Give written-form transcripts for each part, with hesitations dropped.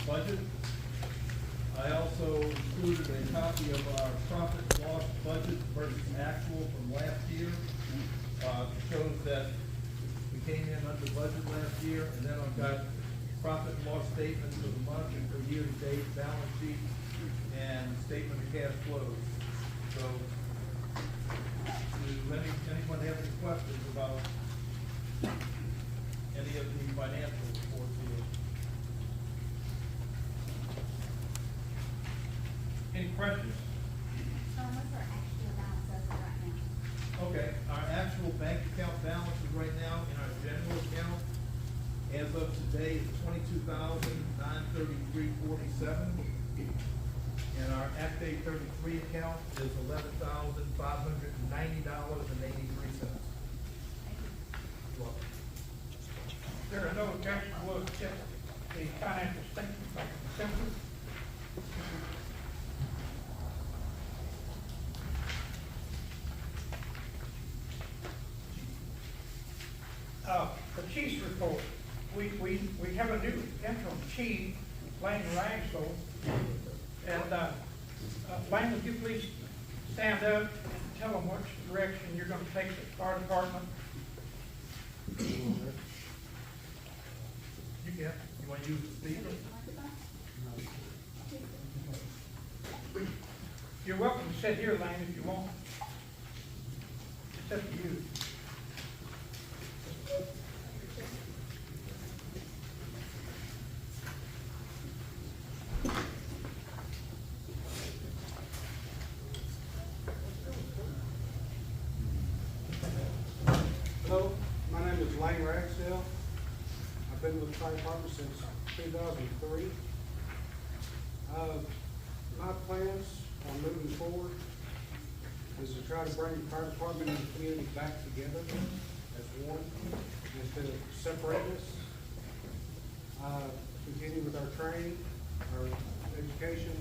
budget. I also included a copy of our profit and loss budget versus actual from last year. It shows that we came in under budget last year, and then I've got profit and loss statements for the month and for year-to-date, balance sheet, and statement of cash flows. So, does anyone have any questions about any of the financial reports here? Any questions? What's our actual balance as of right now? Okay, our actual bank account balance is right now in our general account, as of today, is $22,933.47. And our Act Day 33 account is $11,590.83. Welcome. There are no objections, we'll accept the financial statement by consensus. The chief's report. We have a new interim chief, Lane Ragsdale. And Lane, would you please stand up and tell them which direction you're going to take the fire department? You can. You want to use the speaker? You're welcome to sit here, Lane, if you want. It's up to you. Hello, my name is Lane Ragsdale. I've been with the fire department since 2003. My plans on moving forward is to try to bring the fire department and the community back together as one, instead of separating us. Continue with our training, our education.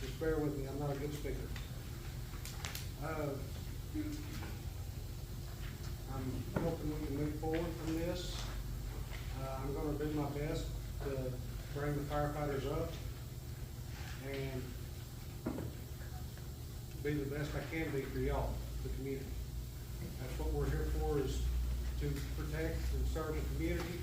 Just bear with me, I'm not a good speaker. I'm hoping we can move forward from this. I'm gonna do my best to bring the firefighters up and be the best I can be for y'all, the community. That's what we're here for, is to protect and serve the community.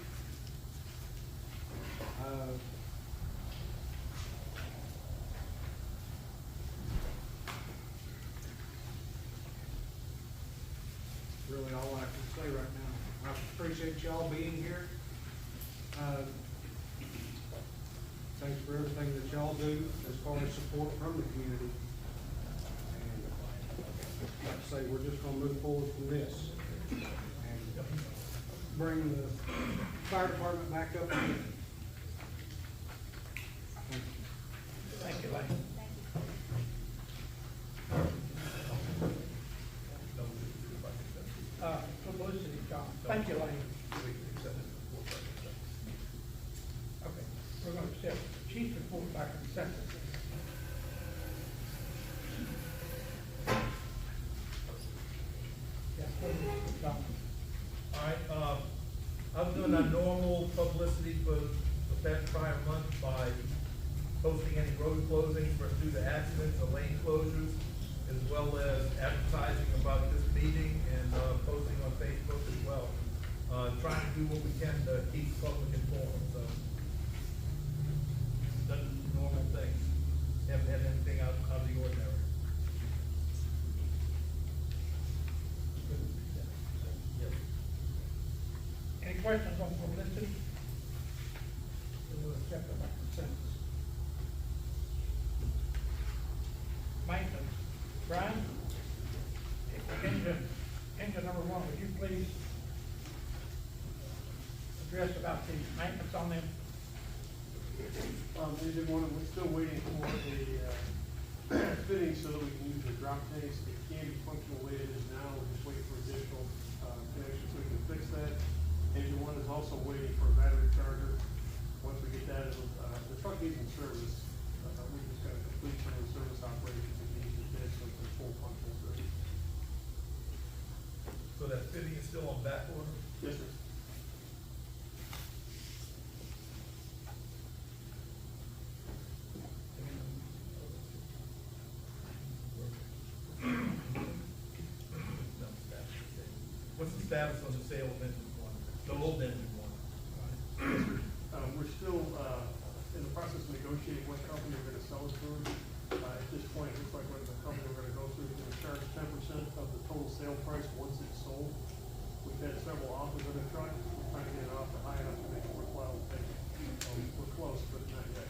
Really all I can say right now. I appreciate y'all being here. Thanks for everything that y'all do as far as support from the community. And like I say, we're just gonna move forward from this and bring the fire department back up again. Thank you, Lane. Publicity, John. Thank you, Lane. Okay, we're going to accept the chief's report by consensus. Yes, please, John. All right, I was doing our normal publicity for the past prior month by posting any road closings for due to accidents or lane closures, as well as advertising about this meeting and posting on Facebook as well. Trying to do what we can to keep the public informed, so. Done normal things. Haven't had anything out of the ordinary. Yes. Any questions on publicity? We'll accept it by consensus. Maintenance. Brian? Engine number one, would you please address about the maintenance on them? Engine one, we're still waiting for the fitting so that we can use the drop tanks. It can be functional the way it is now. We're just waiting for additional connections so we can fix that. Engine one is also waiting for a battery charger. Once we get that, the truck needs in service. We just got to complete some of the service operations and use it so it's a full functional service. fitting is still on back order? Yes, sir. What's the status on the sale of engine one, the old engine one? We're still, in the process of negotiating what company we're gonna sell it to. At this point, it looks like what the company we're gonna go through is gonna charge 10% of the total sale price once it's sold. We've had several offers on the truck, we're trying to get it off the high enough to make it worthwhile to take it. So we're close, but not yet.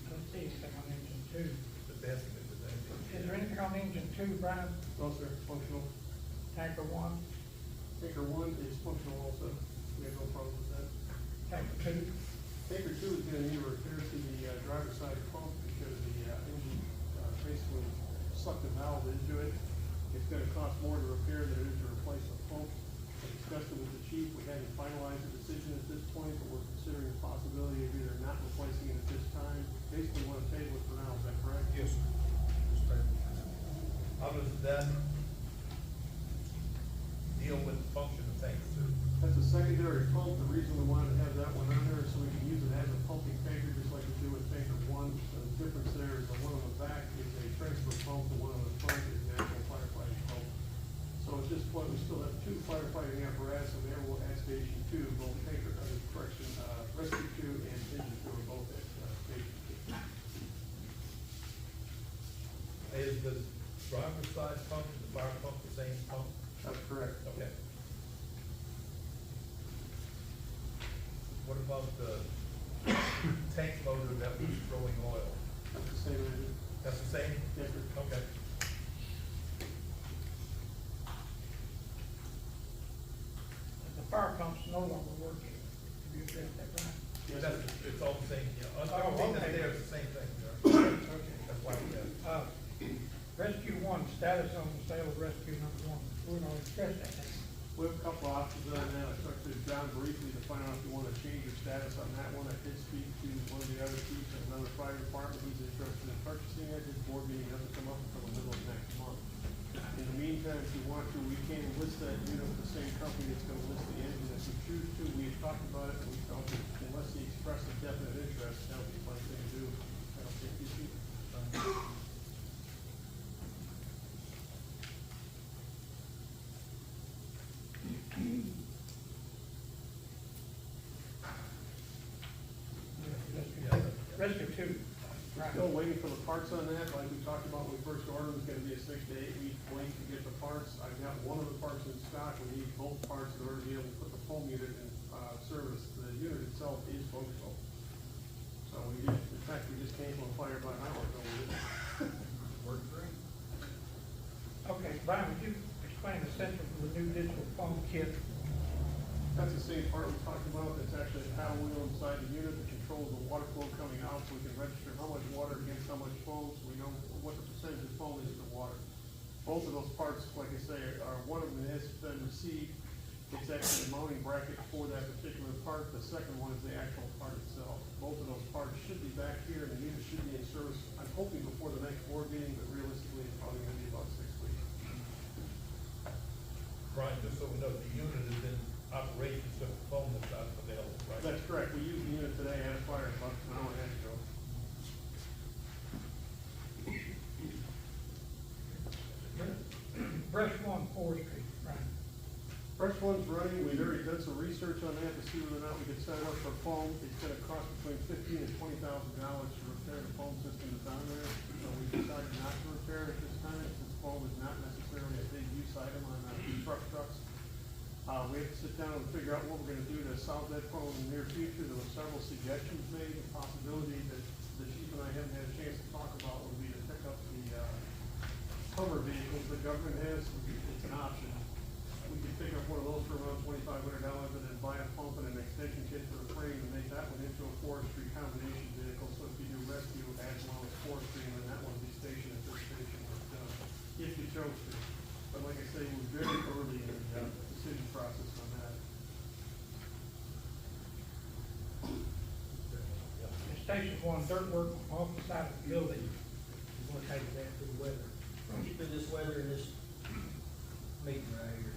Let's see, anything on engine two. Just asking if there's anything. Is there anything on engine two, Brian? No, sir, functional. Tanker one, Tanker one is functional also. We have no problem with that. tanker two, Tanker two is gonna need a repair to the driver's side pump because the engine basically sucked the valve into it. It's gonna cost more to repair than it is to replace the pump. I discussed it with the chief, we haven't finalized the decision at this point, but we're considering the possibility of either not replacing it at this time. Basically, want to table it for now, is that correct? Yes, sir. How does that deal with the function of tanker two? That's a secondary pump. The reason we wanted to have that one on there is so we can use it as a pumping tanker, just like we do with tanker one. The difference there is the one on the back is a transfer pump, the one on the front is an actual firefighting pump. So at this point, we still have two firefighting apparatus available at station two, both tanker, rescue two and engine two are both at station two. Is the driver's side pump and the fire pump the same pump? That's correct. Okay. What about the tank motor that was throwing oil? That's the same engine. That's the same? Yes, sir. Okay. the fire pump's no longer working. Have you addressed that, Brian? Yes, That's, sir. it's all the same, yeah. Oh, Everything that's okay. there is the same thing, yeah. Okay. That's why we have. Rescue one, status on the sale of rescue number one. We're gonna discuss that now. We have a couple of options on that. I talked to John briefly to find out if you want to change your status on that one. I did speak to one of the other chiefs in another fire department. He's interested in purchasing it. His board meeting doesn't come up until the middle of next month. In the meantime, if you want to, we can list that unit with the same company that's gonna list the engine if we choose to. We had talked about it, and we felt that unless he expressed a definite interest, that would be a fun thing to do. I don't think you should. Rescue two. Right. Still waiting for the parts on that, like we talked about when we first ordered, it's gonna be a 6 to 8 week wait to get the parts. I've got one of the parts in stock, we need both parts in order to be able to put the foam unit in, service. The unit itself is functional. So we did, in fact, we just came from a fire about an hour ago, we didn't. Worked great. Okay, Brian, would you explain the central of the new digital phone kit? That's the same part we talked about, it's actually a paddle wheel inside the unit that controls the water flow coming out, so we can register how much water against how much foam, so we know what the percentage of foam is in the water. Both of those parts, like I say, are, one of them has been received, it's actually the mounting bracket for that particular part, the second one is the actual part itself. Both of those parts should be back here, and the unit should be in service, I'm hoping before the next board meeting, but realistically, it's probably gonna be about 6 weeks. Brian, just so we know, the unit is in operation, so the phone is not available, right? That's correct, we used the unit today, had a fire about an hour and a half ago. Brush one forestry, Brian. First one's running, we've already done some research on that to see whether or not we can set it up for foam. It's gonna cost between $15,000 and $20,000 to repair the foam system that's on there. So we decided not to repair it at this time, since foam is not necessarily a big use item on trucks. We have to sit down and figure out what we're gonna do to solve that problem in the near future. There were several suggestions made, the possibility that the chief and I haven't had a chance to talk about would be to pick up the, hover vehicles the government has. It's an option. We could pick up one of those for around $2,500 and then buy a pump and an extension kit for the frame and make that one into a forestry combination vehicle. So if you do rescue as well as forestry, then that one would be stationed at this station, if you chose to. But like I say, we're very early in the decision process on that. Mr. Station One dirt work off the side of the building. We're gonna take that to the weather. Get through this weather in this meeting right here.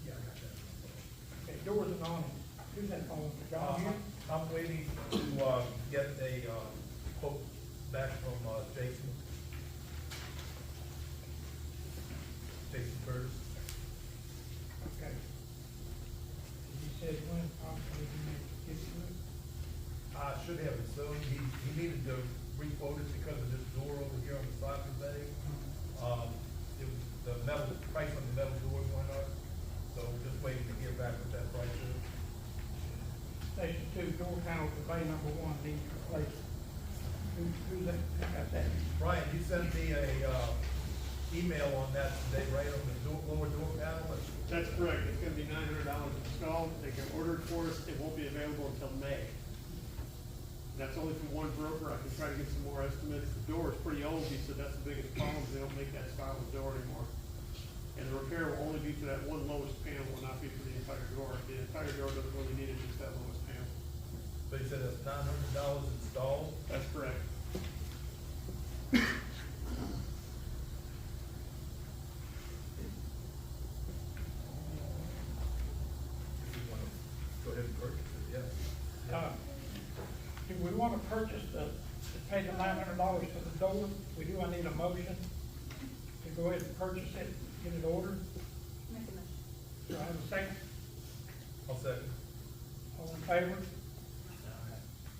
Yeah, I got that. Okay, doors and awnings. Who's that calling for, John? You? I'm waiting to, get a, quote back from, Jason. Jason Curtis. Okay. He said when, possibly he may get through it. I should have it soon. He needed to re-quote it because of this door over here on the soccer bay. It was, the metal, price on the metal doors went up, so just waiting to hear back what that price is. Station Two, door panel for bay number one needs replacement. Who's that, who got that? Brian, you sent me a, email on that today, right, on the door, lower door panel? That's correct, it's gonna be $900 installed, they can order it for us, it won't be available until May. That's only from one broker, I can try to get some more estimates, the door is pretty old, he said that's the biggest problem, they don't make that style of door anymore. And the repair will only be for that one lowest panel, will not be for the entire door, the entire door doesn't really need it, just that lowest panel. So you said it's $900 installed? That's correct. If you want to go ahead and purchase it, yes. Do we want to purchase to pay the $900 for the door? We do, I need a motion to go ahead and purchase it, get it ordered. Make a motion. Do I have a second? I'll second. All in favor?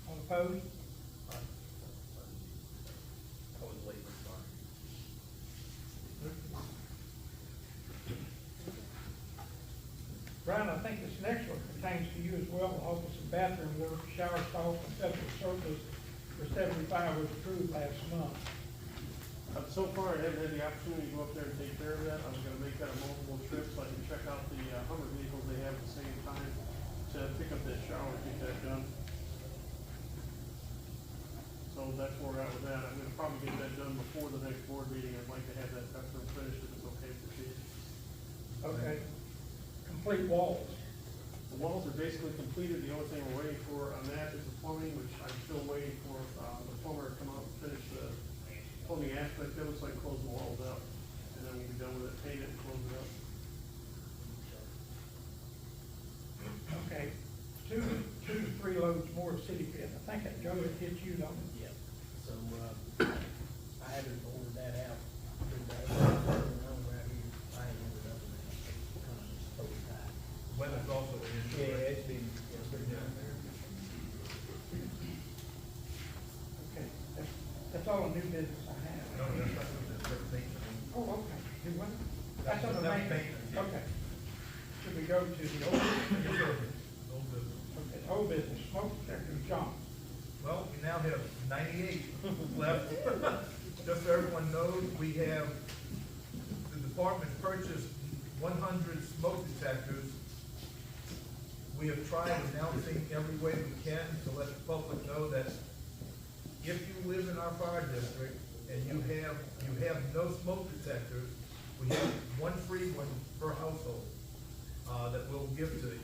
All opposed? I was late, sorry. Brian, I think this next one pertains to you as well. Office and bathroom work, shower stall and septic surface for 75 was approved last month. So far, I haven't had the opportunity to go up there and take care of that. I was gonna make that a multiple trip so I can check out the Hummer vehicles they have at the same time to pick up that shower and get that done. So that's where we're at with that. I'm gonna probably get that done before the next board meeting. I'd like to have that bathroom finished if it's okay for you. Okay. Complete walls. The walls are basically completed. The only thing we're waiting for on that is the plumbing, which I'm still waiting for, the plumber to come out and finish the plumbing aspect. That looks like close the walls up. And then we'll be done with it, paint it and close it up. Okay. Two to three loads more of city bid. I think that Joe had hit you, don't it? Yeah, so, I had to order that out. Right here, I ain't ordered up in it. So tight. Weather's also an issue. Yeah, it's been down there. Okay. That's all the new business I have. No, that's not what that's representing. Oh, okay. Do what? That's on the That's main. maintenance, yeah. Okay. Should we go to the old business? Old business. Okay, old business, smoke detector, John. Well, we now have 98 left. Just so everyone knows, we have, the department purchased 100 smoke detectors. We have tried announcing every way we can to let the public know that if you live in our fire district and you have no smoke detectors, we have one free one per household, that we'll give to you.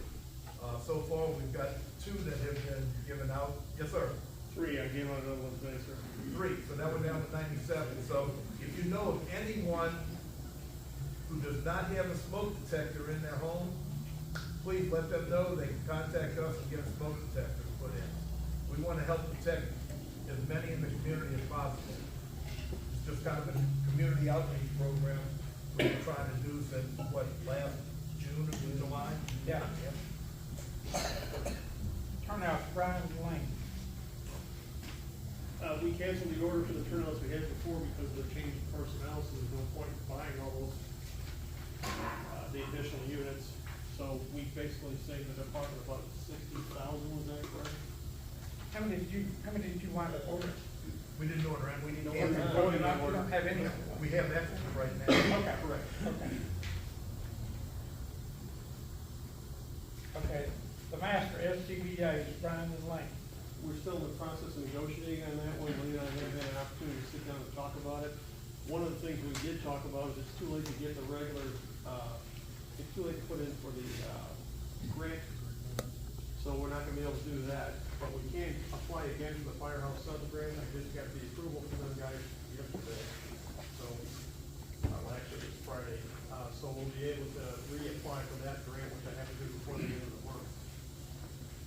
So far, we've got 2 that have been given out. Yes, sir. 3, I gave out another one today, sir. 3, so now we're down to 97. So if you know of anyone who does not have a smoke detector in their home, please let them know. They can contact us and get a smoke detector put in. We want to help protect as many in the community as possible. It's just kind of a community outreach program we've been trying to do since, last June or July? Yeah. Turnout, Brian Lane. We canceled the order for the turnouts we had before because of the change in personnel, so there's no point in buying all those, the additional units. So we basically saved the department about 60,000, was that correct? How many did you wind up ordering? We didn't order any. We didn't You don't have any? We have extras right now. Okay, correct, okay. Okay, the master SCBA's, Brian and Lane. We're still in the process of negotiating on that one. Lee and I haven't had an opportunity to sit down and talk about it. One of the things we did talk about is it's too late to get the regular, it's too late to put in for the, grant. So we're not gonna be able to do that, but we can apply again for the firehouse subs grant. I just got the approval from them guys yesterday. So, well, actually it's Friday. So we'll be able to reapply for that grant, which I have to do before the end of the month.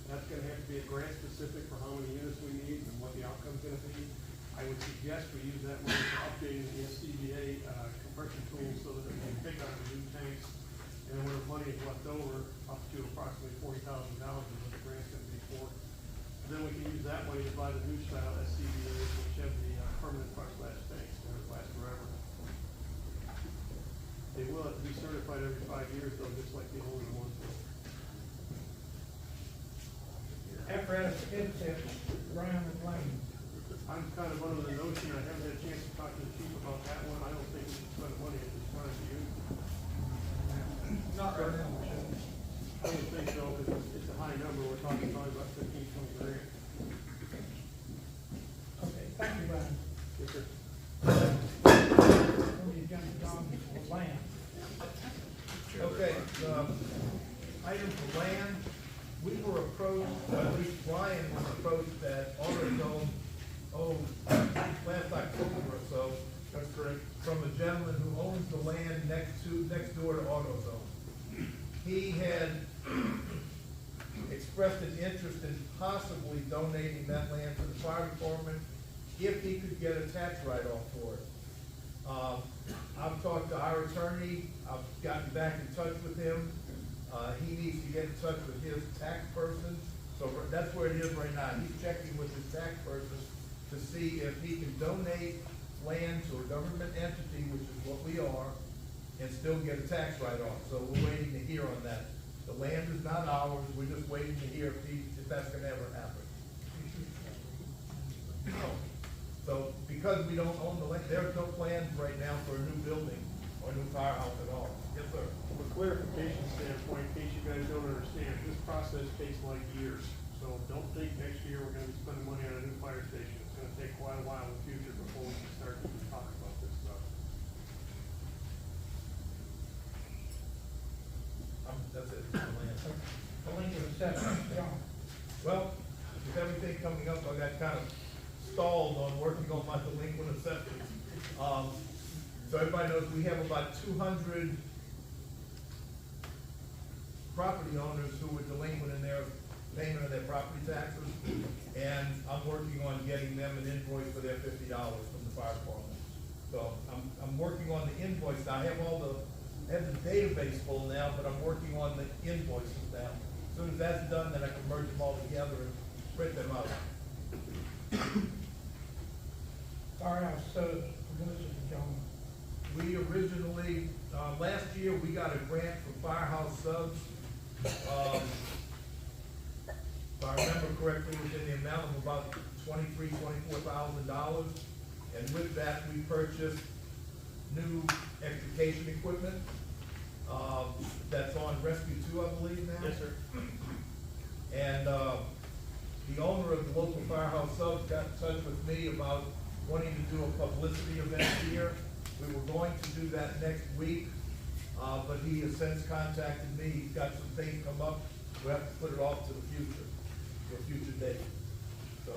That's gonna have to be a grant specific for how many units we need and what the outcome's gonna be. I would suggest we use that money for updating the SCBA, compression tools so that it can pick up the new tanks. And then when the money is left over, up to approximately $40,000 is what the grant's gonna be for. Then we can use that money to buy the new style SCBA's, which have the permanent truck slash tanks, and it lasts forever. They will have to be certified every 5 years though, just like the older ones will. Apparatus headsets, Brian and Lane. I'm kind of under the notion, I haven't had a chance to talk to the chief about that one. I don't think we should spend money at this time, do you? Not right now, we shouldn't. I don't think so, because it's a high number. We're talking probably about 15, 20 grand. Okay, thank you, Brian. Yes, sir. On the agenda, John, for land. Okay, item for land, we were approached, at least Brian was approached at AutoZone, last October or so. That's correct. From a gentleman who owns the land next door to AutoZone. He had expressed an interest in possibly donating that land to the fire department if he could get a tax write-off for it. I've talked to our attorney, I've gotten back in touch with him. He needs to get in touch with his tax person, so that's where it is right now. He's checking with his tax person to see if he can donate land to a government entity, which is what we are, and still get a tax write-off. So we're waiting to hear on that. The land is not ours, we're just waiting to hear if that's gonna ever happen. So, because we don't own the land, there's no plans right now for a new building or a new firehouse at all. Yes, sir. From a clarification standpoint, in case you guys don't understand, this process takes like years. So don't think next year we're gonna be spending money on a new fire station. It's gonna take quite a while in the future before we can start to talk about this stuff. That's it, the land. Delinquent assessment, John. Well, with everything coming up, I got kind of stalled on working on my delinquent assessments. So everybody knows we have about 200 property owners who were delinquent in their payment of their property taxes. And I'm working on getting them an invoice for their $50 from the fire department. So I'm working on the invoice. I have I have the database full now, but I'm working on the invoices now. As soon as that's done, then I can merge them all together and print them out. Firehouse subs, publicity, John. We originally, last year, we got a grant from Firehouse Subs. If I remember correctly, it was in the amount of about $24,000. And with that, we purchased new extrication equipment. That's on Rescue 2, I believe now. Yes, sir. And, the owner of the local Firehouse Subs got in touch with me about wanting to do a publicity event here. We were going to do that next week, but he has since contacted me. He's got some things come up. We have to put it off to the future, to a future date. So,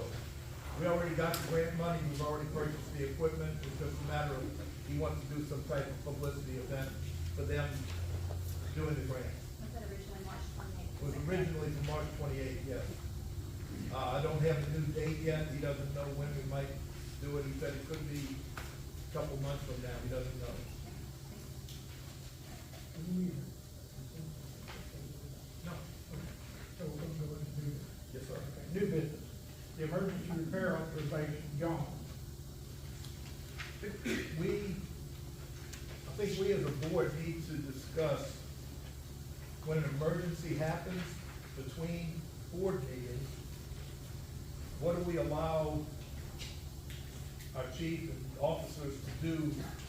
we already got the grant money. We've already purchased the equipment. It's just a matter of, he wants to do some type of publicity event for them doing the grant. Was it originally March 28th? It was originally for March 28th, yes. I don't have a new date yet. He doesn't know when we might do it. He said it could be a couple months from now. He doesn't know. No. So we're gonna go into new business. Yes, sir. Okay, new business. The emergency repair authorization, John. I think we as a board need to discuss when an emergency happens between board meetings, what do we allow our chief and officers to do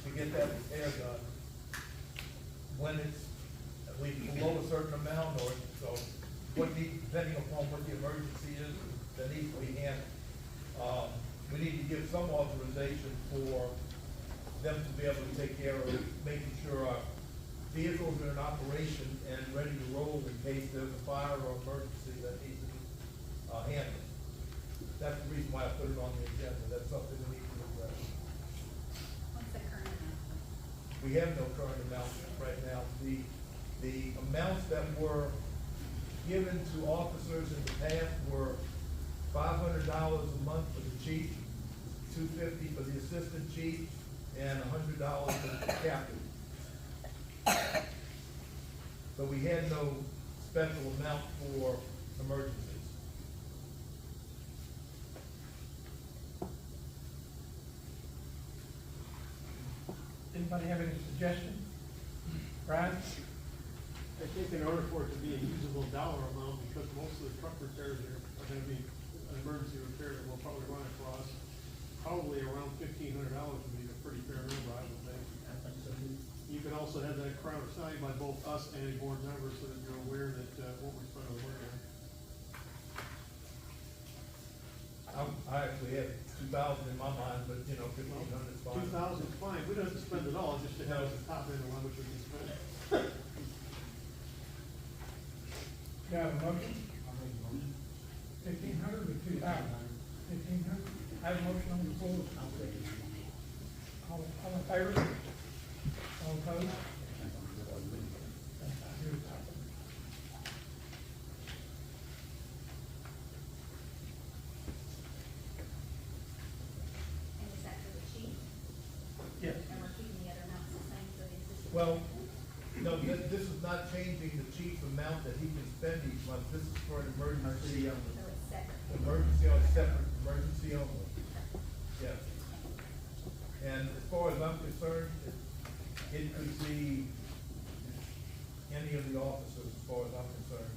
to get that repair done? When it's at least below a certain amount, or so depending upon what the emergency is, that needs to be handled. We need to give some authorization for them to be able to take care of making sure our vehicles are in operation and ready to roll in case there's a fire or emergency that needs to be handled. That's the reason why I put it on the agenda. That's something we need to address. What's the current amount? We have no current amount right now. The amounts that were given to officers in the past were $500 a month for the chief, $250 for the assistant chief, and $100 for the captain. So we had no special amount for emergencies. Anybody have any suggestions? Brian? I think in order for it to be a usable dollar amount, because most of the truck repairs are gonna be an emergency repair that we'll probably run across, probably around $1,500 would be a pretty fair number, I would think. I think so too. You can also have that crowd signed by both us and board members so that you're aware that, what we're spending the money on. I actually had 2,000 in my mind, but you know, 1,500 is fine. 2,000 is fine, we don't have to spend it all, just to have the top end of how much we can spend. Do you have a motion? I'll make a motion. 1,500 or 2,000? 1,500. I have a motion on the floor. I'll second it. All in favor? All opposed? And is that for the chief? Yes. And we're keeping the other amounts the same for the assistant? Well, no, this is not changing the chief's amount that he can spend each month. This is for an emergency, So it's separate? emergency on separate, emergency only. Yes. And as far as I'm concerned, it could be any of the officers as far as I'm concerned.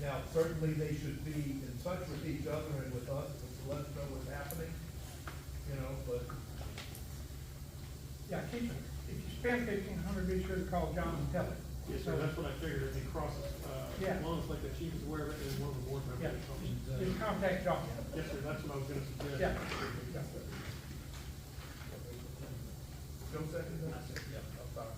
Now, certainly they should be in touch with each other and with us to let us know what's happening, you know, but Yeah, keep it. If you spend 1,500, be sure to call John and tell him. Yes, sir, that's what I figured, if it crosses, Yeah. as long as like the chief is aware of it and one of the board Yeah, members. or something. just contact John. Yes, sir, that's what I was gonna suggest. Yeah. Joe second that? Yeah, I'm sorry.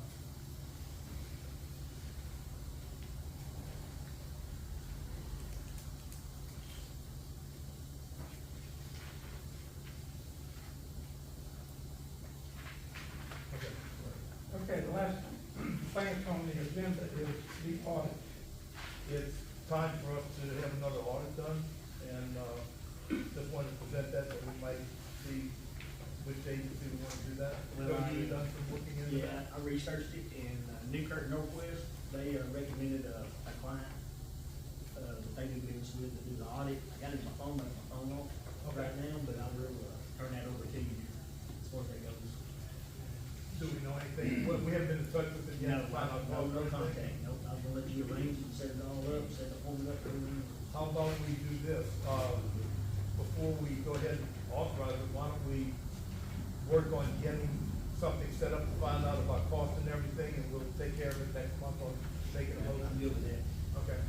Okay, the last thing on the agenda is the audit. It's time for us to have another audit done, and, just wanted to present that, so we might see which agency we want to do that. Well, So you done some looking into Yeah, that? I researched it in Newkirk Northwest. They recommended a client, that they do business with to do the audit. I got it in my phone, but my phone off right now, but I will turn that over to you as far as that goes. Do we know anything? Well, we haven't been in touch with it yet. No, to find out no about contact, everything. no, I was gonna let you arrange it and set it all up, set the form up, everything. How about we do this, before we go ahead and authorize it, why don't we work on getting something set up to find out about cost and everything, and we'll take care of it next month on making a motion. I'm good with that. Okay.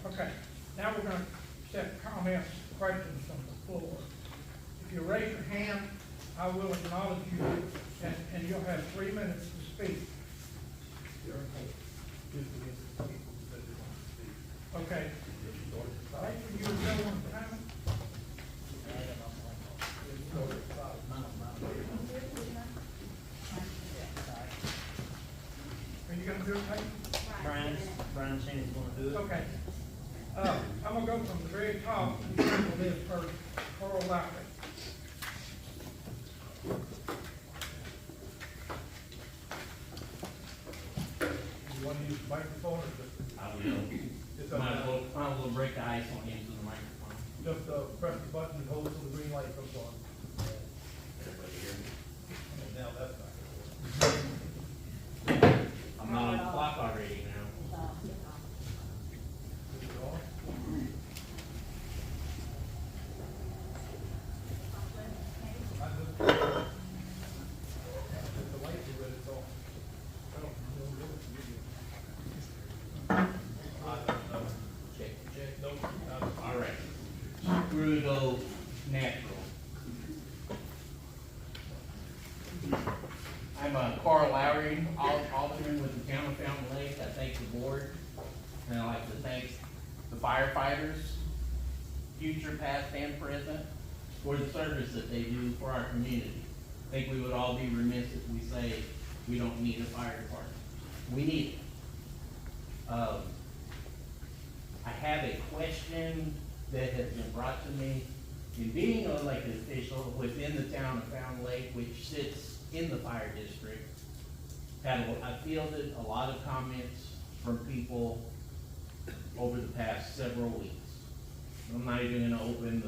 Okay, now we're gonna accept comments, questions from the floor. If you raise your hand, I will acknowledge you, and you'll have 3 minutes to speak. Okay. Right, for you to go on time? Are you gonna do it, Peyton? Brian Sandy's gonna do it. Okay. I'm gonna go from the very top and go to this first, Carl Lowry. You want to use the microphone or just? I will. It's up Might to as well break the ice on using the microphone. Just, press the button and hold till the green light comes on. Everybody hear me? And now that's not gonna work. I'm not on the clock already now. It's off, it's off. Is it on? I just, if the lights are red, it's off. I don't know what I don't know. Check. Nope. All right. We're gonna go natural. I'm Carl Lowry, Alderman with the town of Fountain Lake. I thank the board, and I'd like to thank the firefighters, future, past, and present, for the service that they do for our community. I think we would all be remiss if we say we don't need a fire department. We need it. I have a question that has been brought to me. In being an elected official within the town of Fountain Lake, which sits in the fire district, I fielded a lot of comments from people over the past several weeks. I'm not even gonna open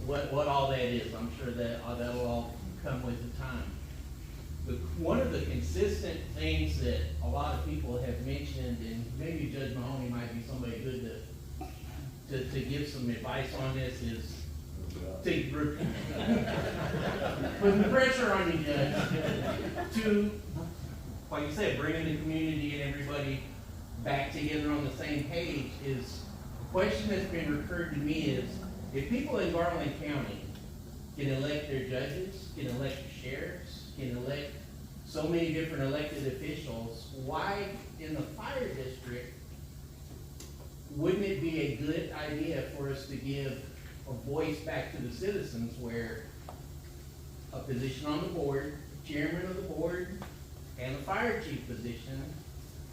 what all that is. I'm sure that that'll all come with the time. But one of the consistent things that a lot of people have mentioned, and maybe Judge Mahoney might be somebody good to give some advice on this, is putting the pressure on you, Judge, to, like you said, bringing the community and everybody back together on the same page. Is the question that's been recurred to me is, if people in Garland County can elect their judges, can elect the sheriffs, can elect so many different elected officials, why in the fire district wouldn't it be a good idea for us to give a voice back to the citizens, where a position on the board, chairman of the board, and the fire chief position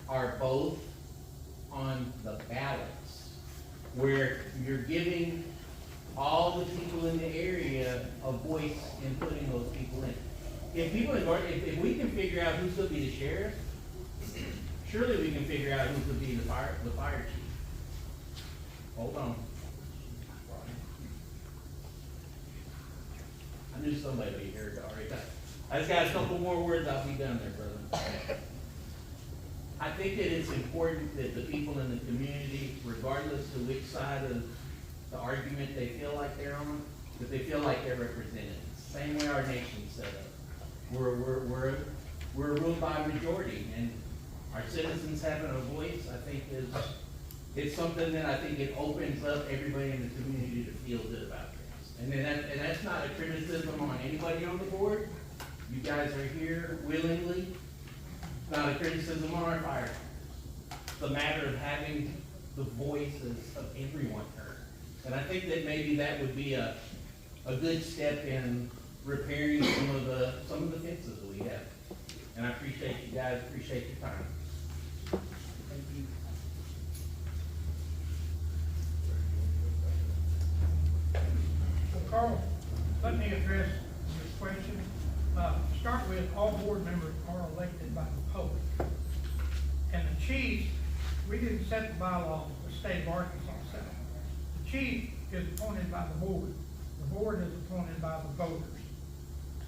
are both on the ballots, where you're giving all the people in the area a voice in putting those people in. If people in Garden, if we can figure out who's gonna be the sheriff, surely we can figure out who's gonna be the fire chief. Hold on. I knew somebody would be here already. I just got a couple more words, I'll be done there, brother. I think that it's important that the people in the community, regardless of which side of the argument they feel like they're on, that they feel like they're represented. Same way our nation's set up. We're ruled by a majority, and our citizens having a voice, I think it's something that I think it opens up everybody in the community to feel good about this. And that's not a criticism on anybody on the board. You guys are here willingly. It's not a criticism on our firefighters. It's a matter of having the voices of everyone heard. And I think that maybe that would be a good step in repairing some of the fences that we have. And I appreciate you guys, appreciate your time. Thank you. So Carl, let me address this question. Start with, all board members are elected by the public. And the chief, we didn't set the bylaws, the state of Arkansas set it. The chief is appointed by the board. The board is appointed by the voters.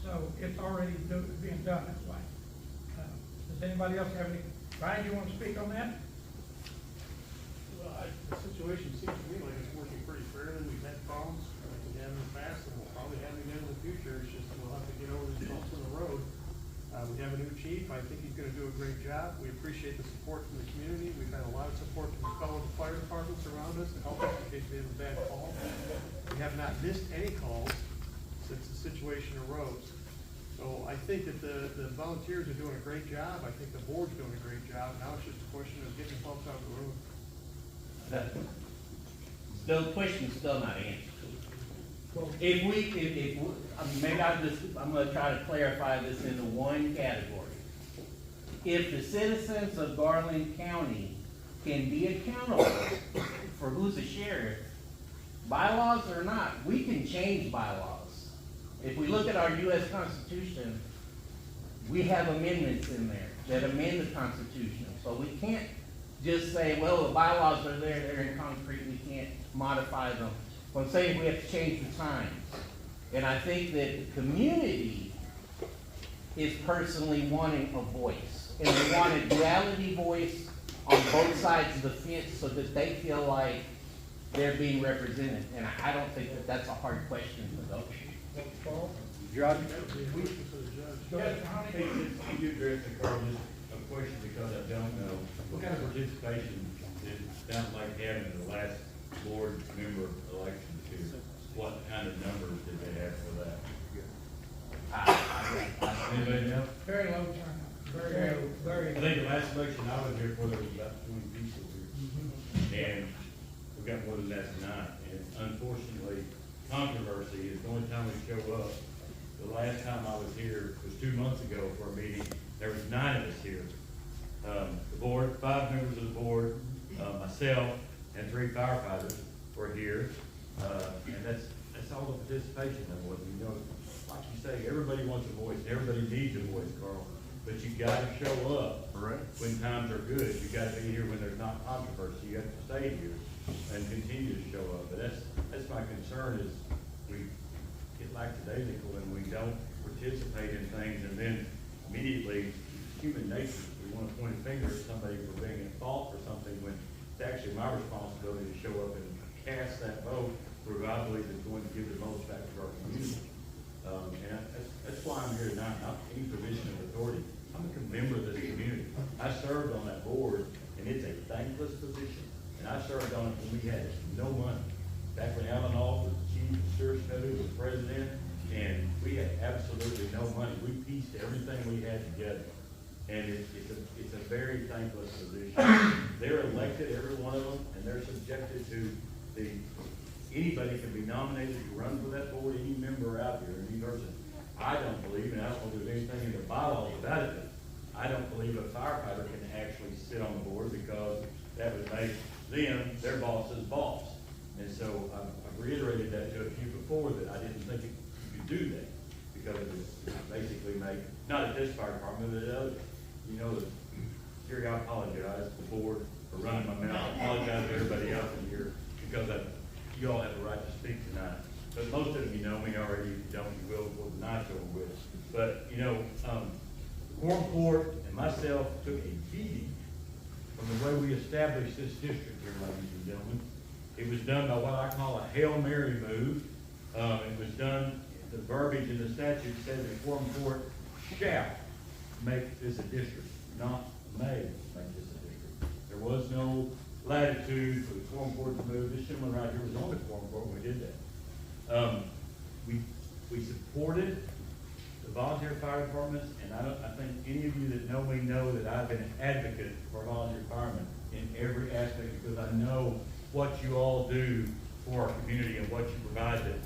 So it's already being done this way. Does anybody else have any, Ryan, you want to speak on that? Well, the situation seems to me like it's working pretty fairly. We've had problems like we have in the past, and we'll probably have again in the future. It's just we'll have to get over these bumps in the road. We have a new chief. I think he's gonna do a great job. We appreciate the support from the community. We've had a lot of support from the fellow fire departments around us to help us in case we have a bad call. We have not missed any calls since the situation arose. So I think that the volunteers are doing a great job. I think the board's doing a great job. Now it's just a question of getting folks out of the room. The question's still not answered. If we, maybe I'm gonna try to clarify this into one category. If the citizens of Garland County can be accountable for who's a sheriff, bylaws or not, we can change bylaws. If we look at our US Constitution, we have amendments in there that amend the Constitution. So we can't just say, well, the bylaws are there, they're in concrete, we can't modify them. So I'm saying we have to change the times. And I think that the community is personally wanting a voice. And they want a duality voice on both sides of the fence so that they feel like they're being represented. And I don't think that that's a hard question for those. Judge? Can you address the Carl, just a question because I don't know, what kind of participation did Down Lake have in the last board member elections here? What kind of numbers did they have for that? Anybody know? Very low turnout, very. I think the last election I was here for, there was about 20 people here. And we got more than that tonight. And unfortunately, controversy is the only time we show up. The last time I was here was 2 months ago for a meeting. There was 9 of us here. The board, 5 members of the board, myself, and 3 firefighters were here. And that's all the participation there was. You know, like you say, everybody wants a voice. Everybody needs a voice, Carl. But you gotta show up. Correct. When times are good. You gotta be here when there's not controversy. You have to stay here and continue to show up. But that's my concern is we get lackadaisical and we don't participate in things, and then immediately, human nature, we want to point a finger at somebody for being at fault for something when it's actually my responsibility to show up and cast that vote for who I believe is going to give the most back to our community. And that's why I'm here tonight, not any position of authority. I'm a member of this community. I served on that board, and it's a thankless position. And I served on it when we had no money. Back when Alan All was chief, and Stuart Snowden was president, and we had absolutely no money. We pieced everything we had together. And it's a very thankless position. They're elected, every one of them, and they're subjected to anybody can be nominated to run for that board, any member out there, any person. I don't believe, and I don't know if there's anything in the bylaws about it, but I don't believe a firefighter can actually sit on the board because that would make them their boss's boss. And so I've reiterated that to a few before that I didn't think you could do that because it would basically make, not at this fire department, but at others. You know, Jerry, I apologize to the board for running my mouth. I apologize to everybody else in here because you all have the right to speak tonight. But most of you know me already. If you don't, you will before the night's over with. But, you know, Quorum Court and myself took a beating from the way we established this district here, ladies and gentlemen. It was done by what I call a Hail Mary move. It was done, the verbiage in the statute says that Quorum Court shall make this a district, not may make this a district. There was no latitude for the Quorum Court to move. This gentleman right here was on the Quorum Court when we did that. We supported the volunteer fire departments, and I think any of you that know me know that I've been an advocate for volunteer firemen in every aspect because I know what you all do for our community and what you provide that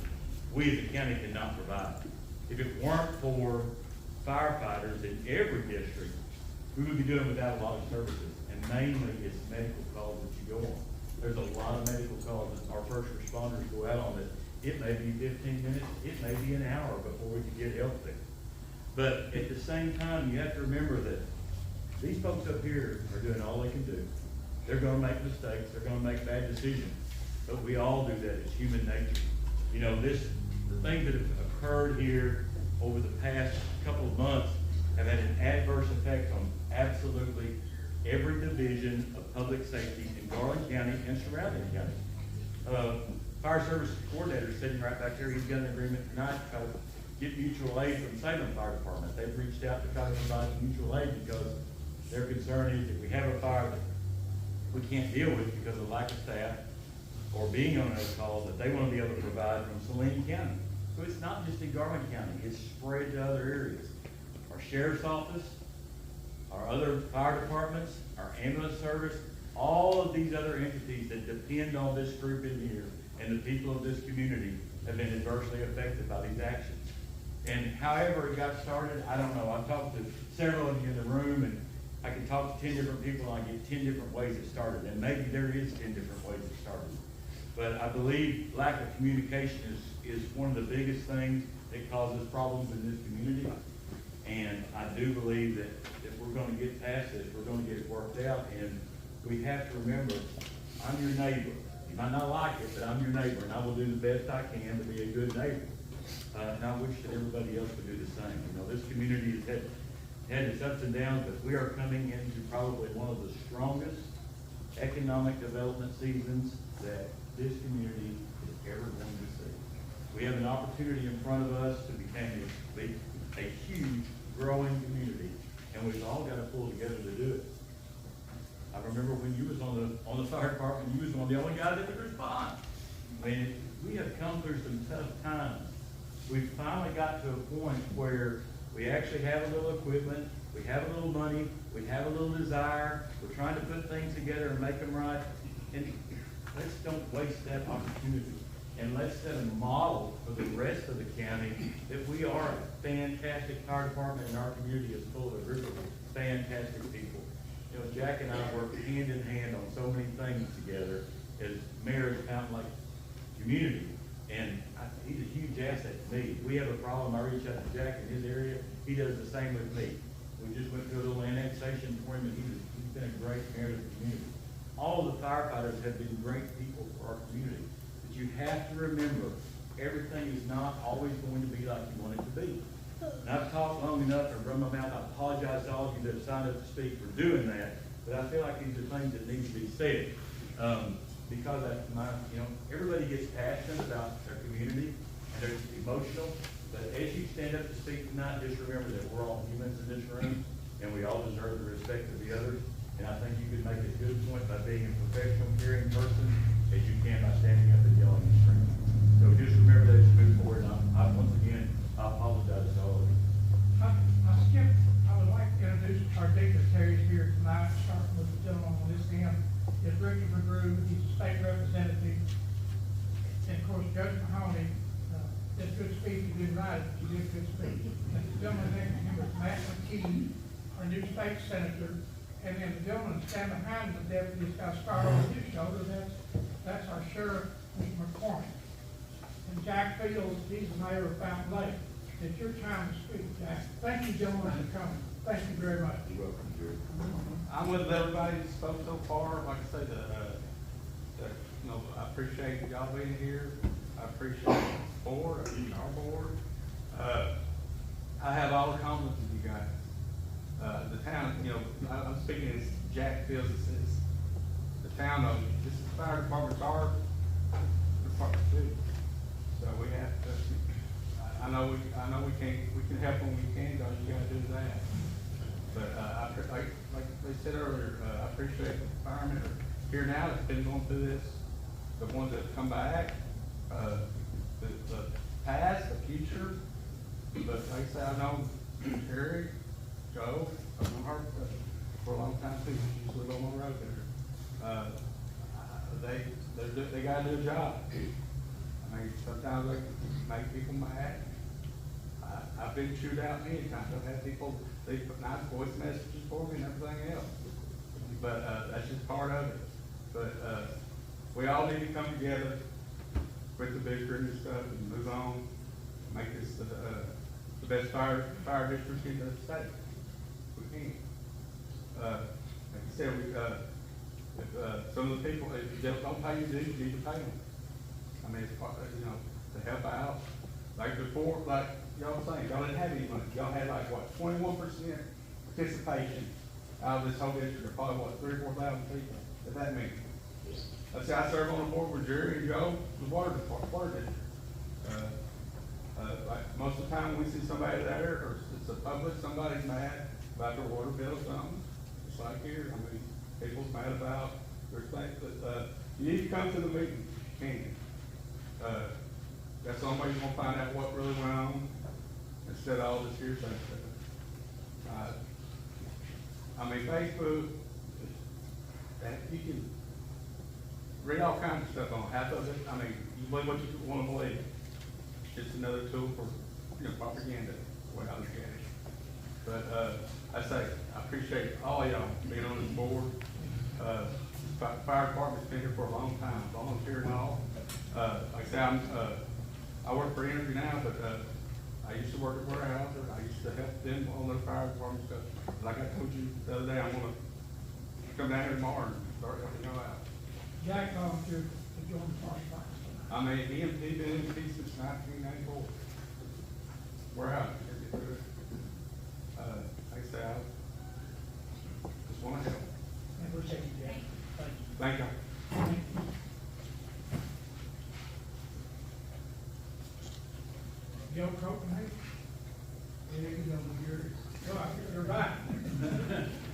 we as a county cannot provide. If it weren't for firefighters in every district, we would be doing without a lot of services, and mainly it's medical calls that you go on. There's a lot of medical calls that our first responders go out on that it may be 15 minutes, it may be an hour before we can get help there. But at the same time, you have to remember that these folks up here are doing all they can do. They're gonna make mistakes, they're gonna make bad decisions, but we all do that, it's human nature. You know, the things that have occurred here over the past couple of months have had an adverse effect on absolutely every division of public safety in Garland County and surrounding counties. Fire service coordinator sitting right back there, he's got an agreement tonight to try to get mutual aid from Salem Fire Department. They've reached out to try to provide mutual aid because their concern is if we have a fire that we can't deal with because of lack of staff or being on those calls, that they want to be able to provide from Saline County. So it's not just in Garland County, it's spread to other areas. Our sheriff's office, our other fire departments, our ambulance service, all of these other entities that depend on this group in here and the people of this community have been adversely affected by these actions. And however it got started, I don't know. I've talked to several of you in the room, and I can talk to 10 different people, and I get 10 different ways it started. And maybe there is 10 different ways it started. But I believe lack of communication is one of the biggest things that causes problems in this community. And I do believe that if we're going to get past this, we're going to get it worked out. And we have to remember, I'm your neighbor. You might not like it, but I'm your neighbor, and I will do the best I can to be a good neighbor. And I wish that everybody else would do the same. You know, this community has had its ups and downs, but we are coming into probably one of the strongest economic development seasons that this community is ever going to see. We have an opportunity in front of us to become a huge, growing community, and we've all got to pull together to do it. I remember when you was on the fire department, you was one of the only guys that could respond. I mean, we have come through some tough times. We've finally got to a point where we actually have a little equipment, we have a little money, we have a little desire, we're trying to put things together and make them right. And let's don't waste that opportunity. And let's set a model for the rest of the county that we are a fantastic fire department, and our community is full of a group of fantastic people. You know, Jack and I work hand in hand on so many things together as mayors of Fountain Lake community. And he's a huge asset to me. If we have a problem, I reach out to Jack in his area. He does the same with me. We just went through a little annexation for him, and he's been a great mayor of the community. All of the firefighters have been great people for our community. But you have to remember, everything is not always going to be like you want it to be. And I've talked long enough and run my mouth. I apologize to all of you that have signed up to speak for doing that, but I feel like these are things that need to be said. Because everybody gets passionate about their community and they're emotional, but as you stand up to speak tonight, just remember that we're all humans in this room and we all deserve the respect of the others. And I think you can make a good point by being a professional, caring person as you can by standing up and yelling and screaming. So just remember that as you move forward. And once again, I apologize to all of you. I would like to introduce our dignitaries here tonight, starting with the gentleman on this end. Is Ricky McGrew, he's a state representative. And of course, Judge Mahoney, did good speech, you did right, but you did good speech. And the gentleman next to him is Matt McKee, our new state senator. And then the gentleman standing behind the deputy has got a scar on his shoulder, that's our sheriff, Mr. McCormick. And Jack Fields, he's the mayor of Fountain Lake. It's your time to speak, Jack. Thank you, gentlemen, for coming. Thank you very much. You're welcome, Jerry. I'm with everybody that spoke so far. Like I said, I appreciate y'all being here. I appreciate the board, our board. I have all the confidence in you guys. The town, I'm speaking as Jack Fields, the town of, this is the fire department's our department too. So we have to, I know we can help when we can, because you gotta do that. But like they said earlier, I appreciate the firemen that are here now that's been going through this, the ones that have come back, the past, the future. But like I said, I know Terry, Joe, I've known her for a long time too. She used to live on the road there. They gotta do a job. I mean, sometimes they make people mad. I've been chewed out many times. I've had people, they put nice voice messages for me and everything else. But that's just part of it. But we all need to come together, quit the bickering and stuff, and move on, make this the best fire district in the state. We can. Like I said, if some of the people, if they don't pay you dues, you need to pay them. I mean, it's part, to help out. Like before, like y'all was saying, y'all didn't have any money. Y'all had like what, 21% participation out of this whole district, or probably what, 3,000 or 4,000 people. If that means. Let's say I serve on the board with Jerry and Joe, the water district. Like most of the time when we see somebody there, or it's a public, somebody's mad about their water bill or something. It's like here, I mean, people's mad about respect, but you need to come to the meeting, you can. That's the only way you're gonna find out what really went on, instead of all this hearsay stuff. I mean, Facebook, you can read all kinds of stuff on half of it. I mean, you believe what you want to believe. It's just another tool for propaganda, the way I look at it. But I say I appreciate all y'all being on this board. Fire department's been here for a long time, volunteer and all. Like I say, I work for Energy now, but I used to work at warehouses. I used to help them on their fire department stuff. Like I told you the other day, I'm gonna come down here tomorrow and start helping y'all out. Jack volunteered If you want to talk about it. I mean, EMT been in peace since 1994. Warehouse. Like I said, I just wanna help. I appreciate you, Jack. Thank you. Thank you. Joe Copenhagen? Yeah, you know, you're, you're right.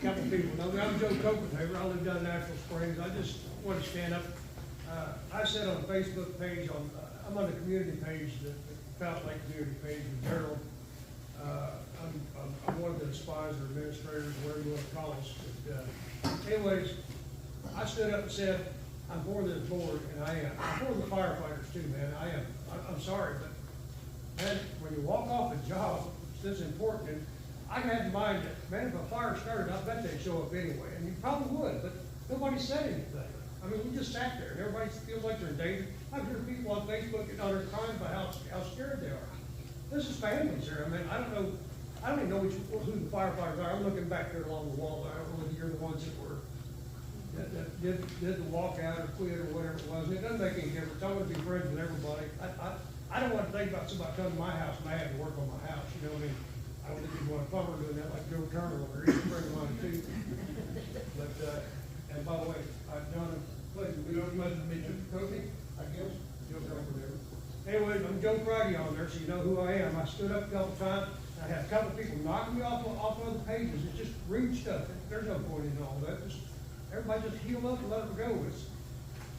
Couple people know me, I'm Joe Copenhagen, I live down in Nashville Springs, I just want to stand up. I said on a Facebook page, I'm on the community page, the Fountain Lake community page with Harold. I'm one of the spies or administrators, whatever you want to call us, but, anyways, I stood up and said, I'm for this board, and I am, I'm for the firefighters too, man, I am, I'm sorry, but man, when you walk off a job, it's this important, and I had in mind that, man, if a fire started, I bet they'd show up anyway, and you probably would, but nobody said anything. I mean, we just sat there, and everybody feels like they're in danger. I hear people on Facebook getting on their crying about how scared they are. This is families here, I mean, I don't even know who the firefighters are, I'm looking back there along the wall, I don't know if you're the ones that did the walkout or quit or whatever it was, and it doesn't make any difference, I want to be friends with everybody. I don't want to think about somebody coming to my house and I have to work on my house, you know what I mean? I don't think you'd want a plumber doing that like Joe Turner over here, he's a friend of mine too. But, and by the way, John, pleasure, we don't must meet you, Kobe, I guess, Joe Turner, whatever. Anyways, I'm Joe Friday on there, so you know who I am. I stood up a couple times, I had a couple people knocking me off other pages, it's just rude stuff, there's no point in all that, just, everybody just heal up and let it go.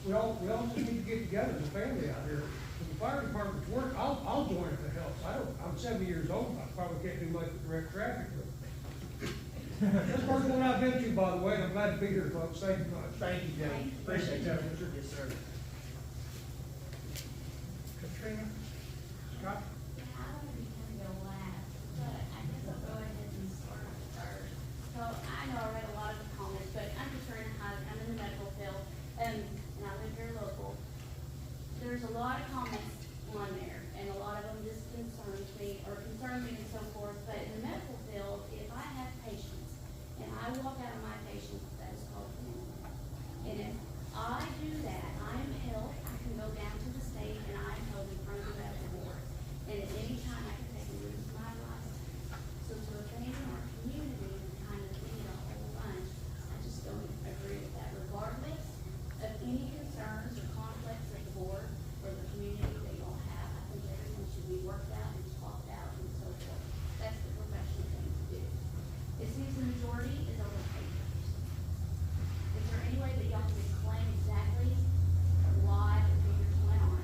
We all just need to get together as a family out here. If the fire department's work, I'll join if it helps. I'm 70 years old, I probably can't do much to direct traffic, but. That's the first one I've been to, by the way, and I'm glad to be here, folks. Thank you much. Thank you, Joe. Appreciate that, Richard. Yes, sir. Katrina, Scott? Yeah, I don't know if you can go last, but I guess I'll go ahead and start first. So I know I read a lot of the comments, but I'm Katrina Hyde, I'm in the medical field, and I live here local. There's a lot of comments on there, and a lot of them just concern me and so forth, but in the medical field, if I have patients, and I walk out of my patient, that is called family. And if I do that, I am held, I can go down to the state, and I'm held in front of the medical board. And at any time, I can take and lose my license. So to offend our community and kind of be a whole bunch, I just don't agree with that, regardless of any concerns or conflicts that the board or the community they all have. I think everything should be worked out and talked out and so forth. That's the professional thing to do. It seems the majority is over papers. Is there any way that y'all can explain exactly why the papers went on?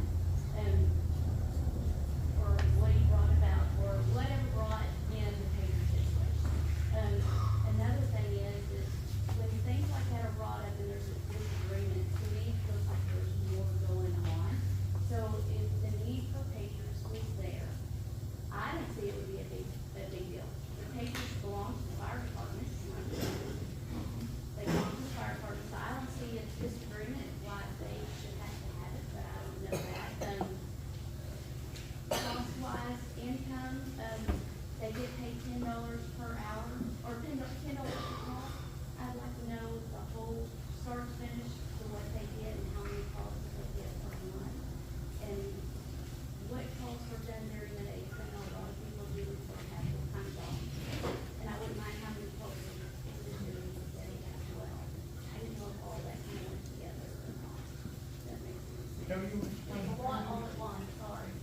Or what he brought about, or whatever brought in the paper situation? Another thing is when things like that are brought up and there's a disagreement, to me, it feels like there's more going on. So if the need for papers was there, I didn't see it would be a big deal. The papers belong to the fire department. They belong to the fire department, so I don't see a disagreement why they should have to have it, but I don't know that. Cost-wise, income, they get paid $10 per hour, or $10 per call. I'd like to know the whole start to finish to what they get and how many calls they get per month. And what calls were done during the day, because I know a lot of people do for have full-time jobs. And I wouldn't mind how many calls they did during the day as well. I didn't know if all that kind of went together or not. That makes sense. Joe, you Like a lot all at once, sorry.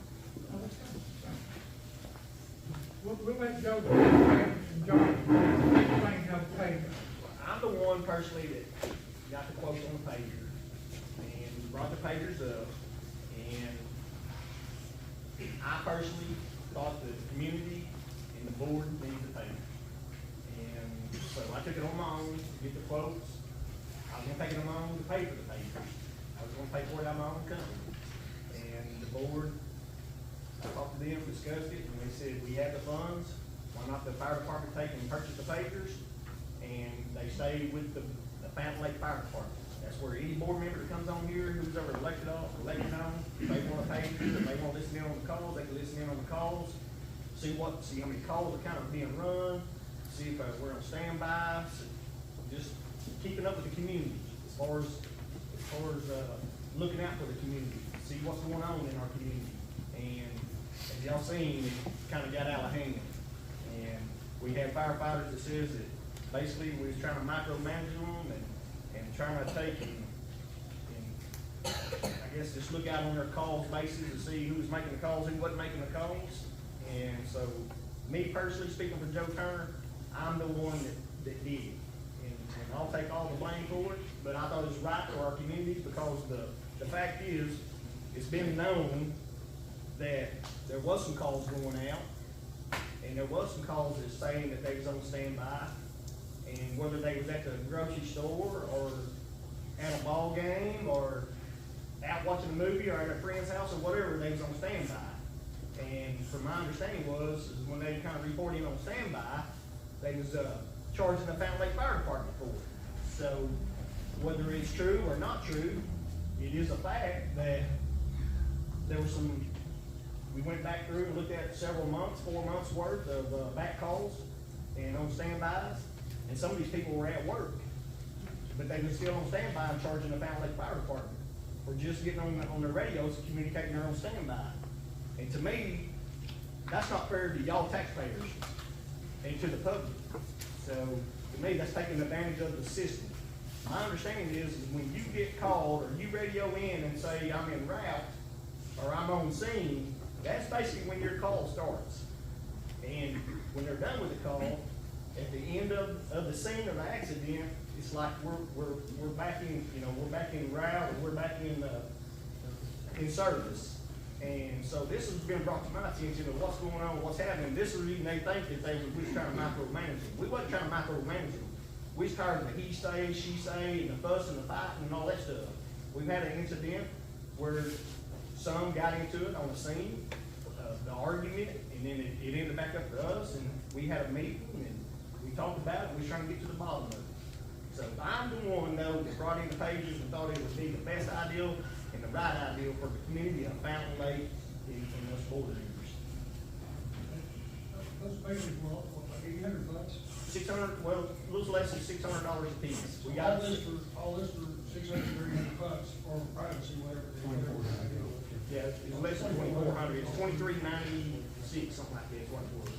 We'll let Joe go and John explain how to pay. I'm the one personally that got the quote on the pager and brought the pagers up, and I personally thought the community and the board needed the pagers. And so I took it on my own to get the quotes. I was gonna take it on my own to pay for the pagers. I was gonna pay for it out of my own company. And the board, I talked to them, discussed it, and they said, we have the funds, why not the fire department take and purchase the pagers? And they stay with the Fountain Lake Fire Department. That's where any board member that comes on here, who's ever elected on, if they want a pager, if they want to listen in on the calls, they can listen in on the calls, see how many calls are kind of being run, see if we're on standby, so just keeping up with the community as far as looking out for the community, see what's going on in our community. And as y'all seen, it kind of got out of hand. And we had firefighters that says that basically we was trying to micromanage them and trying to take and I guess just look out on their calls basis and see who was making the calls, who wasn't making the calls. And so, me personally, speaking for Joe Turner, I'm the one that did it. And I'll take all the blame for it, but I thought it was right for our communities because the fact is, it's been known that there was some calls going out, and there was some calls that saying that they was on standby, and whether they was at the grocery store or at a ball game or out watching a movie or at a friend's house or whatever, they was on standby. And from my understanding is when they kind of reported on standby, they was charging the Fountain Lake Fire Department for it. So whether it's true or not true, it is a fact that there was some, we went back through and looked at several months, 4 months worth of back calls and on standbys, and some of these people were at work, but they were still on standby and charging the Fountain Lake Fire Department for just getting on their radios and communicating their own standby. And to me, that's not fair to y'all taxpayers and to the public. So to me, that's taking advantage of the system. My understanding is when you get called or you radio in and say I'm en route or I'm on scene, that's basically when your call starts. And when they're done with the call, at the end of the scene of the accident, it's like we're back in, we're back in route, or we're back in service. And so this has been brought to my attention of what's going on, what's happening. This is the reason they think that we was trying to micromanage them. We wasn't trying to micromanage them. We was tired of the he say, she say, and the fuss and the fighting and all that stuff. We've had an incident where some got into it on the scene, the argument, and then it ended back up to us, and we had a meeting, and we talked about it, and we was trying to get to the bottom of it. So I'm the one, though, that brought in the pages and thought it would be the best idea and the right idea for the community of Fountain Lake and us board members. Those pages were like $800. 600, well, a little less than $600 a piece. We All got this for $600, $300 for privacy, whatever. yeah, it's less than 2,400. It's 2,396, something like that. Is what it was.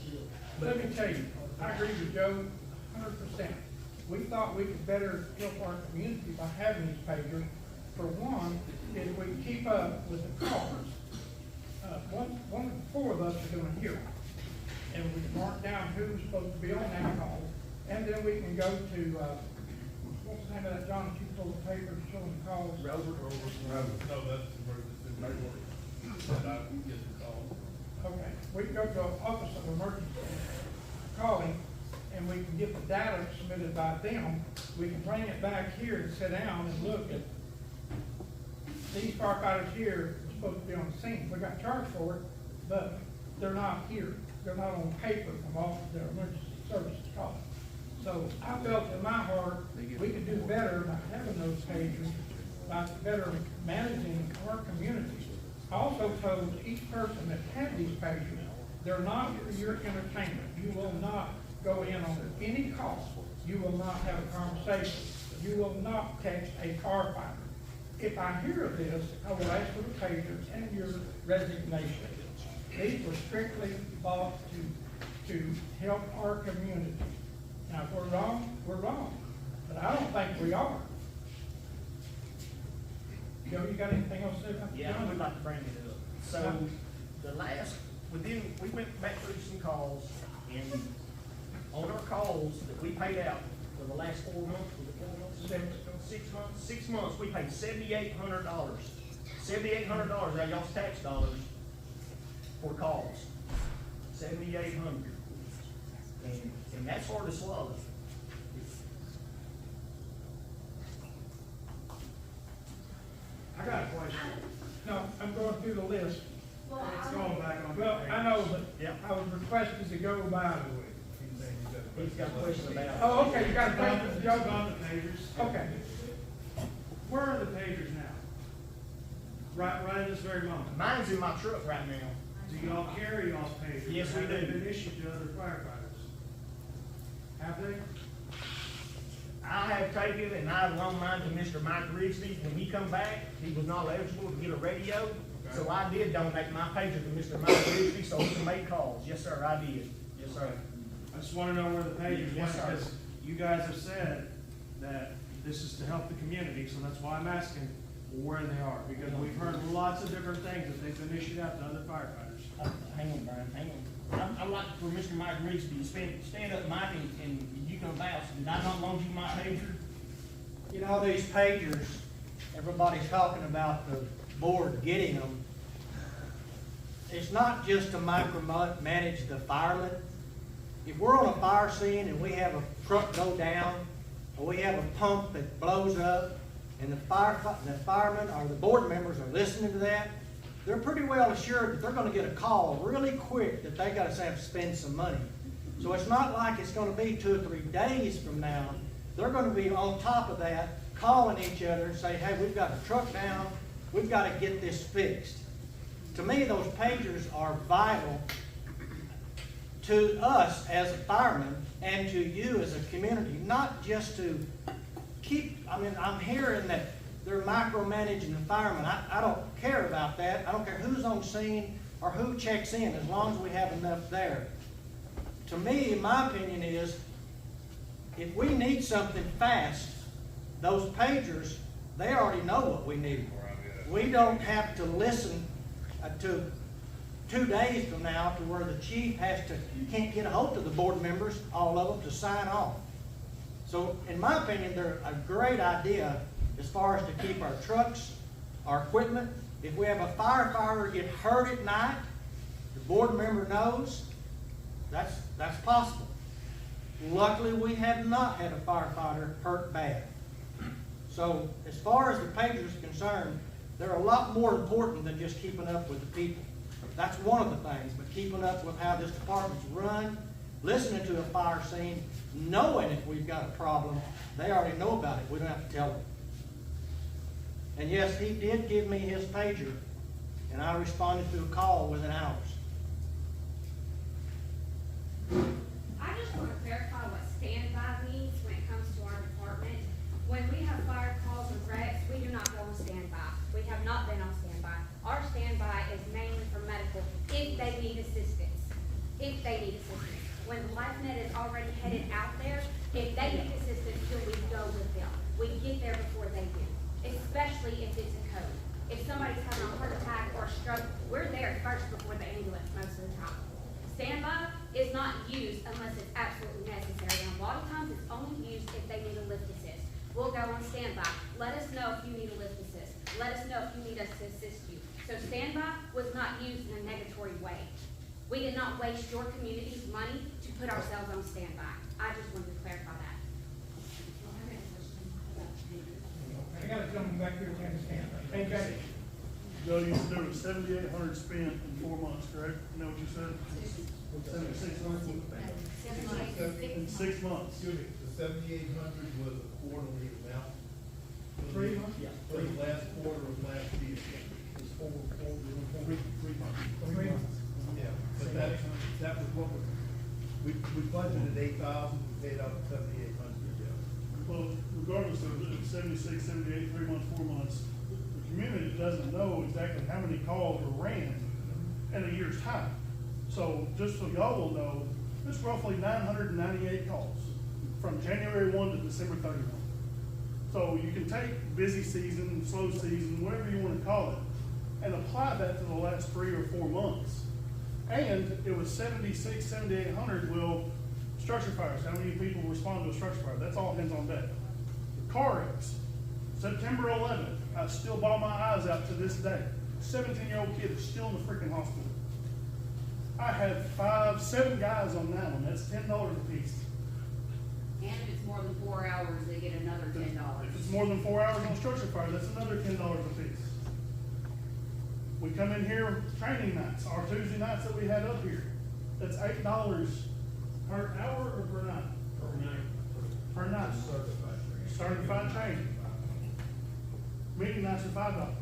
Let me tell you, I agree with Joe 100%. We thought we could better help our community by having these pagers. For one, is we keep up with the callers. One of the four of us are doing here. And we mark down who's supposed to be on that call. And then we can go to, what's the name of that, John, that you pulled the paper showing the calls? Rover. No, that's emergency. But I can get the call. Okay, we can go to an office of emergency calling, and we can get the data submitted by them. We can bring it back here and sit down and look at these firefighters here are supposed to be on the scene. We got charged for it, but they're not here. They're not on paper from all of their emergency services calls. So I felt in my heart we could do better by having those pagers, by better managing our community. I also told each person that had these pagers, they're not for your entertainment. You will not go in on any call. You will not have a conversation. You will not text a firefighter. If I hear of this, I will ask for the pagers and your resignation. These were strictly bought to help our community. Now, if we're wrong, we're wrong. But I don't think we are. Joe, you got anything else to say about that? Yeah, I would like to bring it up. So, we went back through some calls, and on our calls that we paid out for the last 4 months, was it 4 months? 6 months, we paid $7,800. $7,800 out of y'all's tax dollars for calls. $7,800. And that's hard to swallow. I got a question. No, I'm going through the list. Well, It's going back on. Well, I know, but Yeah. I was requested to go by. He's got a question about. Oh, okay, you got a question, Joe? On the pagers. Okay. Where are the pagers now? Right at this very moment. Mine's in my truck right now. Do y'all carry y'all's pagers? Yes, we Have they do. been issued to other firefighters? Have they? I have taken and I've loaned mine to Mr. Mike Rigsby. When he come back, he was not eligible to get a radio. So I did donate my pager to Mr. Mike Rigsby so he can make calls. Yes, sir, I did. Yes, sir. I just wanna know where the pages Yes, went, sir. because you guys have said that this is to help the community, so that's why I'm asking where they are, because we've heard lots of different things that they've been issued out to other firefighters. Hang on, Brian, hang on. I'd like for Mr. Mike Rigsby to stand up, Mike, and you can vouch. Did I not loan you my pager? You know, these pagers, everybody's talking about the board getting them. It's not just to micromanage the firemen. If we're on a fire scene and we have a truck go down, or we have a pump that blows up, and the firemen or the board members are listening to that, they're pretty well assured that they're gonna get a call really quick that they gotta have to spend some money. So it's not like it's gonna be 2 or 3 days from now. They're gonna be on top of that, calling each other and say, hey, we've got a truck down, we've gotta get this fixed. To me, those pagers are vital to us as a fireman and to you as a community, not just to keep, I'm hearing that they're micromanaging the firemen. I don't care about that. I don't care who's on scene or who checks in, as long as we have enough there. To me, my opinion is, if we need something fast, those pagers, they already know what we need. We don't have to listen to 2 days from now to where the chief can't get a hold of the board members, all of them, to sign off. So, in my opinion, they're a great idea as far as to keep our trucks, our equipment. If we have a firefighter get hurt at night, the board member knows, that's possible. Luckily, we have not had a firefighter hurt bad. So, as far as the pagers are concerned, they're a lot more important than just keeping up with the people. That's one of the things, but keeping up with how this department's run, listening to a fire scene, knowing if we've got a problem, they already know about it. We don't have to tell them. And yes, he did give me his pager, and I responded to a call within hours. I just want to clarify what standby means when it comes to our department. When we have fire calls and wrecks, we do not go on standby. We have not been on standby. Our standby is mainly for medical, if they need assistance. If they need assistance. When LifeNet is already headed out there, if they need assistance, then we go with them. We get there before they do, especially if it's a code. If somebody's having a heart attack or a stroke, we're there first before the ambulance most of the time. Standby is not used unless it's absolutely necessary, and a lot of times it's only used if they need a lift assist. We'll go on standby. Let us know if you need a lift assist. Let us know if you need us to assist you. So standby was not used in a negatory way. We did not waste your community's money to put ourselves on standby. I just wanted to clarify that. I gotta come back here and stand. Okay. Joe, you said there was 7,800 spent in 4 months, correct? You know what you said? 7,600? In 6 months. Excuse me, the 7,800 was a quarterly amount. 3 months? Yeah. For the last quarter of last year. It was 3 months. 3 months. Yeah, but that was what we budgeted 8,000, we paid out 7,800, yeah. Well, regardless of it, 76, 78, 3 months, 4 months, the community doesn't know exactly how many calls were ran in a year's time. So just so y'all will know, it's roughly 998 calls from January 1 to December 31. So you can take busy season, slow season, whatever you want to call it, and apply that to the last 3 or 4 months. And it was 76, 7,800. Well, structure fires, how many people respond to a structure fire? That's all hands on deck. The car wrecks, September 11th, I still bawl my eyes out to this day. 17-year-old kid is still in the freaking hospital. I had 7 guys on that one. That's $10 a piece. And if it's more than 4 hours, they get another $10. If it's more than 4 hours on structure fire, that's another $10 a piece. We come in here training nights, our Tuesday nights that we had up here. That's $8 per hour or per night? Per night. Per night. Certified training. Meeting nights are $5.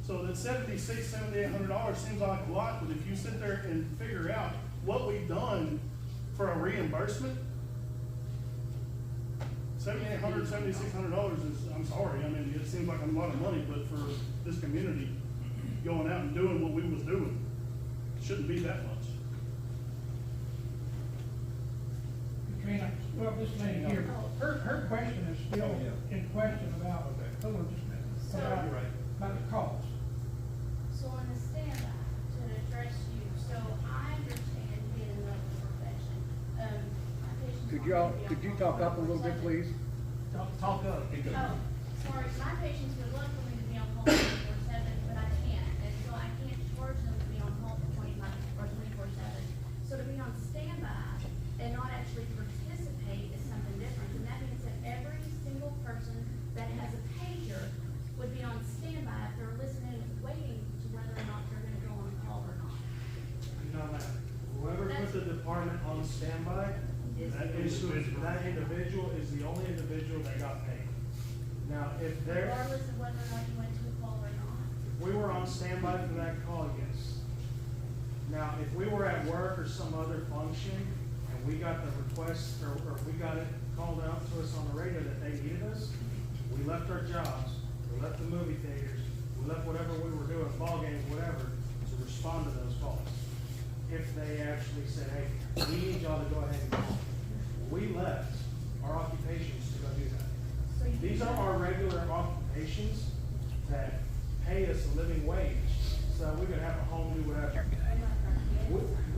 So that $7,600, $7,800 seems like a lot, but if you sit there and figure out what we've done for a reimbursement, $7,800, $7,600 is, I'm sorry, I mean, it seems like a lot of money, but for this community, going out and doing what we was doing, shouldn't be that much. Katrina, well, this lady here, her question is still in question about, hold on just a minute, So- about the cost. So on the standby, to address you, so I understand being in the medical profession, my patients. Could you want me to be on talk call up a little bit, 24/7. please? Talk up. Oh, sorry, my patients would love for me to be on call 24/7, but I can't, and so I can't charge them to be on call for 25 or 24/7. So to be on standby and not actually participate is something different, and that means that every single person that has a pager would be on standby if they're listening, waiting to whether or not they're gonna go on call or not. No matter, whoever put the department on standby, that individual is the only individual that got paid. Now, if they're, Regardless of whether or not you went to a call or not. if we were on standby for that call, yes. Now, if we were at work or some other function, and we got the request, or we got it called out to us on the radio that they needed us, we left our jobs, we left the movie theaters, we left whatever we were doing, ball games, whatever, to respond to those calls. If they actually said, hey, we need y'all to go ahead and call. We left our occupations to go do that. So you. These are our regular occupations that pay us a living wage, so we could have a home, do whatever.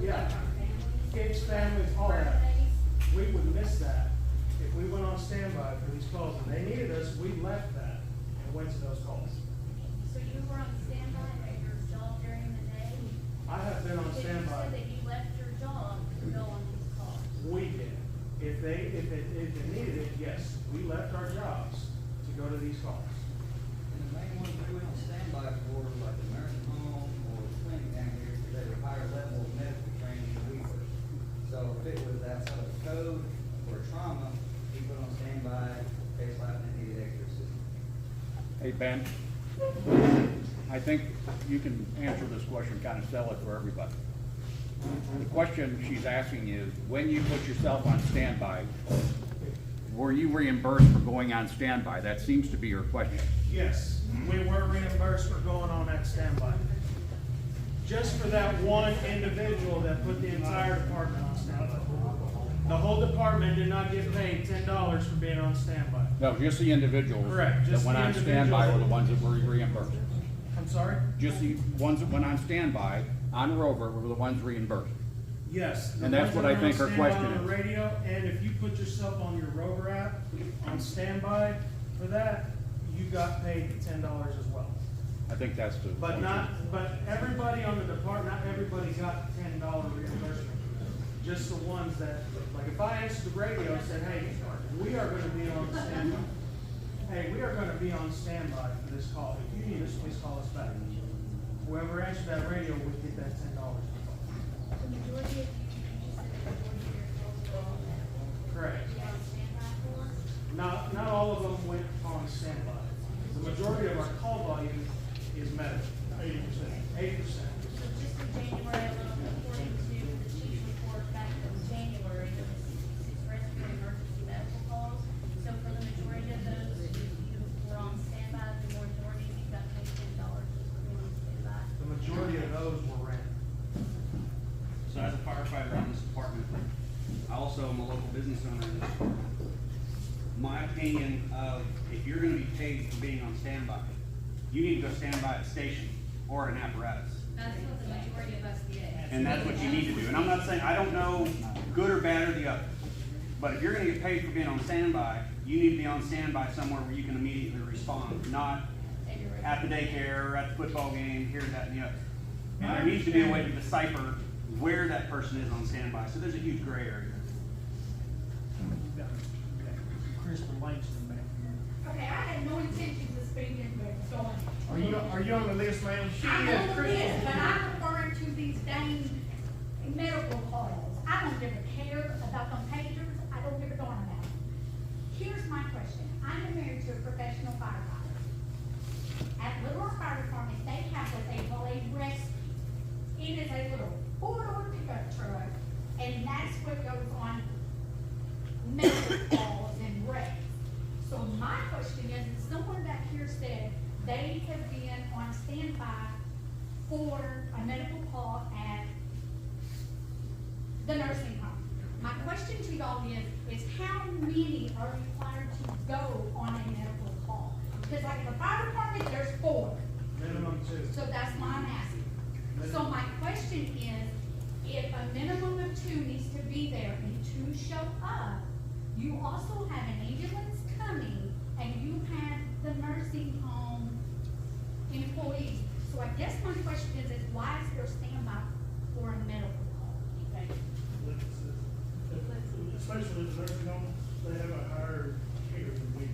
Yeah, kids, families, all that. We would miss that if we went on standby for these calls, and they needed us, we left that and went to those calls. So you were on standby at your job during the day? I have been on But you standby. said that you left your job to go on these calls. We did. If it needed it, yes, we left our jobs to go to these calls. And the main ones that we on standby for, like the nursing home or the clinic down here, they were higher level of medical training than we were. So if it was outside of code or trauma, he put on standby, case like that needed extra assistance. Hey, Ben, I think you can answer this question, kind of sell it for everybody. The question she's asking is, when you put yourself on standby, were you reimbursed for going on standby? That seems to be her question. Yes, we were reimbursed for going on that standby. Just for that one individual that put the entire department on standby. The whole department did not get paid $10 for being on standby. No, just the individuals Correct, that just went the on standby were the individuals. ones that were reimbursed. I'm sorry? Just the ones that went on standby on Rover were the ones reimbursed. Yes. the And that's ones what that I were think her on standby question on the is. radio, and if you put yourself on your Rover app on standby for that, you got paid $10 as well. I think that's the. But everybody on the department, not everybody got $10 reimbursement. Just the ones that, like if I answered the radio and said, hey, we are gonna be on standby. Hey, we are gonna be on standby for this call. If you need us, please call us back. Whoever answered that radio would get that $10. The majority of you said the majority of your calls were on that. Correct. You on standby for? Not all of them went on standby. The majority of our call volume is medical, 80%. 80%. So just in January alone, according to the chief's report back in January, there was 66 respiratory emergency medical calls. So for the majority of those, you were on standby, the majority of you got paid $10 just for being on standby. The majority of those were random. So as a firefighter on this department, I also am a local business owner in this department. My opinion of, if you're gonna be paid for being on standby, you need to go stand by at a station or an apparatus. That's what the majority of us did. And that's what you need to do. And I'm not saying, I don't know good or bad or the other. But if you're gonna get paid for being on standby, you need to be on standby somewhere where you can immediately respond, not at the daycare or at the football game, here, that, and the other. And there needs to be a way to decipher where that person is on standby. So there's a huge gray area. Crystal Langston back here. Okay, I had no intentions of speaking, but it's going. Are you on the list, ma'am? I'm on the list, but I'm referring to these dang medical calls. I don't give a care about them pagers, I don't give a darn about them. Here's my question, I'm married to a professional firefighter. At Little Rock Fire Department, they have what they call a rescue. It is a little four-door pickup truck, and that's what goes on medical calls and wrecks. So my question is, someone back here said they have been on standby for a medical call at the nursing home. My question to y'all is how many are required to go on a medical call? Because like in the fire department, there's 4. Minimum 2. So that's why I'm asking. So my question is, if a minimum of 2 needs to be there and 2 show up, you also have an ambulance coming and you have the nursing home employees. So I guess my question is why is there standby for a medical call? Okay. Especially the nursing home, they have a higher care than we do.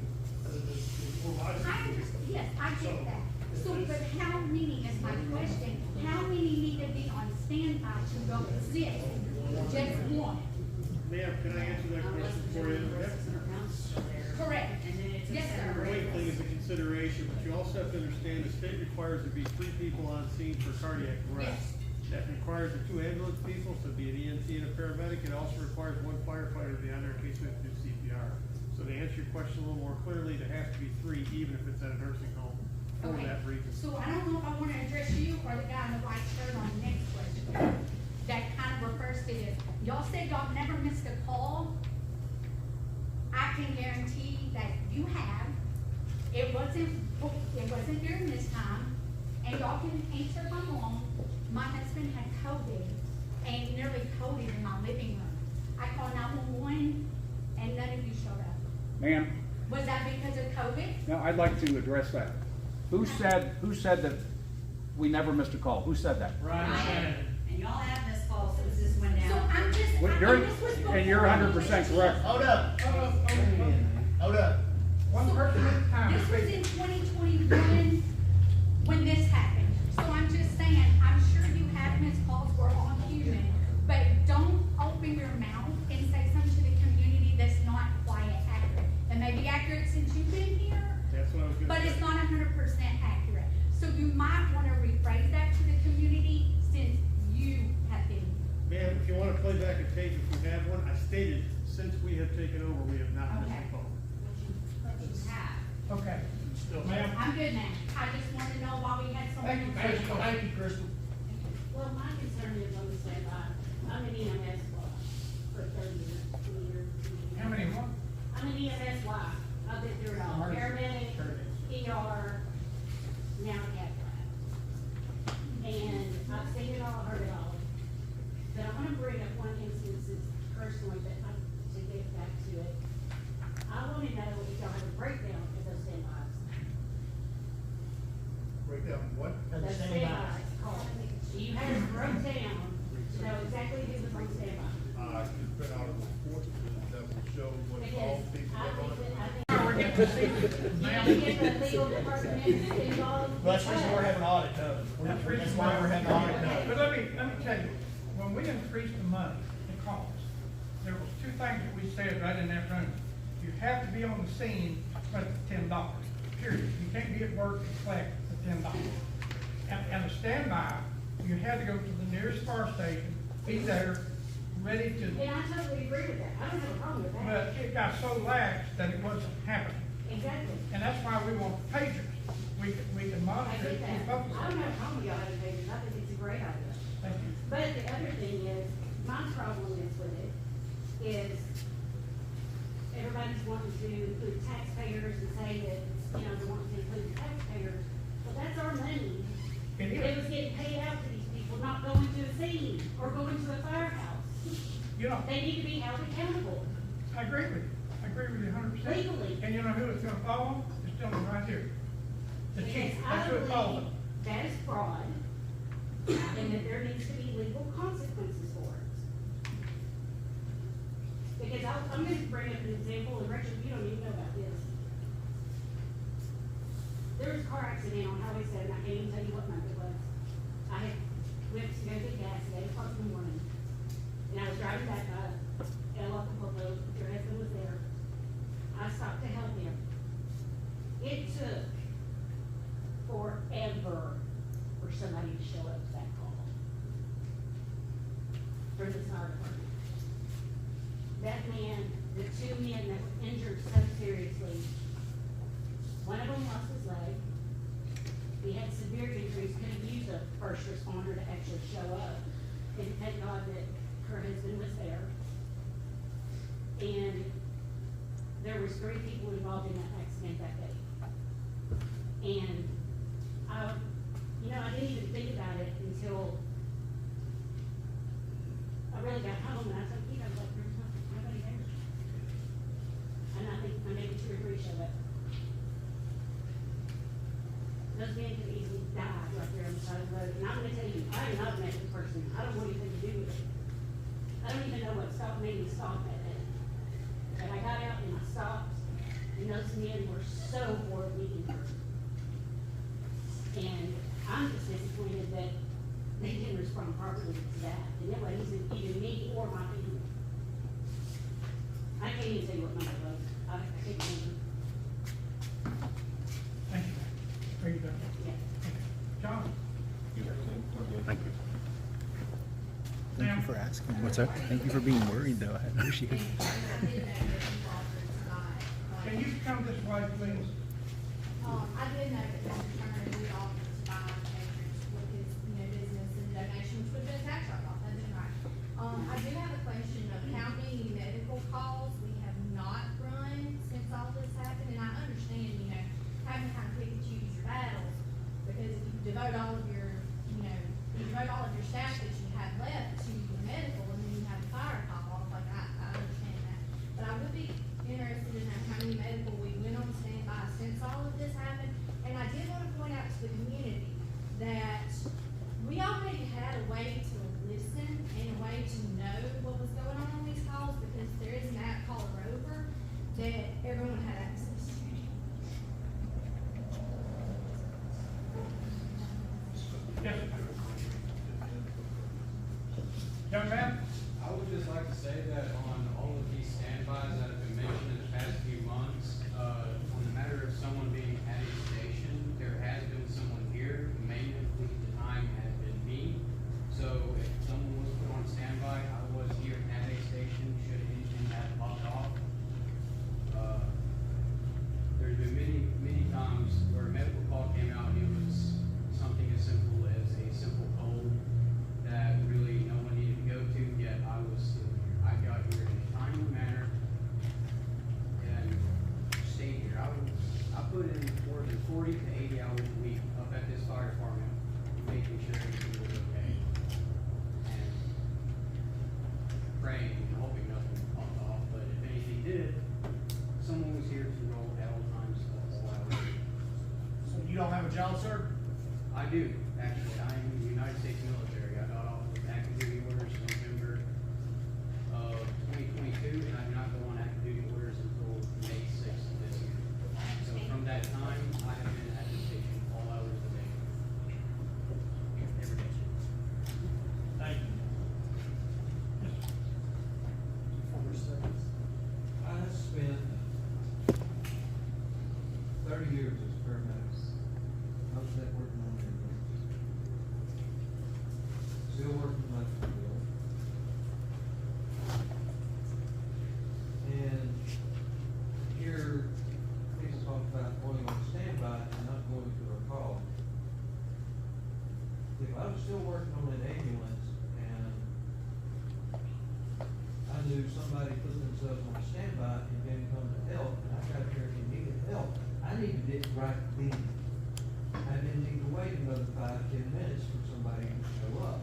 More licensed. Yes, I get that. So, but how many is my question? How many need to be on standby to go assist? Just 1? Ma'am, can I answer that question for you? Correct. Yes, The sir. weight thing is a consideration, but you also have to understand the state requires there be 3 people on scene for cardiac arrest. That requires the 2 ambulance people, so be an EMT and a paramedic. It also requires 1 firefighter to be on there in case we have to do CPR. So to answer your question a little more clearly, there has to be 3, even if it's at a nursing home, for Okay. that reason. So I don't know if I want to address you or the guy in the white shirt on the next question. That kind of refers to this. Y'all said y'all never missed a call. I can guarantee that you have. It wasn't during this time, and y'all can answer if I'm wrong. My husband had COVID and nearly coded in my living room. I called 911 and none of you showed up. Ma'am, Was that because of COVID? now I'd like to address that. Who said that we never missed a call? Who said that? And y'all have this call since this went So down. I'm just, Well, and you're 100% correct. Hold up. Hold up. One person at a time. This was in 2021 when this happened. So I'm just saying, I'm sure you have missed calls, we're all human, but don't open your mouth and say something to the community that's not quite accurate. It may be accurate since you've been here, That's what I was but gonna it's say. not 100% accurate. So you might want to rephrase that to the community since you have been. Ma'am, if you want to play back a tape, if you have one, I stated, since we have taken over, we have not missed Okay. a call. But you have. Okay. Ma'am, I'm good now. I just want to know why we had so many. thank you, Crystal. Well, my concern is on the standby. I'm an EMS for 30 years, 20 years. How many more? I'm an EMS wife. I've been through it all. Paramedic, ER, now cath lab. And I've seen it all, heard it all. But I want to bring up one instance personally that to get back to it. I want to know if y'all have a breakdown of those standbys. Break down what? The standbys call. You have it broke down to know exactly who was on standby. I can print out a report that will show what all Because people I are on. think that, We're getting to see. you have to get the legal department involved. Well, that's the reason we're having an audit done. That's the reason That's why we're having an audit done. But let me tell you, when we increased the money, the cost, there was 2 things that we said right in that room. You have to be on the scene for $10, period. You can't be at work and collect the $10. And the standby, you had to go to the nearest fire station, be there, ready to, And I totally agree with that. I don't have a problem with that. but it got so lax that it wasn't happening. Exactly. And that's why we want pagers. We can I monitor get it, that. keep up with I don't have it. a problem with y'all having pages. I think it's a great idea. Thank you. But the other thing is, my problem is with it, is everybody's wanting to include taxpayers and say that, you know, they want to include taxpayers. Well, that's our money. It is. It was getting paid out to these people, not going to a scene or going to a firehouse. You know, They need to be held accountable. I agree with you. I agree with you 100%. Legally. And you know who it's gonna fall on? This gentleman right here. The chief, Because that's who it falls on. that is fraud, and that there needs to be legal consequences for it. Because I'm gonna bring up an example, and Rachel, you don't even know about this. There was a car accident on Highway 7, I can't even tell you what month it was. I had went to go get gas at 8 o'clock in the morning, and I was driving back up, and Acapulco, your husband was there. I stopped to help him. It took forever for somebody to show up to that call. For the fire department. That man the two men that were injured so seriously. One of them lost his leg. He had severe injuries, could have used a first responder to actually show up. And thank God that her husband was there. And there was 3 people involved in that accident that day. And I didn't even think about it until I really got home, and I thought, like, there's nobody there. And I think maybe 2 or 3 showed up. Those men could easily die right there on the side of the road. And I'm gonna tell you, I am not a medical person. I don't want anything to do with it. I don't even know what made me stop that day. But I got out and I stopped, and those men were so horribly injured. And I'm just disappointed that they didn't respond properly to that. And that wasn't either me or my family. I can't even tell you what number it was. I can't remember. Thank you. Are you done? Yeah. John? Thank you. Sam? Thank you for asking. What's up? Thank you for being worried, though. I appreciate it. Can you come this way, please? I did know that Mr. Turner did offer to buy patrons with his, business and donations, which would have been tax write-off, that's been right. I do have a question of how many medical calls we have not run since all this happened, and I understand, having to kind of pick and choose your battles, because if you devote all of your, staff that you have left to the medical, and then you have a fire pop off, like, I understand that. But I would be interested in knowing how many medical we went on standby since all of this happened. And I did want to point out to the community that we already had a way to listen and a way to know what was going on these calls, because there is an app called Rover that everyone had access to. Yes. Young man? I would just like to say that on all of these standbys that have been mentioned in the past few months, on the matter of someone being at a station, there has been someone here. Mainly the time has been me. So if someone was put on standby, I was here at a station should anything have popped off. There's been many times where a medical call came out, it was something as simple as a simple cold that really no one needed to go to, yet I was still here. I got here in a timely manner and stayed here. I put in more than 40 to 80 hours a week up at this fire department, making sure everything was okay. And praying and hoping nothing popped off, but if anything did, someone was here to roll at all times, all hours. So you don't have a job, sir? I do, actually. I am in the United States military. I got off with active duty orders in November of 2022, and I did not go on active duty orders until May 6th of this year. So from that time, I have been at the station all hours of the day. Every day. Thank you. I spent 30 years as a paramedic. Most of that working on ambulance. Still working in my field. And here, people talk about going on standby and not going to a call. If I was still working on an ambulance and I knew somebody put themselves on standby and didn't come to help, and I got there and needed help, I needed it right then. I didn't need to wait another 5-10 minutes for somebody to show up.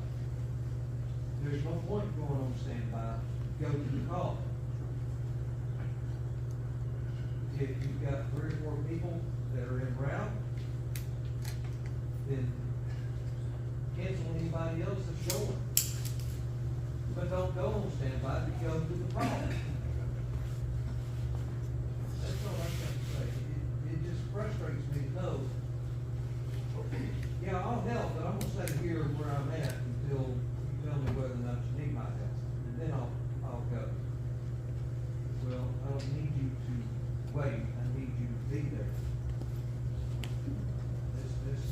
There's no point going on standby, go to the call. If you've got 3 or 4 people that are en route, then cancel anybody else that's going. But don't go on standby, but go to the call. That's all I got to say. It just frustrates me to know. Yeah, I'll help, but I'm gonna stay here where I'm at until you tell me whether or not you need my help, and then I'll go. Well, I don't need you to wait, I need you to be there. This,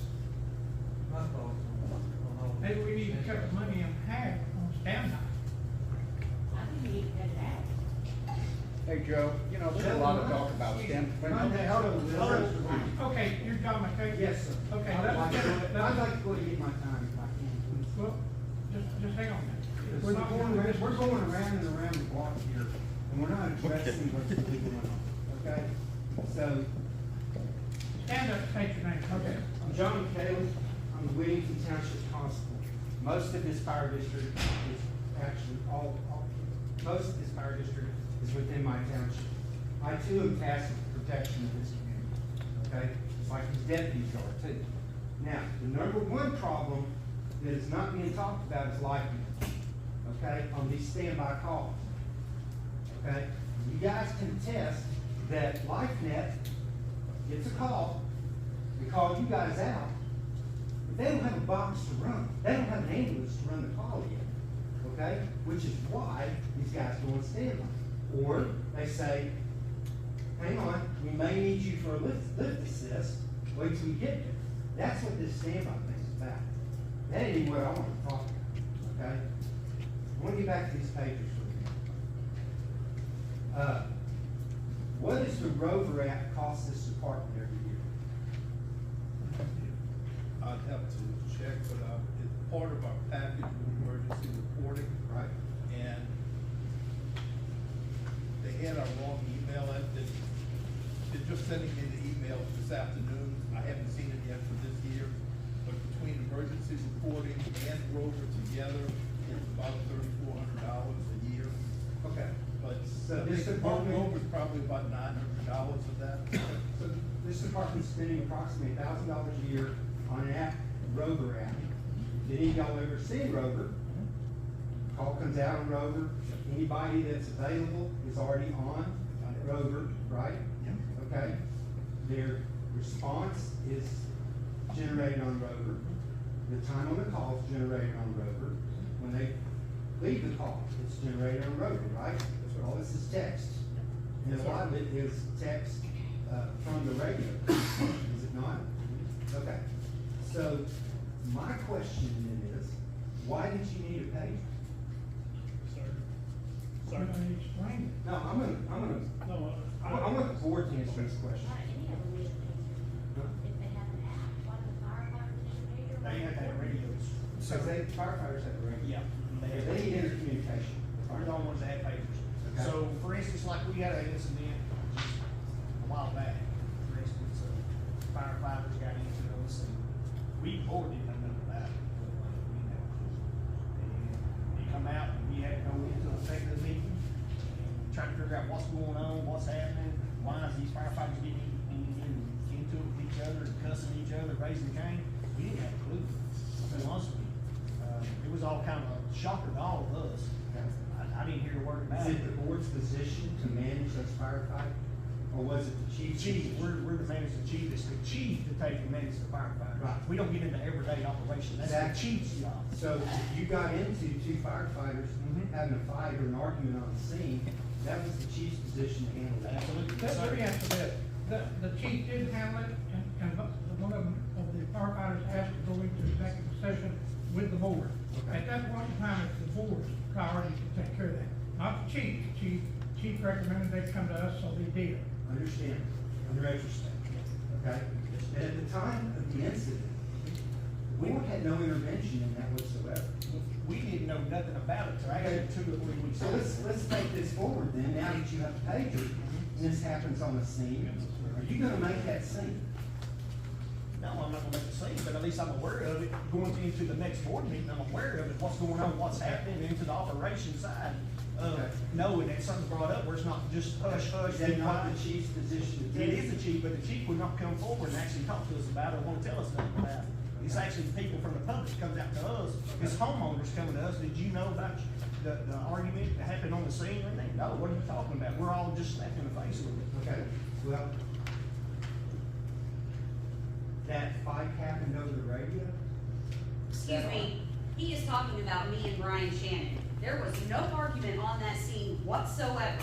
my thoughts on all this. Maybe we need to cut the money in half on standby. I think we Hey, Joe, you know, there's a lot of talk about STEM. Okay, you're done, okay? Yes, sir. Okay, I'd like to let's, go to get my time if I can, please. well, just hang on. We're going around and around the block here, and we're not addressing what's really going on, okay? So, Stand up, state your name. okay, I'm John Caleb, I'm the Whittington Township Constable. Most of this fire district is actually most of this fire district is within my township. I too am tasked with the protection of this community, okay? Just like these deputies are too. Now, the number one problem that is not being talked about is LifeNet, okay, on these standby calls, okay? You guys can attest that LifeNet gets a call, they call you guys out, but they don't have a box to run. They don't have an ambulance to run the call yet, okay? Which is why these guys go on standby. Or they say, hang on, we may need you for a lift assist, wait till we get there. That's what this standby thing is about. That ain't what I want to talk about, okay? I want to get back to these pages for a minute. What does the Rover app cost this department every year? I'd have to check, but it's part of our package of emergency reporting. Right. And they had our wrong email, they're just sending me the email this afternoon. I haven't seen it yet for this year, but between emergency reporting and Rover together, it's about $3,400 a year. Okay. But So this department- Rover's probably about $900 of that. So this department's spending approximately $1,000 a year on an app, Rover app. Did any of y'all ever see Rover? Call comes out on Rover. Anybody that's available is already on Rover, right? Okay. Their response is generated on Rover. The time on the call is generated on Rover. When they leave the call, it's generated on Rover, right? All this is text. And a lot of it is text from the radio, is it not? Okay. So my question then is, why did you need a pager? Sorry. Explain it. No, I want the board to answer this question. Why any of them need a pager? If they have an app, why do the firefighters need a pager? They have to have radios. So firefighters have a radio. Yeah. They need intercommunication. They're the only ones that have pagers. Okay. So, for instance, like we had an incident a while back, for instance, firefighters got into us and we board didn't know nothing about it. We didn't have a clue. And they come out and we had to go into a executive meeting and try to figure out what's going on, what's happening, why is these firefighters getting into it with each other, cussing each other, raising Cain. We didn't have a clue, to be honest with you. It was all kind of a shocker to all of us. I didn't hear a word about Is it. it the board's position to manage those firefighters? Or was it the chief's? Chief, we're the managing chief, it's the chief to take and manage the firefighters. Right. We don't get into everyday operation, that's the Exactly. chief's job. So if you got into two firefighters having a fight or an argument on the scene, that was the chief's position to handle that. Absolutely. Let me answer that. The chief did handle it, and one of the firefighters asked to go into executive session with the board. Okay. At that point in time, it's the board's priority to take care of that, not the chief. The chief recommended they come to us, so they did. Understand, in retrospect, okay? And at the time of the incident, we had no intervention in that whatsoever. We didn't know nothing about it till actually 2 or 3 weeks So ago. let's take this forward then, now that you have a pager, and this happens on the scene, are you gonna make that scene? No, I'm not gonna make a scene, but at least I'm aware of it, going into the next board meeting, I'm aware of it, what's going on, what's happening into the operation side. Okay. Knowing that something's brought up where it's not just hush, hush. Is that be not quiet. the chief's position to do? It is the chief, but the chief would not come forward and actually talk to us about it or want to tell us nothing about it. It's actually the people from the public comes out to us, it's homeowners coming to us, did you know about the argument that happened on the scene? And they, no, what are you talking about? We're all just slapped in the face with it. Okay, well, that fight happened over the radio? Excuse me, he is talking about me and Brian Shannon. There was no argument on that scene whatsoever.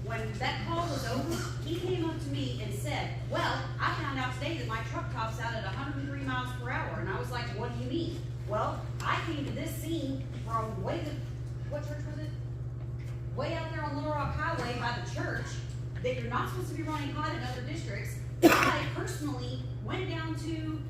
When that call was over, he came up to me and said, well, I found out today that my truck tops out at 103 miles per hour. And I was like, what do you mean? Well, I came to this scene from what church was it? Way out there on Little Rock Highway by the church, that you're not supposed to be running hot in other districts. I personally went down to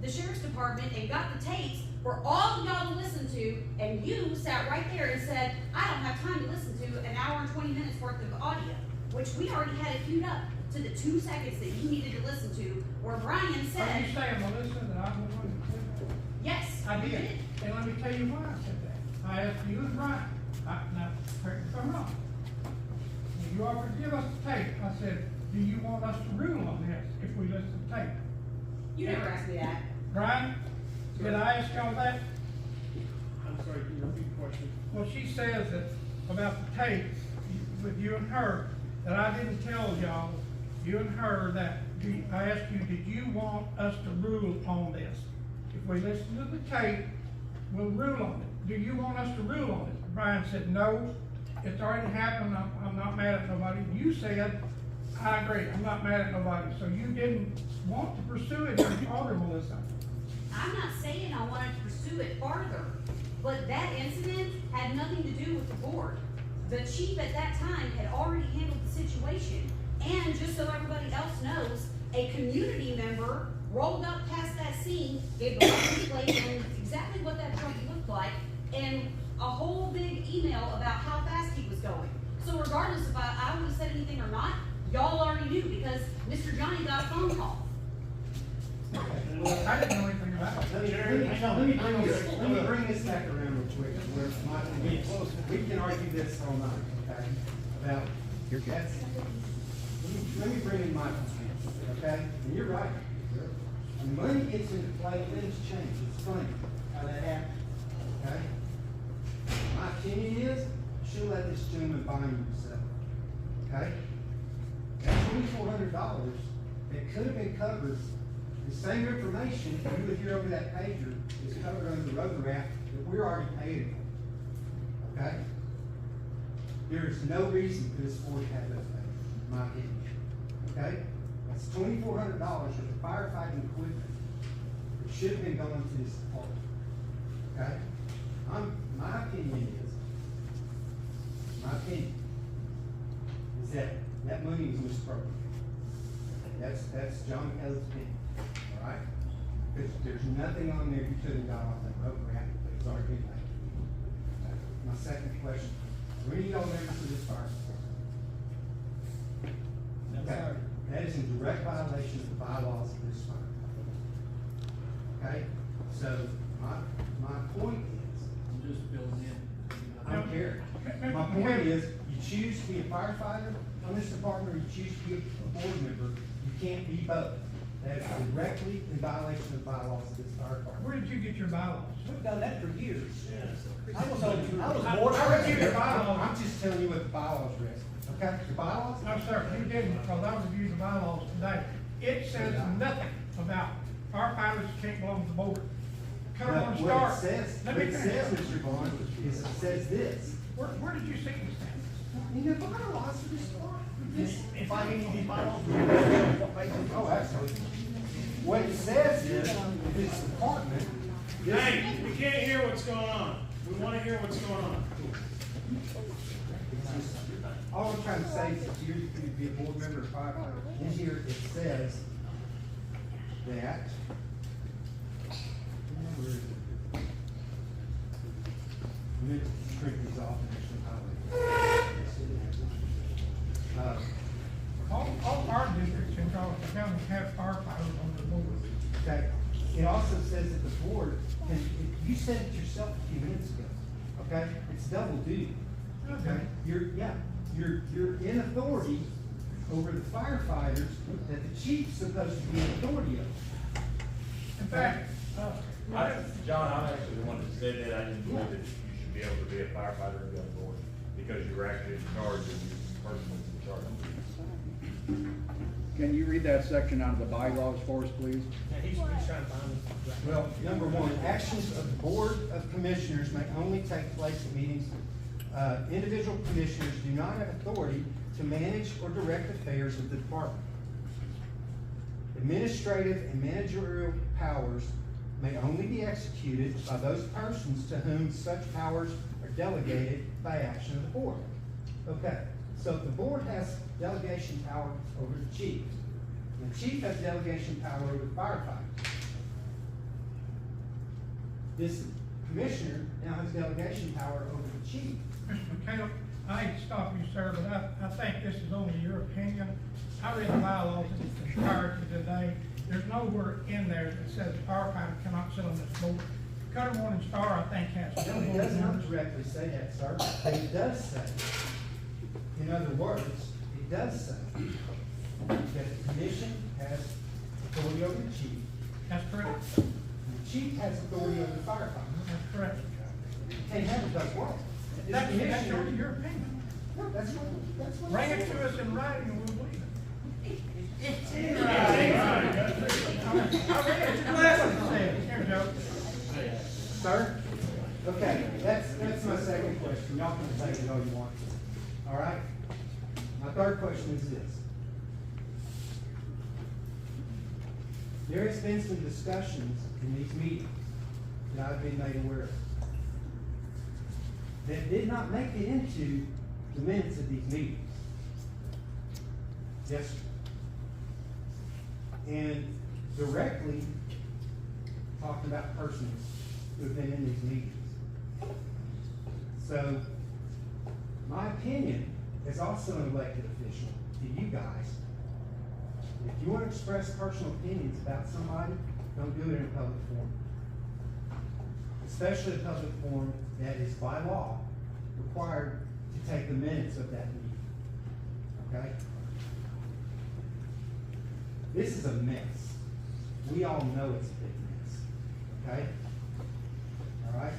the sheriff's department and got the tapes for all of y'all to listen to, and you sat right there and said, I don't have time to listen to an hour and 20 minutes worth of audio, which we already had it queued up to the 2 seconds that you needed to listen to, where Brian Are said, you saying, Melissa, that I'm the one that said that? yes, I you did, and let me tell you why I said that. I asked you and Brian, now, correct me if I'm wrong. When you offered to give us the tape, I said, do you want us to rule on this if we listen to the tape? You never asked me that. Brian, did I ask y'all that? I'm sorry, can you repeat the question? Well, she says that about the tape with you and her, that I didn't tell y'all, you and her, that I asked you, did you want us to rule on this? If we listen to the tape, we'll rule on it. Do you want us to rule on it? Brian said, no, it's already happened, I'm not mad at nobody. You said, I agree, I'm not mad at nobody. So you didn't want to pursue it any farther, Melissa. I'm not saying I wanted to pursue it farther, but that incident had nothing to do with the board. The chief at that time had already handled the situation, and just so everybody else knows, a community member rolled up past that scene, gave the license plate and exactly what that truck looked like, and a whole big email about how fast he was going. So regardless if I would have said anything or not, y'all already knew, because Mr. Johnny got a phone call. I didn't know anything about it. Let me bring this back around real quick, we can argue this all night, okay? About, let me bring in my position, okay? And you're right. When money gets into play, things change. It's funny how that happens, okay? My opinion is, you should let this gentleman bind himself, okay? That $2,400, it could have been covered. The same information you would hear over that pager is covered under the road wrap that we're already paying for. Okay? There is no reason for this board to have those pagers, in my opinion. Okay? That's $2,400 worth of firefighting equipment that should have been going to this department. Okay? My opinion is that money was misappropriated. That's John Kelly's opinion. All right? Because there's nothing on there you could have got off that road ramp that was already been made. My second question, are any of y'all members of this fire department? Okay. That is in direct violation of the bylaws of this fire department. Okay? So my point is, I'm just filling in. I don't care. My point is, you choose to be a firefighter on this department, or you choose to be a board member, you can't be both. That is directly in violation of the bylaws of this fire department. Where did you get your bylaws? We've done that for years. I was bored. I reviewed the bylaws. I'm just telling you what the bylaws read. Okay, the bylaws? No, sir, you didn't, because I reviewed the bylaws today. It says nothing about firefighters can't belong to the board. Cut them on start. What it says, Let me finish. Mr. Bond, is it says this. Where did you see this thing? In the bylaws for this department. If I need these bylaws, Oh, absolutely. What it says is, this department. Hey, we can't hear what's going on. We wanna hear what's going on. All I'm trying to say is if you be a board member or firefighter, in here it says that. Where is it? Let me print these off and actually All fire districts in Charleston County have firefighters on their board. okay. It also says that the board can, you said it yourself a few minutes ago, okay? It's double duty. Okay? You're in authority over the firefighters that the chief's supposed to be in authority of. In fact, John, I'm actually the one that said that. I didn't believe that you should be able to be a firefighter and be on board, because you were actually in charge and your person was in charge. Can you read that section out of the bylaws for us, please? Yeah, he's trying to find it. Well, number one, actions of the Board of Commissioners may only take place at meetings. Individual commissioners do not have authority to manage or direct affairs of the department. Administrative and managerial powers may only be executed by those persons to whom such powers are delegated by action of the board. Okay, So if the board has delegation power over the chief, and the chief has delegation power over the firefighters, this commissioner now has delegation power over the chief. Mr. McHale, I hate to stop you, sir, but I think this is only your opinion. I read the bylaws in its entirety today. There's nowhere in there that says a firefighter cannot sit on this board. Cutter Morning Star, I think, has. No, it does not directly say that, sir, but it does say, in other words, it does say that the commission has authority over the chief. That's correct. And the chief has authority over the firefighter. That's correct. Can't have it both ways. This That's commissioner- only your opinion. No, that's what. Bring it to us in writing and we'll believe it. It's in writing. I read it. Here, Joe. Sir? Okay, that's my second question. Y'all can say it all you want. All right? My third question is this. There has been some discussions in these meetings that I've been made aware of that did not make it into the minutes of these meetings. Yes, sir. And directly talking about persons who have been in these meetings. So, my opinion as also an elected official to you guys, if you want to express personal opinions about somebody, don't do it in a public forum. Especially a public forum that is by law required to take the minutes of that meeting. Okay? This is a mess. We all know it's a big mess. Okay? All right?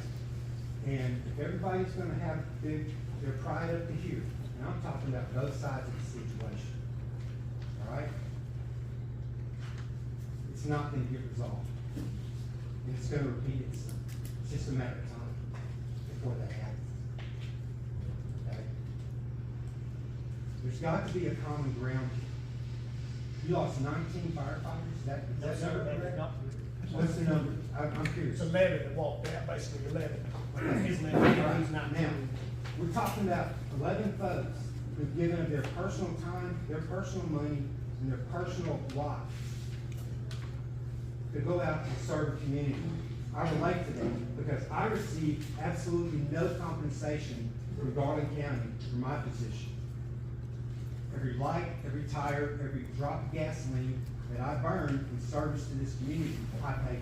And if everybody's going to have their pride up to here, and I'm talking about both sides of the situation, all right? It's not going to get resolved. And it's going to repeat itself. It's just a matter of time before that happens. Okay? There's got to be a common ground here. You lost 19 firefighters? Is that number correct? What's the number? I'm curious. It's 11 that walked out, basically 11. He's 11, Right. he's 19. Now, we're talking about 11 folks who've given of their personal time, their personal money, and their personal lives to go out and serve the community. I relate to them because I receive absolutely no compensation from Garland County for my position. Every light, every tire, every drop of gasoline that I burn in service to this community, I pay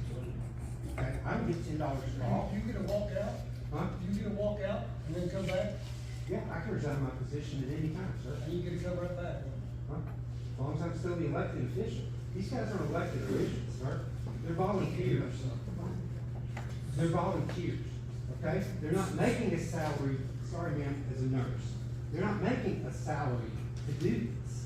for. Okay? I don't get $10 for all. You get a walk out? Huh? You get a walk out and then come back? Yeah, I can resign my position at any time, sir. And you get to come right back? Huh? As long as I'm still the elected official. These guys aren't elected officials, sir. They're volunteers. They're volunteers, okay? They're not making a salary, sorry ma'am, as a nurse. They're not making a salary to do this.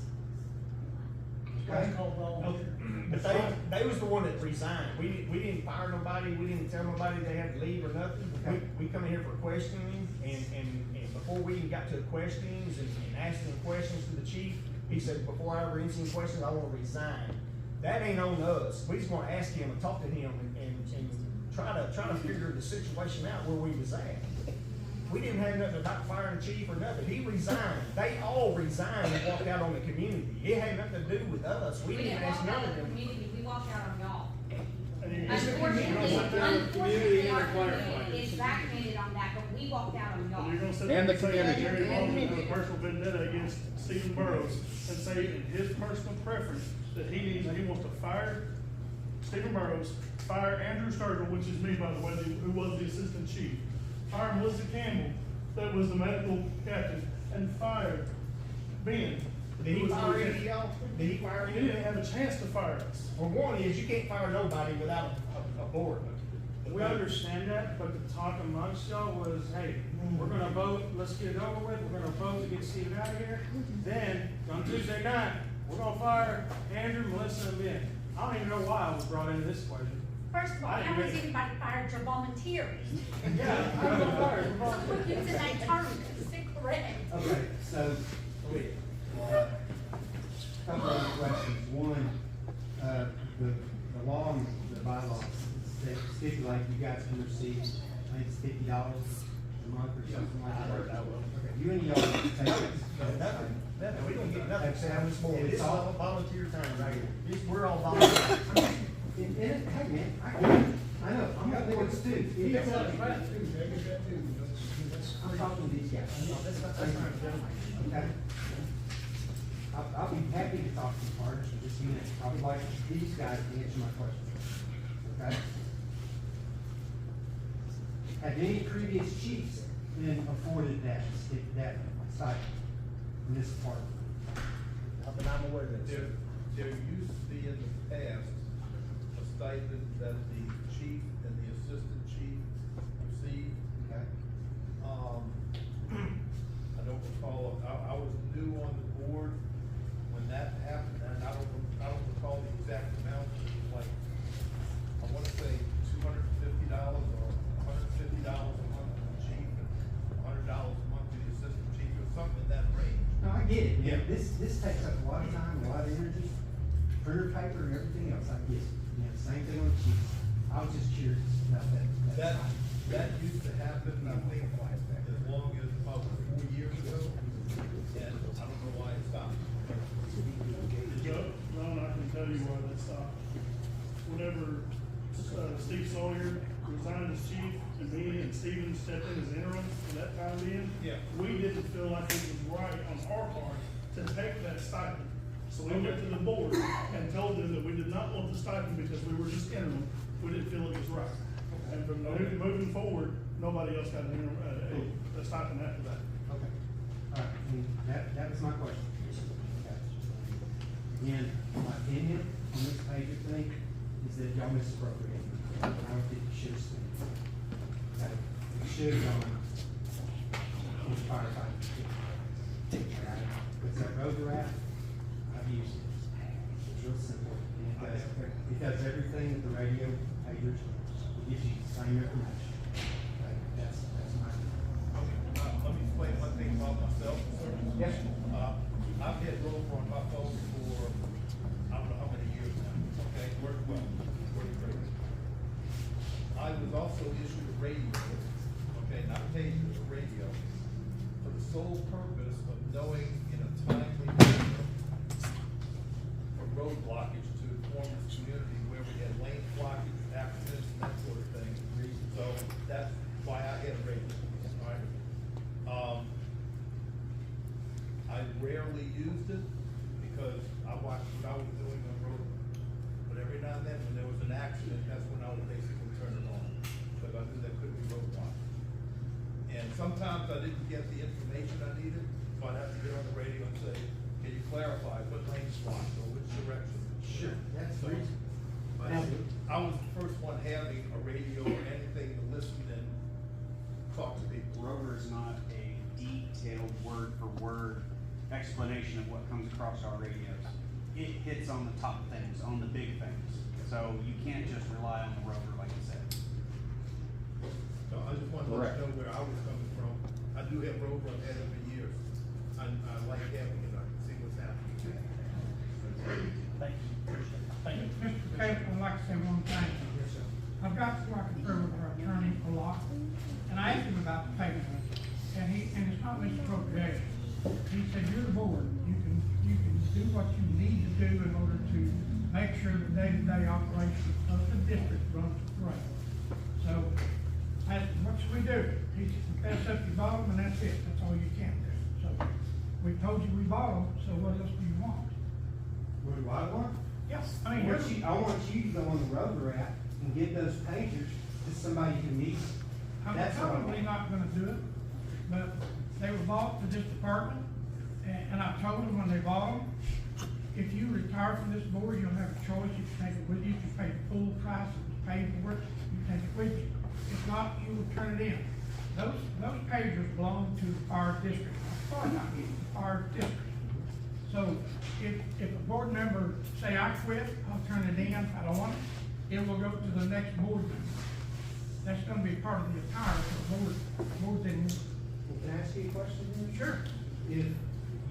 Okay? That's called volunteer. But they was the one that resigned. We didn't fire nobody, we didn't tell nobody they had to leave or nothing. Okay. We come in here for questioning, and before we even got to the questionings and asking the questions to the chief, he said, before I ever answer any questions, I want to resign. That ain't on us. We just want to ask him and talk to him and try to figure the situation out where we was at. We didn't have nothing about firing the chief or nothing. He resigned. They all resigned and walked out on the community. It had nothing to do with us. We didn't ask walk none out of on the them. community, we walked out on y'all. Unfortunately, Unfortunately, our community is vaccinated on that, but we walked out on y'all. You're gonna sit And there the and say that community. Jerry Baldwin has a personal vendetta against Stephen Burrows and say in his personal preference that he wants to fire Stephen Burrows, fire Andrew Sturgill, which is me, by the way, who was the assistant chief, fire Melissa Campbell, that was the medical captain, and fire Ben. Did he who was fire the any of y'all? Did he fire He any? didn't have a chance to fire us. Well, one is you can't fire nobody without a board. We understand that, but the talk amongst y'all was, hey, we're gonna vote, let's get it over with, we're gonna vote to get Steve out of here. Then, on Tuesday night, we're gonna fire Andrew, Melissa, and Ben. I don't even know why I was brought into this equation. First of all, how has anybody fired your volunteers? Yeah, I'm gonna fire your So volunteers. we're using that term, is it correct? Okay, so, couple of questions. One, the law and the bylaws stipulate you guys can receive, I think it's $50 a month or something like that. Okay, you and y'all take this Have Sam more. This It's is all all volunteer time right here. We're all volunteers. And, hey man, I know, I'm on boards too. That's right, too, maybe that too. I'm talking to these guys. That's fine. Okay. I'll be happy to talk to partners in just a minute. I would like these guys to answer my questions. Okay? Have any previous chiefs been afforded that stipend in this department? Not that I'm aware of. There used to be in the past a stipend that the chief and the assistant chief received. Okay. I don't recall, I was new on the board when that happened, and I don't recall the exact amount, but it was like, I wanna say $250 or $150 a month to the chief, and $100 a month to the assistant chief, or something in that range. No, I get it. Yeah. This takes up a lot of time, a lot of energy, printer paper and everything else. I get it. Same thing on the chiefs. I was just curious about that. That used to happen, I think, as long as about 4 years ago, and I don't know why it stopped. Ron, I can tell you why that stopped. Whenever Steve Sawyer resigned as chief, and me and Steven stepped in as interim for that time being, Yeah. we didn't feel like it was right on our part to take that stipend. So we went to the board and told them that we did not want the stipend because we were just interim. We didn't feel it was right. And from moving forward, nobody else got an interim, a stipend after that. Okay. All right, and that was my question. Okay. Again, my opinion on this pager thing is that y'all misappropriated. I don't think you should have spent it. Okay, you should have gone with firefighting. All right, what's that road wrap? I've used it. It's real simple. And it does everything that the radio pagers do. It gives you the same information. Okay, that's my. Let me explain one thing about myself, sir. Yes. I've had roll on my phone for, I don't know how many years now, okay, worked well, worked great. I was also issued a radio, okay, not a pager, a radio, for the sole purpose of knowing in a timely manner for road blockage to inform this community where we had lane blockage, accidents, and that sort of thing. So that's why I had a radio, all right? I rarely used it because I watched what I was doing on the road. But every now and then, when there was an accident, that's when I would basically turn it on, because I knew there could be roadblocks. And sometimes I didn't get the information I needed, so I'd have to get on the radio and say, can you clarify what lane's blocked or which direction? Sure, that's So, reason. but I was the first one having a radio or anything to listen and talk to people. Rover is not a detailed word for word explanation of what comes across our radios. It hits on the top things, on the big things. So you can't just rely on the Rover, like you said. So I just wanted to let you know where I was coming from. I do have road run ahead for years. I like having it, I can see what's happening. Thank you, appreciate it. Thank you. Mr. Cape, I'd like to say one thing. Yes, sir. I've got to like confer with our attorney a lot, and I asked him about the payment, and it's not misappropriation. He said, you're the board, you can do what you need to do in order to make sure the day-to-day operation of the district runs right. So, I said, what should we do? He said, pass up your bottom and that's it, that's all you can do. So, we told you we bought them, so what else do you want? What do I want? Yes, I want you to go on the road app and give those pagers to somebody who needs them. I'm That's what I probably want. not gonna do it, but they were bought for this department, and I told them when they bought them, if you retire from this board, you'll have a choice, you can take it with you, you can pay the full price of the paid for it, you can take it with you. If not, you will turn it in. Those pagers belong to the fire district, not the fire district. So, if a board member say, I quit, I'll turn it in, I don't want it, it will go to the next board member. That's gonna be part of the attire of the board then. Well, can I ask you a question then? Sure. If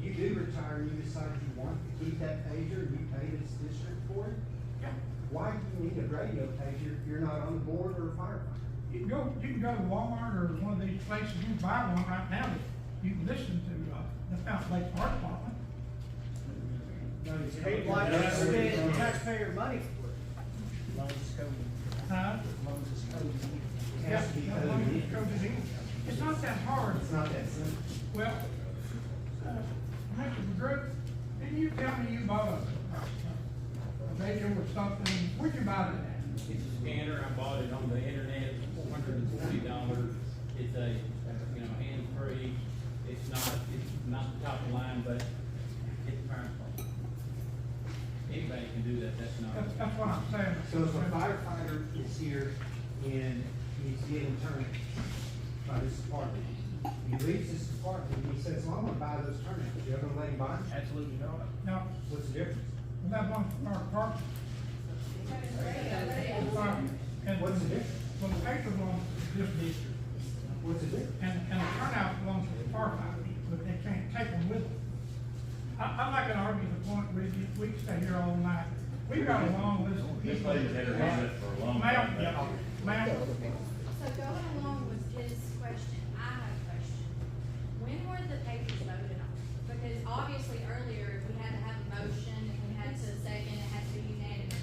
you do retire and you decide you want to keep that pager and you pay this district for it, Yeah. why do you need a radio pager if you're not on the board or a firefighter? You can go to Walmart or one of these places, you can buy one right now that you can listen to, the Fountain Lake Fire Department. People like to spend taxpayer money for it. Long as it's coded. Huh? As long as it's coded. Yeah, it's not that hard. It's not that simple. Well, Mr. McGrew, didn't you tell me you bought a radio or something? Where'd you buy it at? It's a scanner, I bought it on the internet, $440. It's a, hands-free, it's not the top of the line, but it's a power supply. Anybody can do that, that's not. That's what I'm saying. So if a firefighter is here and he's getting turned by this department, he leaves this department and he says, well, I'm gonna buy those turnouts, you're gonna let him buy them? Absolutely not. No, What's the difference? that one from our department. And What's the difference? well, the paper belongs to this district, What's the difference? and the turnout belongs to the firefighters, but they can't take them with them. I'm not gonna argue the point, we can stay here all night. We've got a long list of This people. lady's had her hand up for a long time. Ma'am, So going along with his question, I have a question. When were the papers voted on? Because obviously earlier, we had to have a motion, and we had to second, it had to be unanimous.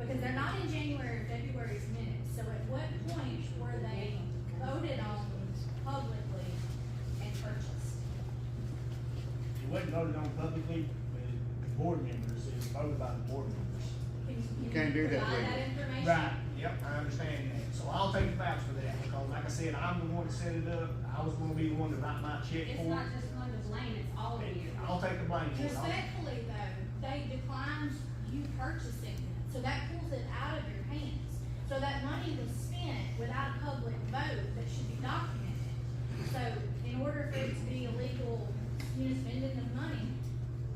Because they're not in January or February's minutes, so at what point were they voted on publicly and purchased? It wasn't voted on publicly with the board members, it was voted by the board members. You can't do that, Provide Lee. that information? Right, yep, I understand that. So I'll take the vouch for that, because like I said, I'm the one that set it up. I was gonna be the one to write my check It's for not it. just one to blame, it's all of you. I'll take the blame for it. Respectfully though, they declined you purchasing them, so that pulls it out of your hands. So that money was spent without a public vote that should be documented. So in order for it to be illegal, spending of money,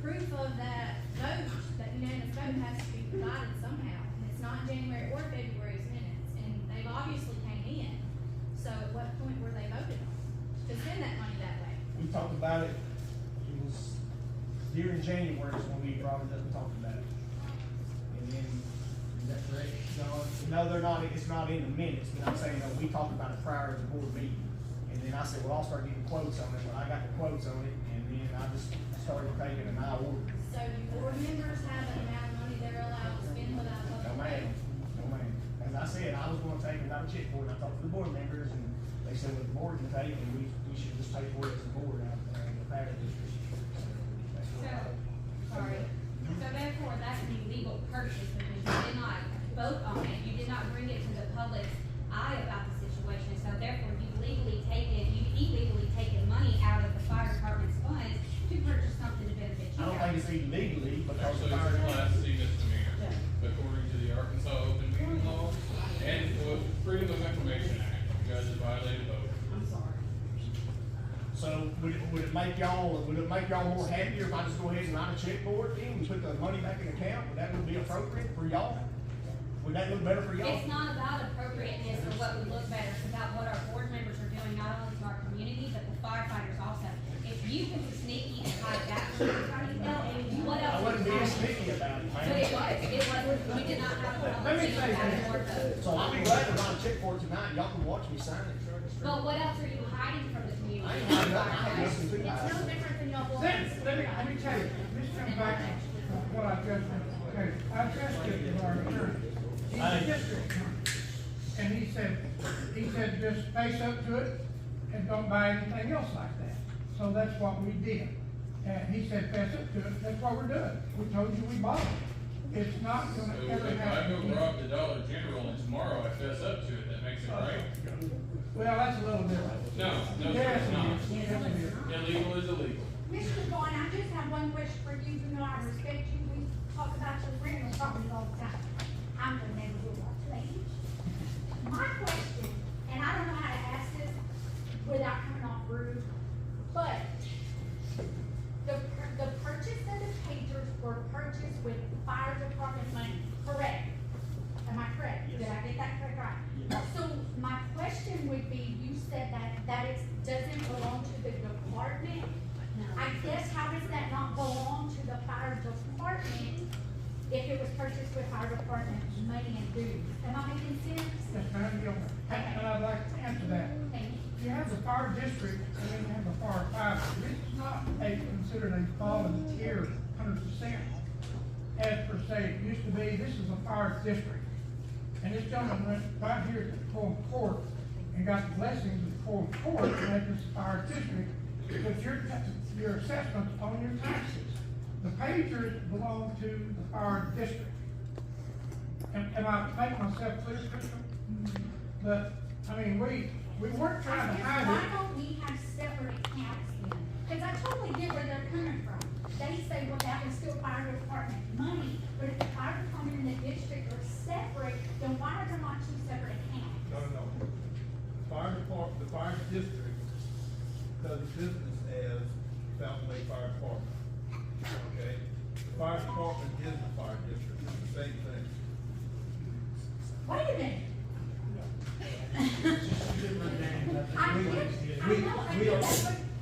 proof of that vote, that unanimous vote has to be provided somehow. And it's not in January or February's minutes, and they've obviously came in. So at what point were they voted on to spend that money that way? We talked about it, it was during January is when we brought it up and talked about it. And then, is that correct, John? No, they're not, it's not in the minutes, but I'm saying, we talked about it prior to the board meeting. And then I said, well, I'll start getting quotes on it, when I got the quotes on it, and then I just started taking an eye order. So do board members have an amount of money they're allowed to spend without a No public ma'am, vote? no ma'am. As I said, I was gonna take it, not a check for it, and I talked to the board members, and they said, well, the board can take it, and we should just pay for it as a board out there in the Fire District. That's what I- Sorry. So therefore, that's an illegal purchase because you did not vote on it, you did not bring it to the public's eye about the situation. So therefore, you illegally taken money out of the fire department's funds to purchase something to benefit you I don't think it's illegally, because Actually, the it's fire. a Class C misdemeanor, according to the Arkansas Open Meeting Law and the Freedom of Information Act. You guys have violated both. I'm sorry. So would it make y'all more happier if I just go ahead and write a check for it, then, and put the money back in the account? Would that be appropriate for y'all? Would that look better for y'all? It's not about appropriateness or what would look better, it's about what our board members are doing, not only to our community, but the firefighters also. If you can be sneaky and hide that, what else? I wasn't being sneaky about it, But man. it was, we did not have a Let me public say meeting this. about it. So I'll be glad to write a check for it tonight, y'all can watch me sign it. But what else are you hiding from the community? I ain't hiding nothing. I'm listening to you. It's no different than y'all let me tell you, this comes back to what I just, okay, I addressed it with our attorney. He's a district attorney. And he said just face up to it and don't buy anything else like that. So that's what we did. And he said face up to it, that's what we're doing. We told you we bought it. It's not So gonna if ever I happen. go rob the Dollar General and tomorrow I fess up to it, that makes it right? Well, that's a little different. No, sir, Yes, it's not. it is. Yes, it is. Illegal is illegal. Mr. Vaughn, I just have one question for you. You know, I respect you. We talk about your rental properties all the time. I'm the neighborhood watch lady. My question, and I don't know how to ask this without coming off rude, but the purchase of the pagers were purchased with fire department money, correct? Am I correct? Did I get that correct? Right. So my question would be, you said that it doesn't belong to the department. I guess how does that not belong to the fire department if it was purchased with fire department money and dues? Am I making sense? Yes, ma'am, you know, and I'd like to answer that. Thank you. You have the fire district, and then you have the fire fighter. It's not considered a volunteer 100%. as per se, it used to be, this is a fire district. And this gentleman went right here to the Court Court and got the blessings of the Court to make this a fire district, because your assessments on your taxes. The pagers belong to the fire district. Am I making myself clear, Crystal? But, I mean, we weren't trying to hide Why it. don't we have separate accounts then? Because I totally get where they're coming from. They say, well, that was still fire department money, but if the fire department and the district are separate, then why are there not two separate accounts? No. Fire department, the fire district does business as Fountain Lake Fire Department. Okay? The fire department is the fire district, it's the same thing. Wait a minute.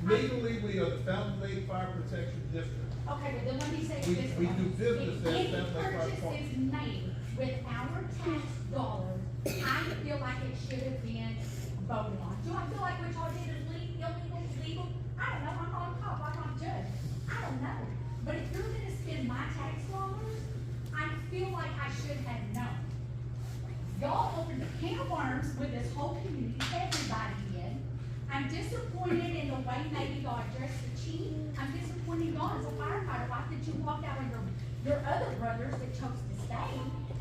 Legally, we are the Fountain Lake Fire Protection District. Okay, but then let me say We- this. we do business If as any Fountain Lake Fire purchase Department. is made with our tax dollars, I feel like it should have been voted on. Do I feel like what y'all did is illegal, legal? I don't know, I'm not a cop, I'm not a judge. I don't know. But if you're gonna spend my tax dollars, I feel like I should have known. Y'all opened a can of worms with this whole community, everybody did. I'm disappointed in the way maybe y'all addressed the chief. I'm disappointed y'all as a firefighter, why did you walk out with your other brothers that chose to stay,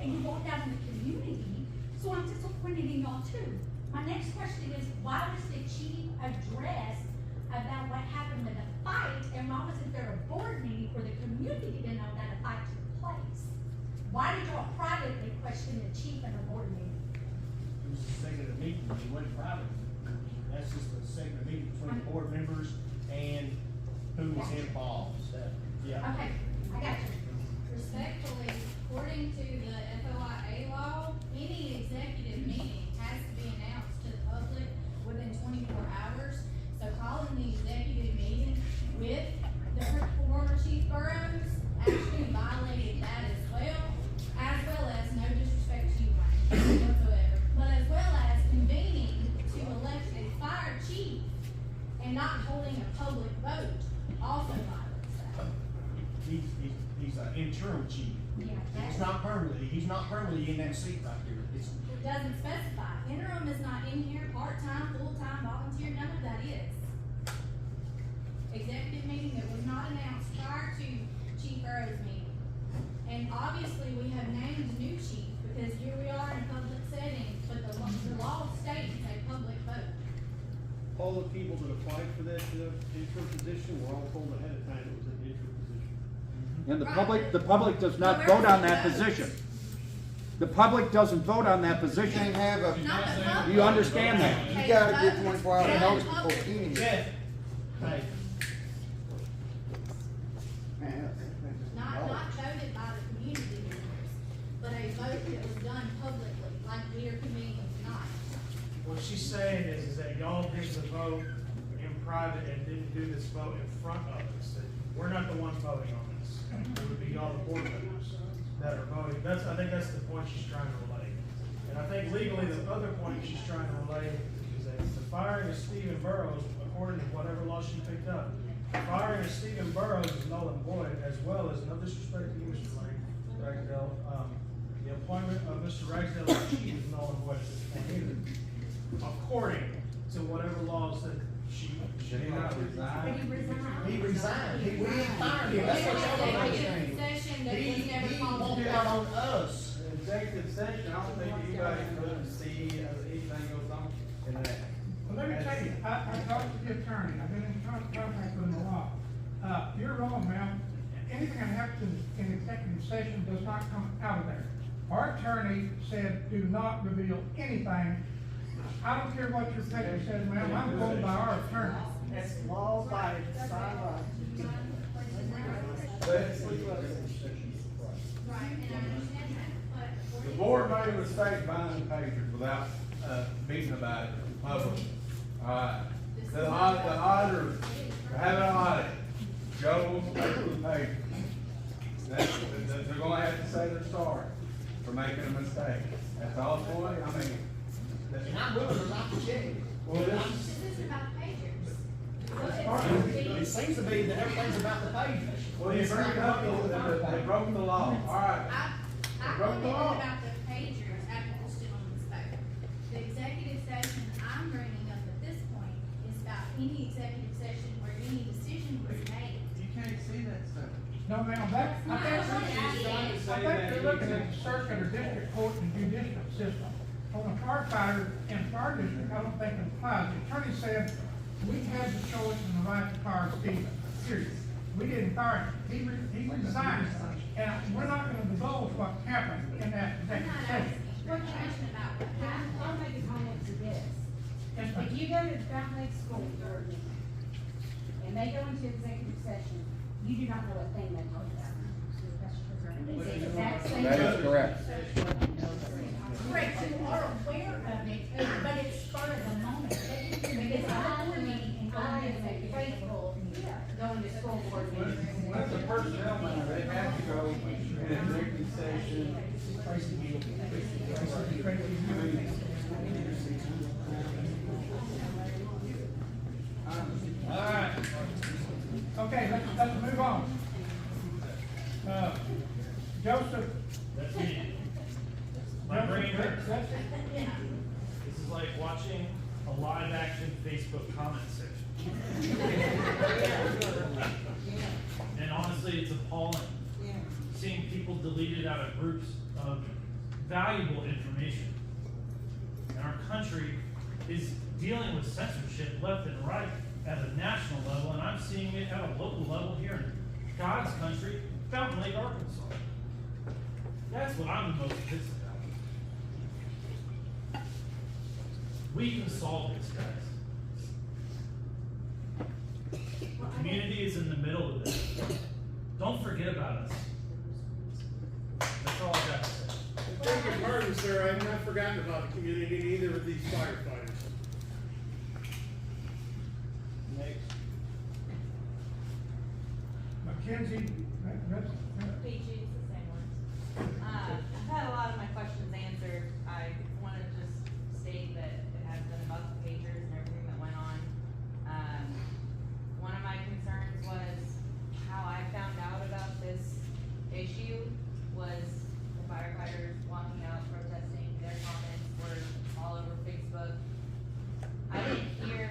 and you walked out in the community? So I'm disappointed in y'all too. My next question is, why was the chief addressed about what happened with the fight, and why wasn't there a board meeting for the community to know that a fight took place? Why did y'all privately question the chief in a board meeting? It was a segment meeting, it wasn't private. That's just a segment meeting between the board members and who was involved, so, yeah. Okay, I got you. Respectfully, according to the FOIA law, any executive meeting has to be announced to the public within 24 hours. So calling the executive meeting with the former Chief Burrows actually violated that as well as no disrespect to you, Ryan, whatsoever, but as well as convening to elect a fire chief and not holding a public vote also violates that. He's an interim chief. Yeah, He's not permanently in that seat right there. It doesn't specify. Interim is not in here, part-time, full-time, volunteer, none of that is. Executive meeting that was not announced prior to Chief Burrows' meeting. And obviously, we have named new chief, because here we are in a public setting, but the law states a public vote. All the people that applied for that interim position were all told ahead of time it was an interim position. And the public does not vote on that position. The public doesn't vote on that position. Can't have a, Not the public. Do you understand that? you gotta give 24 hour notice before any. Jeff, hey, Not voted by the community members, but a vote that was done publicly, like we are convening tonight. What she's saying is that y'all did the vote in private and didn't do this vote in front of us. That we're not the ones voting on this. It would be y'all, the board members, that are voting. I think that's the point she's trying to relay. And I think legally, the other point she's trying to relay is that the firing of Stephen Burrows, according to whatever law she picked up, the firing of Stephen Burrows is null and void, as well as, no disrespect to you, Mr. Ragsdale, the appointment of Mr. Ragsdale as chief is null and void at this point either. According to whatever laws that she not resign? he resigned. We didn't fire him. That's what y'all don't understand. Session that was never He called. walked out on us. Executive session, I don't think anybody could see anything goes on in that. Well, let me tell you, I talked to the attorney, I've been in contact with him a lot. You're wrong, ma'am. Anything that happens in executive session does not come out of there. Our attorney said, do not reveal anything. I don't care what your paper says, ma'am, I'm going by our attorney. It's law by Right, and I understand that, but. The board made a mistake buying papers without, meeting about it in public. Alright, the auditors are having an audit. Joe will pay for the paper. They're gonna have to say they're sorry for making a mistake. That's all it's for, I mean. And I'm willing to write the check. Well, this This is about pagers. It seems to be that everything's about the pagers. Well, you bring it up, they broke the law, all right. I Broke the commented law. about the pagers after this gentleman spoke. The executive session I'm bringing up at this point is about any executive session where any decision was made. You can't see that stuff. No, ma'am, that, I think they're looking at the circuit or district court and judicial system. On a firefighter in fire district, I don't think it applies. The attorney said, we had the choice and the right to fire Stephen, period. We didn't fire him, he resigned, and we're not gonna divulge what happened in that I'm executive not session. asking what question about what happened. I'll make a comment to this. Yes, ma'am. If you go to the Fountain Lake School Board meeting, and they go into executive session, you do not know a thing they talk about. It's the exact same. That is correct. Correct, you are aware of it, but it's spur of the moment. Because I board meeting and going to make faithful, Going to school board meetings. That's a personnel matter, they have to go in executive session. All right. Okay, let's move on. Joseph. That's me. My brain hurts. This is like watching a live action Facebook comment section. And honestly, it's appalling. Seeing people deleted out of groups of valuable information. And our country is dealing with censorship left and right at a national level, and I'm seeing it at a local level here in God's country, Fountain Lake, Arkansas. That's what I'm the most pissed about. We can solve this, guys. The community is in the middle of this. Don't forget about us. That's all I got to say. Beg your pardon, sir, I have not forgotten about the community, neither of these firefighters. Next. Mackenzie, PG, it's the same one. I've had a lot of my questions answered. I want to just state that it has been about the pagers and everything that went on. One of my concerns was how I found out about this issue was the firefighters walking out protesting. Their comments were all over Facebook. I didn't hear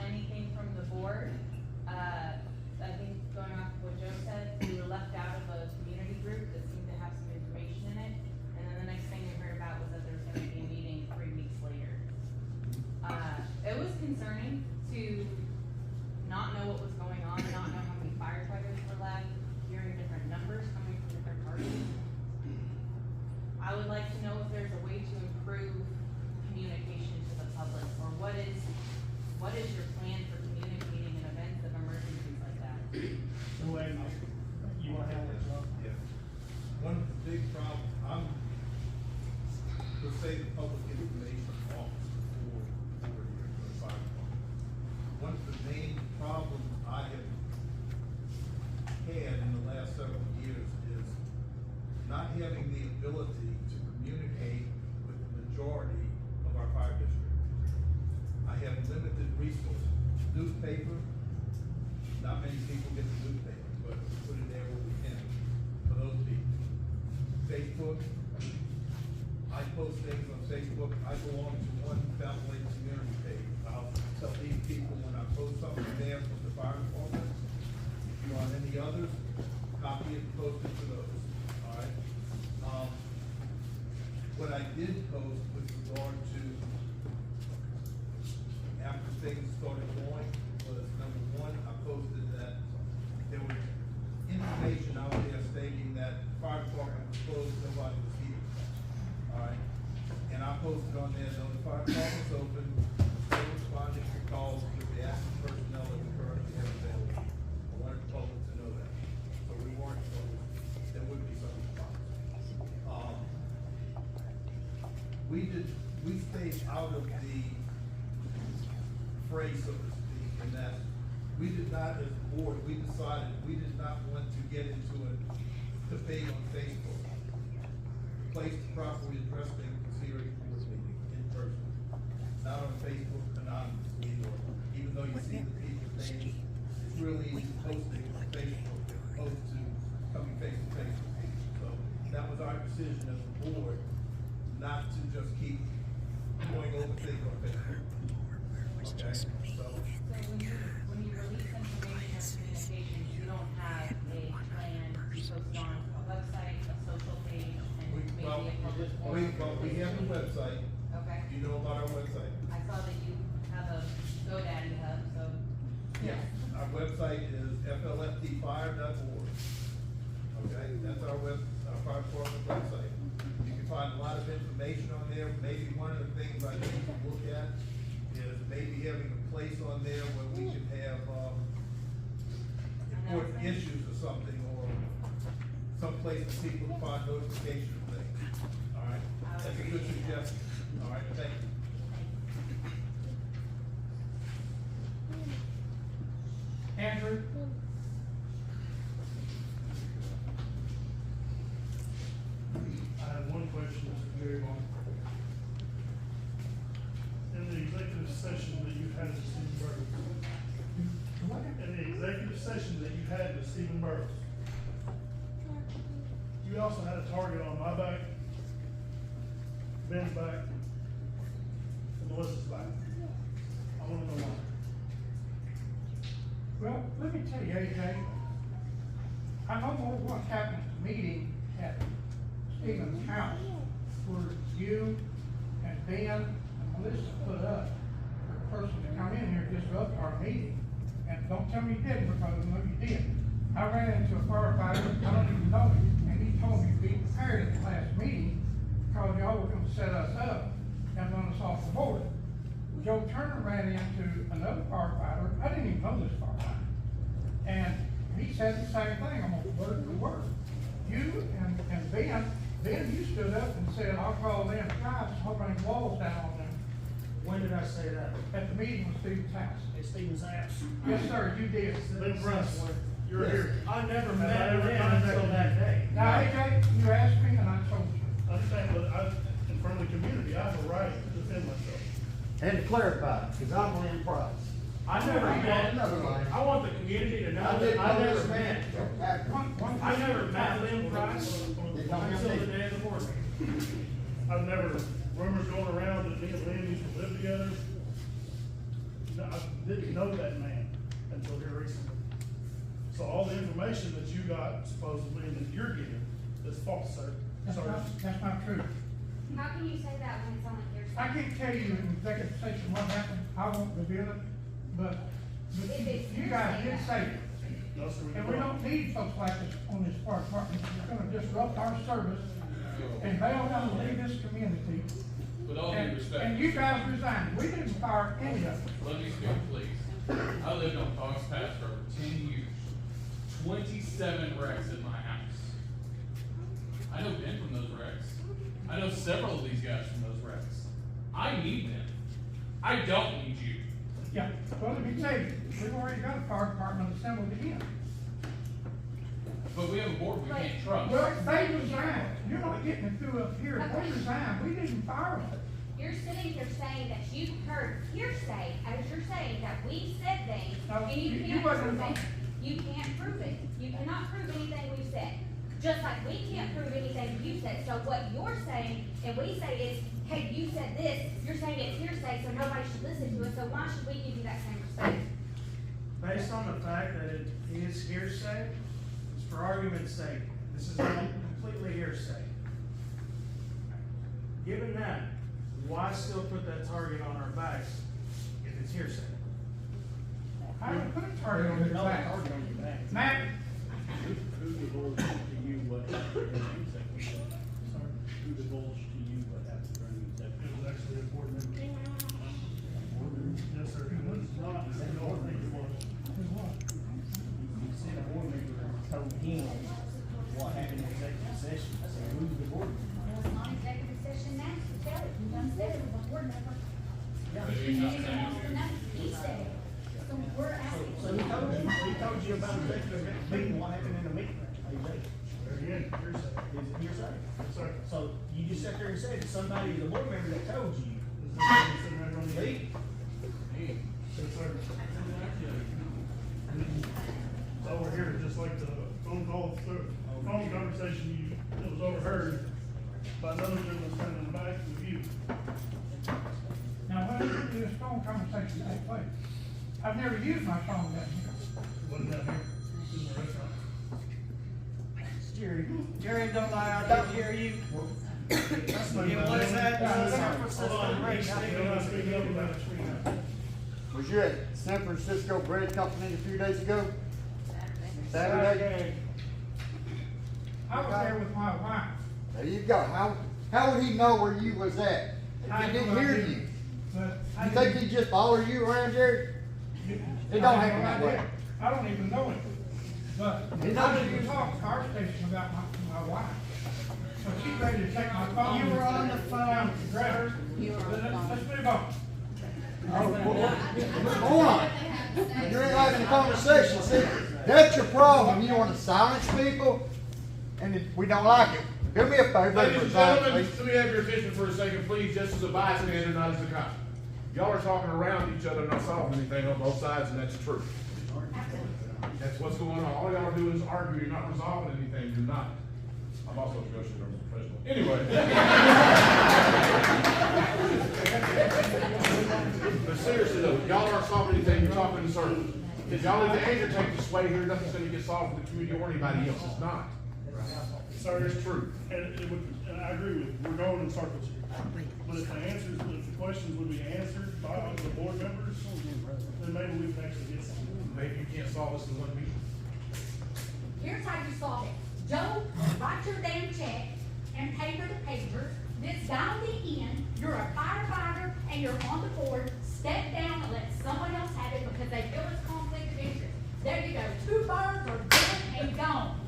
anything from the board. I think going off of what Joe said, we were left out of a community group that seemed to have some information in it. And then the next thing we heard about was that there was gonna be a meeting 3 weeks later. It was concerning to not know what was going on, not know how many firefighters were left, hearing different numbers coming from different parties. I would like to know if there's a way to improve communication to the public, or what is your plan for communicating in events of emergencies like that? So when you want to have this up? Yeah. One of the big problems, let's say the public information office before here for the fire department. One of the main problems I have had in the last several years is not having the ability to communicate with the majority of our fire district. I have limited resources. Newspaper, not many people get the newspaper, but we put it there where we can for those people. Facebook, I post things on Facebook. I belong to one Fountain Lake community page. I'll tell these people when I post something there from the fire department. If you want any others, copy it and post it to those, all right? What I did post with regard to after things started going was, number one, I posted that there was information out there stating that the fire department was closed, nobody was here. All right, and I posted on there, no, the fire department's open, still responding to calls with the active personnel that we currently have available. I wanted the public to know that, so we weren't closed, there would be some response. We stayed out of the fray, so to speak, in that we did not, as a board, we decided we did not want to get into a debate on Facebook. The place to properly address things was here at the board meeting, in person, not on Facebook anonymously, or even though you see the people's names, it's really easy posting on Facebook as opposed to decision as a board not to just keep going over things on Facebook. Okay, so, So when you release information or communications, you don't have a plan to post on a website, a social page, and maybe well, a public we forum? have a website. Okay. You know about our website? I saw that you have a GoDaddy hub, so. Yes. Our website is flftfire.org. Okay, that's our fire department website. You can find a lot of information on there. Maybe one of the things I think to look at is maybe having a place on there where we can have, important issues or something, or some place for people to find notification of things. All right, that's a good suggestion. All right, thank you. Andrew? I have one question, Mr. Jerry Vaughn. In the executive session that you had with Stephen Burrows, in the executive session that you had with Stephen Burrows, you also had a target on my back, Ben's back, and Melissa's back. I wanna know why. Well, let me tell you, AJ, I know more what happened at the meeting at Stephen's house, where you and Ben and Melissa put up a person to come in here and disrupt our meeting. And don't tell me you didn't, because I know you did. I ran into a firefighter, I don't even know him, and he told me to be prepared at the last meeting, because y'all were gonna set us up and run us off the board. Joe Turner ran into another firefighter, I didn't even know this firefighter, and he said the same thing, almost word for word. You and Ben, you stood up and said, I'll call them tribes, I'll bring walls down on them. When did I say that? At the meeting with Stephen's house. At Stephen's house? Yes, sir, you did. Ben Prince, you're Yes. here. I never Have I met ever him until contacted that you? day. Now, AJ, you asked me and I told you. I understand, but in front of the community, I have a right to defend myself. And to clarify, because I'm Lynn Price. I never met, Another line. I want the community to know I that didn't I know never this met. I never met Lynn Price until the day of the board meeting. I've never, rumors going around that me and Lynn used to live together. No, I didn't know that man until here recently. So all the information that you got supposedly and that you're getting is false, sir. That's not true. How can you say that when it's on a hearsay? I can't tell you in executive session what happened, I won't reveal it, but If it's you guys hearsay, did say it. No, sir, And we don't need folks like this on this fire department, it's gonna disrupt our service, and they'll have to leave this community. With all due And- respect. And you guys resigned, we didn't fire any of them. Let me speak, please. I lived on Fox Pass for over 10 years. 27 wrecks in my house. I know Ben from those wrecks. I know several of these guys from those wrecks. I need them. I don't need you. Yeah, well, let me tell you, we've already got a fire department assembled again. But we have a board we can't trust. Well, they resigned, you're not getting it through up here, they resigned, we didn't fire them. You're sitting here saying that you heard hearsay, as you're saying that we said things, No, and you you can't wasn't prove it. involved. You can't prove it. You cannot prove anything we've said. Just like we can't prove anything you said. So what you're saying, and we say is, hey, you said this, you're saying it's hearsay, so nobody should listen to it, so why should we give you that same respect? Based on the fact that it is hearsay, it's for argument's sake, this is not completely hearsay. Given that, why still put that target on our backs if it's hearsay? I don't put a target on your back. Matt, Who divulged to you what happened during the executive session? Sorry. Who divulged to you what happened during the executive It was actually a board member. Yes, sir. It was not, I don't think it was. You said a board member told him what happened in executive session, so who's the board member? Well, it's not executive session now, so tell it, you done said it was a board member. But he's not saying Wants to know. He said it. So we're asking. So he told you about executive meeting, what happened in the meeting? Again, hearsay. Is it hearsay? Yes, sir. So you just sat there and said somebody, the board member that told you. Is this man sitting right on the Me? Yes, sir. It's over here, just like the phone conversation that was overheard by another gentleman standing in the back with you. Now, when did this phone conversation take place? I've never used my phone down here. What is that here? In the restaurant. Jerry, don't lie, I don't hear you. That's my Yeah, what is that? Hold on, he's not speaking up about it. Was you at San Francisco Bread Company a few days ago? Saturday? I was there with my wife. There you go. How would he know where you was at? If he didn't hear you. But You think he just followed you around, Jerry? It don't happen that way. I don't even know him. But He I knows didn't you. talk to the car station about my wife. So she's ready to take my phone. You were on the phone. Let's move on. Hold on. You're in having a conversation. See, that's your problem. You want to silence people, and we don't like it. Do me a favor Ladies for and silence, gentlemen, please. let me have your attention for a second, please, just as a bystander, not as a cop. Y'all are talking around each other, not solving anything on both sides, and that's true. That's what's going on. All y'all are doing is arguing, you're not resolving anything, you're not. I'm also a negotiator, I'm a professional. Anyway. But seriously though, y'all aren't solving anything, you're talking in circles. If y'all let the anger take you sway here, nothing's gonna get solved for the community or anybody else, it's not. Sir, It's true. And I agree with you, we're going in circles here. But if the questions would be answered by the board members, then maybe we could actually get something. Maybe you can't solve this in one meeting. Here's how you solve it. Joe, write your damn check and pay for the paper. This guy on the end, you're a firefighter and you're on the board, step down and let someone else have it because they feel it's conflict of interest. There you go. 2 birds are dead and gone.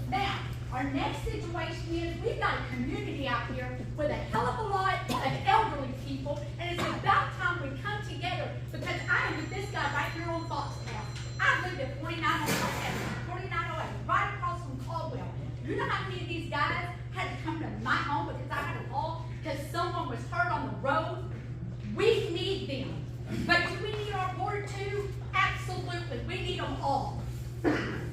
Now, our next situation is we've got a community out here with a hell of a lot of elderly people, and it's about time we come together because I am with this guy right here on Foxtown. I lived at 4908, right across from Caldwell. You know how many of these guys had to come to my home because I had a call because someone was hurt on the road? We need them. But do we need our board too? Absolutely. We need them all.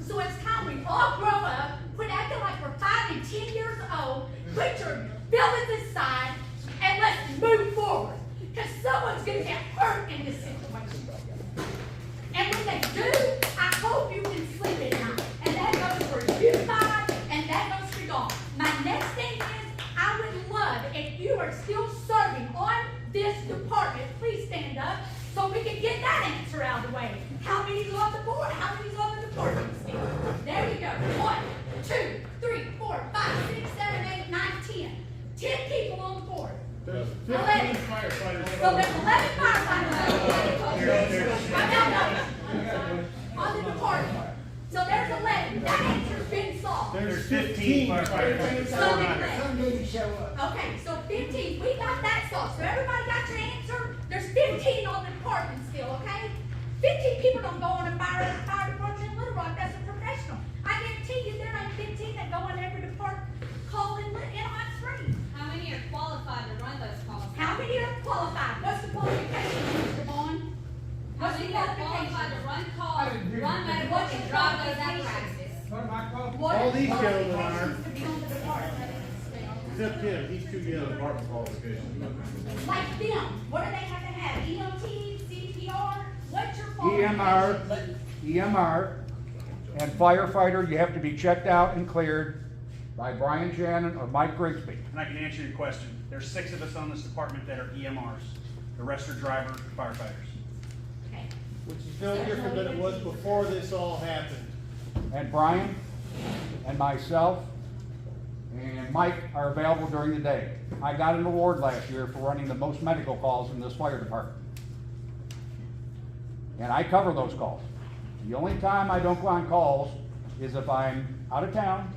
So it's time we all grow up, quit acting like we're 5 and 10 years old, put your feelings aside, and let's move forward. Because someone's going to get hurt in this situation. And when they do, I hope you can sleep at night. And that goes for you guys, and that goes for y'all. My next thing is, I would love if you are still serving on this department, please stand up so we can get that answer out of the way. How many's on the board? How many's on the department still? There you go. 1, 2, 3, 4, 5, 6, 7, 8, 9, 10. 10 people on the board. 11. So there's 11 firefighters. On the department. So there's 11. That answer's been solved. There's 15 firefighters. Some didn't show up. Okay, so 15. We got that solved. So everybody got your answer? There's 15 on the department still, okay? 15 people don't go on a fire department in Little Rock. That's a professional. I guarantee you there ain't 15 that go in every department call in hot springs. How many are qualified to run those calls? How many are qualified? What's the qualification, Mr. Vaughn? How What's the many are qualified to run calls, run medical, and drive those ambulances? What am I called? What All these qualifications gentlemen are. to be on the department? Except him, he's too young. Department qualifications. Like them, what do they have to have? EMT, CPR? What's your EMR, and firefighter, you have to be checked out and cleared by Brian Shannon or Mike Grigsby. And I can answer your question. There's 6 of us on this department that are EMRs. The rest are driver firefighters. Okay. Which is no different than it was before this all happened. And Brian and myself and Mike are available during the day. I got an award last year for running the most medical calls in this fire department. And I cover those calls. The only time I don't go on calls is if I'm out of town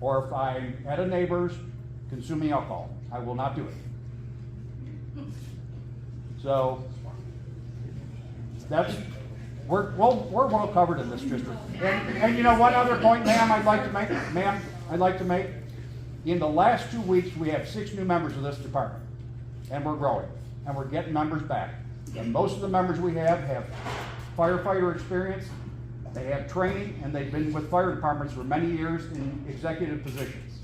or if I'm at a neighbor's consuming alcohol. I will not do it. So that's, we're well covered in this district. And you know, one other point, ma'am, I'd like to make. In the last 2 weeks, we have 6 new members of this department, and we're growing, and we're getting members back. And most of the members we have firefighter experience, they have training, and they've been with fire departments for many years in executive positions.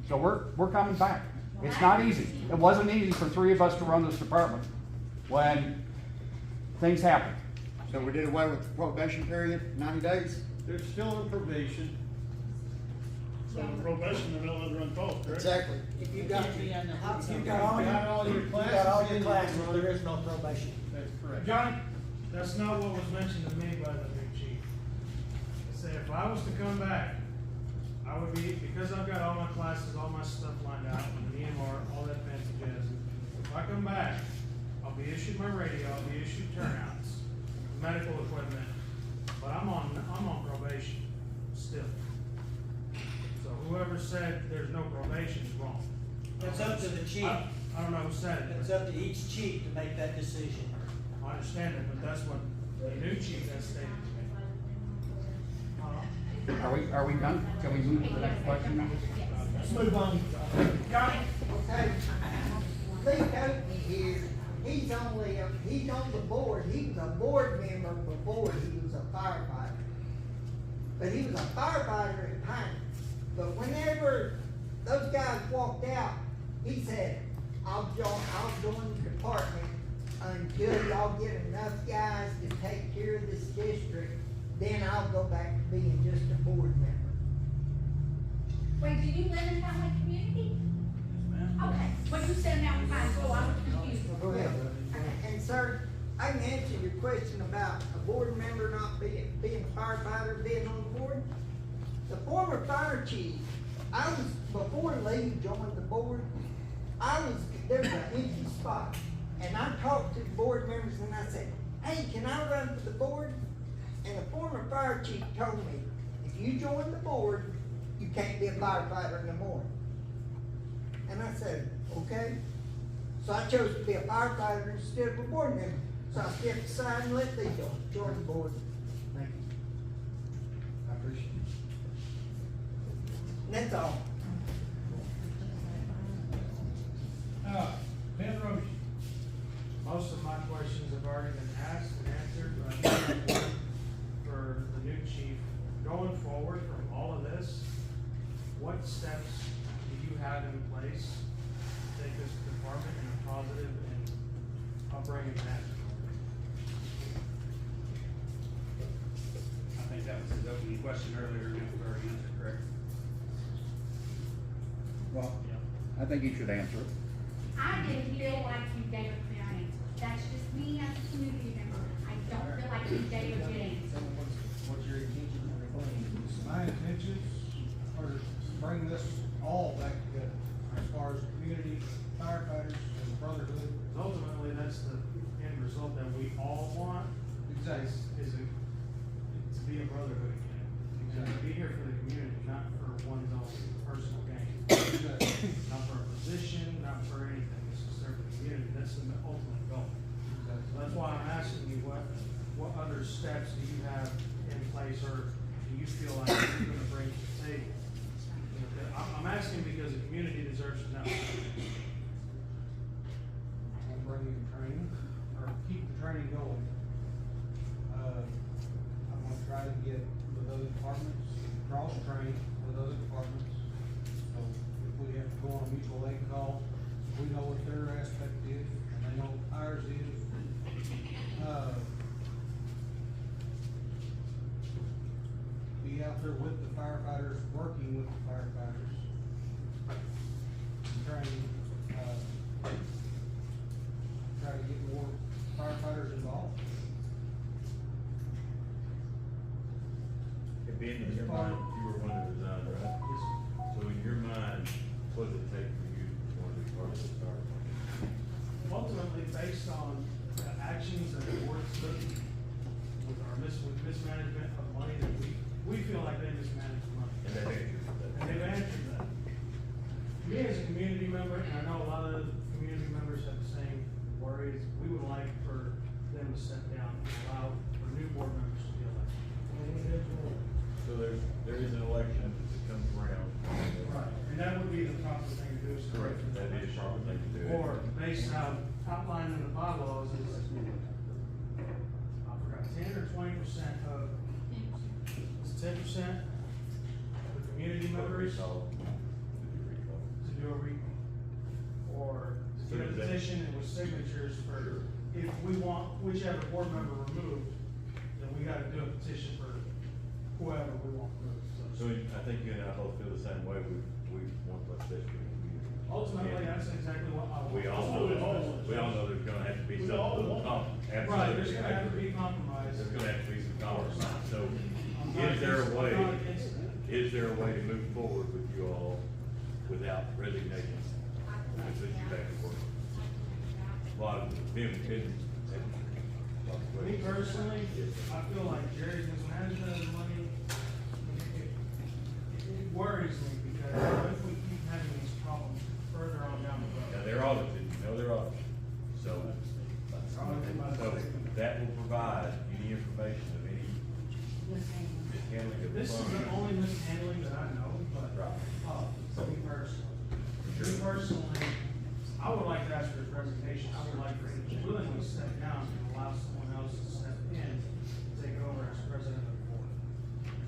So we're coming back. It's not easy. It wasn't easy for three of us to run this department when things happen. So we did away with the probation period, 90 days? They're still on probation. So the probation, they're not allowed to run calls, correct? Exactly. If you got, if you If got all you your, got all your you got classes all your in, classes, brother. there is no probation. That's correct. Johnny, that's not what was mentioned to me by the new chief. He said if I was to come back, I would be, because I've got all my classes, all my stuff lined out, with the EMR, all that fancy jazz. If I come back, I'll be issued my radio, I'll be issued turnouts, medical equipment, but I'm on probation still. So whoever said there's no probation is wrong. It's up to the chief. I don't know who said it. It's up to each chief to make that decision. I understand it, but that's what the new chief has stated to me. Are we done? Can we move to the next question now? Let's move on. Johnny? Okay, Lee Coatney here, he's on the board, he was a board member before he was a firefighter. But he was a firefighter at Pine. But whenever those guys walked out, he said, I'll join the department until y'all get enough guys to take care of this district, then I'll go back to being just a board member. Wait, do you live in that Lake community? Okay, what you said now, so I was confused. Go ahead. And sir, I can answer your question about a board member not being a firefighter, being on the board. The former fire chief, before Lee joined the board, there was an empty spot. And I talked to the board members and I said, hey, can I run for the board? And the former fire chief told me, if you join the board, you can't be a firefighter anymore. And I said, okay. So I chose to be a firefighter instead of a board member. So I stepped aside and let Lee join the board. Thank you. I appreciate it. And that's all. Ben Roche, most of my questions have already been asked and answered, but I do have one for the new chief. Going forward from all of this, what steps do you have in place to take this department in a positive and upbringing manner? I think that was his opening question earlier, and it was already answered, correct? Well, I think you should answer it. I didn't feel like you gave a clear answer. That's just me as a community member. I don't feel like you gave a good answer. What's your intention of reclaiming? My intentions are to bring this all back together, as far as community, firefighters, and brotherhood. Ultimately, that's the end result that we all want. Exactly. Is to be a brotherhood again. And to be here for the community, not for one's own personal gain. Not for a position, not for anything. It's to serve the community. That's the ultimate goal. So that's why I'm asking you, what other steps do you have in place, or do you feel like you're gonna bring to the table? You know, I'm asking because the community deserves to know. I'm bringing training, or keep the training going. I'm gonna try to get with other departments, cross-train with other departments. So if we have to go on a mutual aid call, we know what their aspect is, and they know what ours is. Be out there with the firefighters, working with the firefighters. Training, try to get more firefighters involved. Being in your mind, you were one of the design, right? So in your mind, what does it take for you to want to be part of this fire department? Ultimately, based on the actions that the board took with mismanagement of money that we feel like they mismanaged the money. And they answered that. And they've answered that. Me as a community member, and I know a lot of community members have the same worries, we would like for them to step down and allow for new board members to be elected. So there is an election that comes around. Right, and that would be the proper thing to do. is to- Correct, that is the proper thing to do. Or based on outlined in the bylaws is, I forgot, 10 or 20% of, it's 10% of the community members. a recall. Or to get a petition and with signatures for, if we want whichever board member removed, then we gotta do a petition for whoever we want removed, So I think you and I both feel the same way, we want what's best for the community. Ultimately, that's exactly what I want. We all know there's gonna have to be some, Right, there's gonna have to be compromise. There's gonna have to be some compromise, so I'm not is there a against- way, I'm not against that. is there a way to move forward with you all without resignation? And put you back to work? A lot of, Me personally, I feel like Jerry's mismanagement of the money, it worries me because what if we keep having these problems further on down the road? Now, they're audited, you know they're audited, so that will provide any information of any mishandling of the This is funds. the only mishandling that I know, but, me personally, I would like to ask for his resignation. I would like for him to willingly step down and allow someone else to step in and take over as president of the board.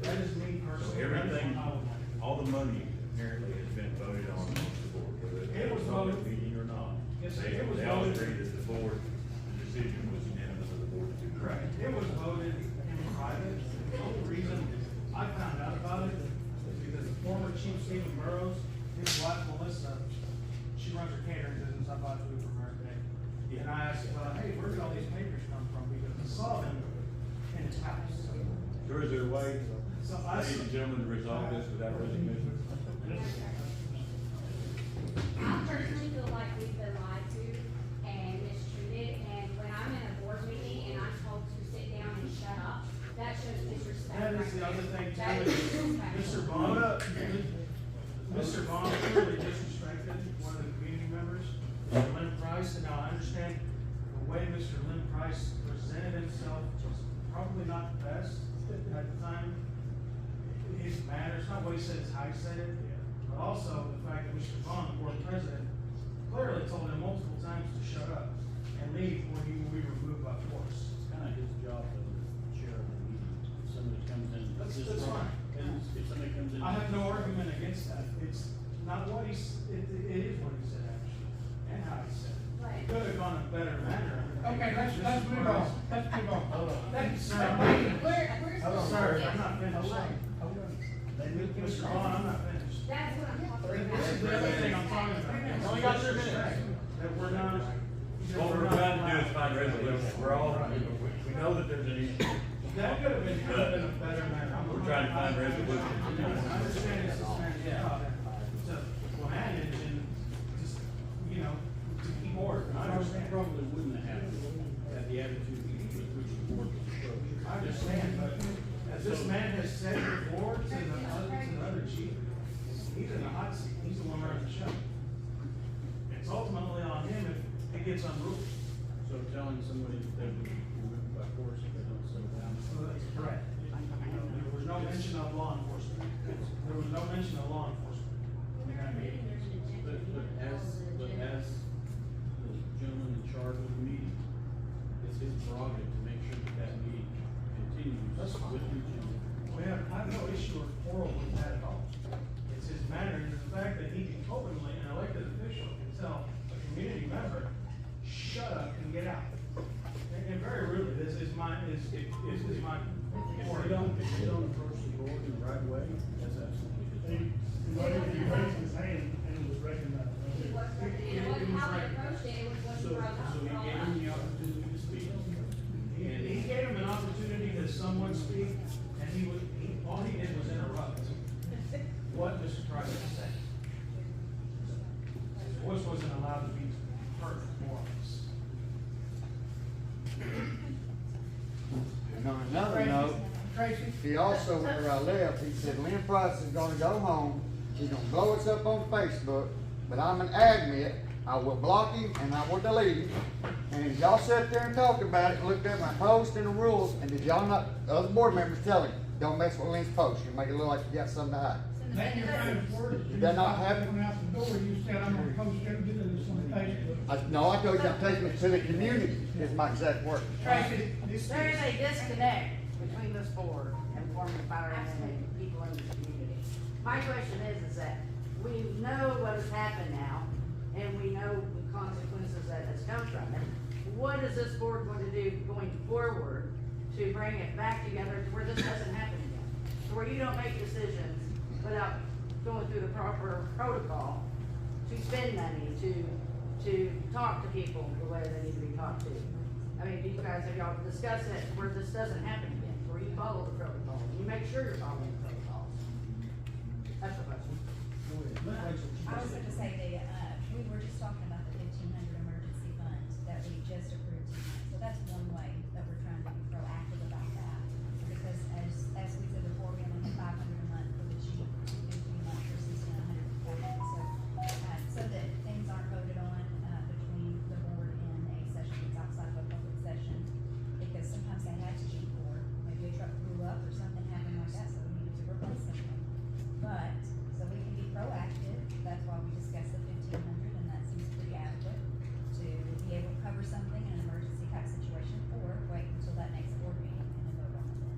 That is me So personally. everything, That's what I would like. all the money apparently has been voted on amongst the board, whether It it's was a public voted. meeting or not. Yes, They it was all voted. agree that the board, the decision was unanimous of the board to do. Correct. It was voted in private. The only reason I found out about it is because the former chief Stephen Burrows, his wife Melissa, she runs her catering business up by food for American Egg. And I asked, hey, where did all these papers come from? Because I saw them in his house. So is there a way, So ladies and gentlemen, to resolve this without resignation? I personally feel like we've been lied to and mistreated, and when I'm in a board meeting and I'm told to sit down and shut up, that shows disrespect. That is right the there. other thing That too, is is disrespectful. Mr. Vaughn clearly disrespected one of the community members, Mr. Lynn Price, and now I understand the way Mr. Lynn Price presented himself was probably not the best at the time. His manners, not what he said, it's how he said it, but also the fact that Mr. Vaughn, the board president, clearly told him multiple times to shut up and leave when he will be removed by force. It's kind of his job as chair of the meeting. If somebody comes in. That's this fine. and if somebody comes in. I have no argument against that. It's not what it is what he said actually, and how he said it. Right. It could have gone a better manner. Okay, let's move on, let's move on. Hold on. Let's- Sir, Where's hold on, the- sir, I'm not finished. Mr. Vaughn, I'm not finished. That's what I'm talking This is the about. other thing I'm talking about. You only got 2 minutes. That we're not. What we're trying to do is find resolution, we're all, we know that there's an issue. That could have been handled in a better manner. We're trying to find resolution. I understand it's this man's job to manage and just, to keep order. I understand. Probably wouldn't have had the attitude with which the board was approached. I understand, but as this man has said before to the other chief, he's in the hot seat, he's the one running the show. It's ultimately on him if it gets unruly. So telling somebody that they would be removed by force if they don't settle down. So that's correct. There was no mention of law enforcement. There was no mention of law enforcement in that meeting. But as the gentleman in charge of the meeting, it's his prerogative to make sure that that meeting continues That's fine. with the agenda. I have no issue or quarrel with that at all. It's his manner and the fact that he can openly, an elected official can tell a community member, shut up and get out. And very rudely, this is my. If they don't approach the board in the right way, that's absolutely his. He raised his hand and it was recognized. It wasn't how they approached it, it was what So, you brought up. so he gave him the opportunity to speak. He gave him an opportunity to somewhat speak, and all he did was interrupt what Mr. Price was saying. His voice wasn't allowed to be heard more or less. And on another note, he also, whenever I left, he said Lynn Price is gonna go home, he's gonna blow us up on Facebook, but I'm an admit, I will block him and I will delete him. And y'all sat there and talked about it, looked at my post and the rules, and did y'all not, the other board members tell him, don't mess with Lynn's post, you make it look like you got something to hide. Then your famous words. Did that not happen? Coming out the door, you said, I'm gonna post everything that's on Facebook. No, I told you I'm taking it to the community, is my exact word. Tracy, There is a disconnect between this board and forming fire and people in the community. My question is that we know what has happened now, and we know the consequences that has come from it. What is this board going to do going forward to bring it back together to where this doesn't happen again? To where you don't make decisions without going through the proper protocol to spend money, to talk to people the way they need to be talked to. I mean, you guys, have y'all discussed it where this doesn't happen again, where you follow the protocol, you make sure you're following the protocols? That's the question. I was gonna say we were just talking about the 1,500 emergency fund that we just approved tonight. So that's one way that we're trying to be proactive about that. Because as we said before, we only have 500 a month for the Jeep, 50 a month versus 100 for that. So that things aren't voted on, between the board and a session that's outside of a public session. Because sometimes they have to Jeep for, maybe a truck blew up or something happened like that, so we needed to replace something. But, so we can be proactive, that's why we discussed the 1,500, and that seems pretty adequate to be able to cover something in an emergency type situation, or wait until that next board meeting and then vote on it then.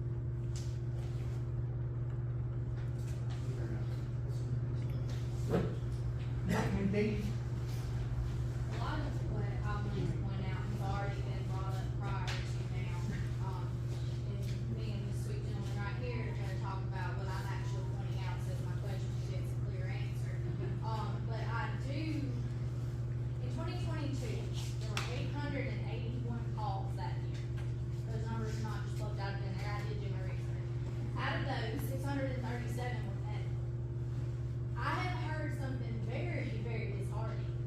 Indeed. A lot of what I wanted to point out has already been brought up prior to now. And me and this sweet gentleman right here are gonna talk about what I'm actually pointing out, so my question gets a clear answer. But I do, in 2022, there were 881 calls that year. Those numbers are not just plucked out of thin air, I did do my research. Out of those, 637 were petty. I have heard something very, very disheartening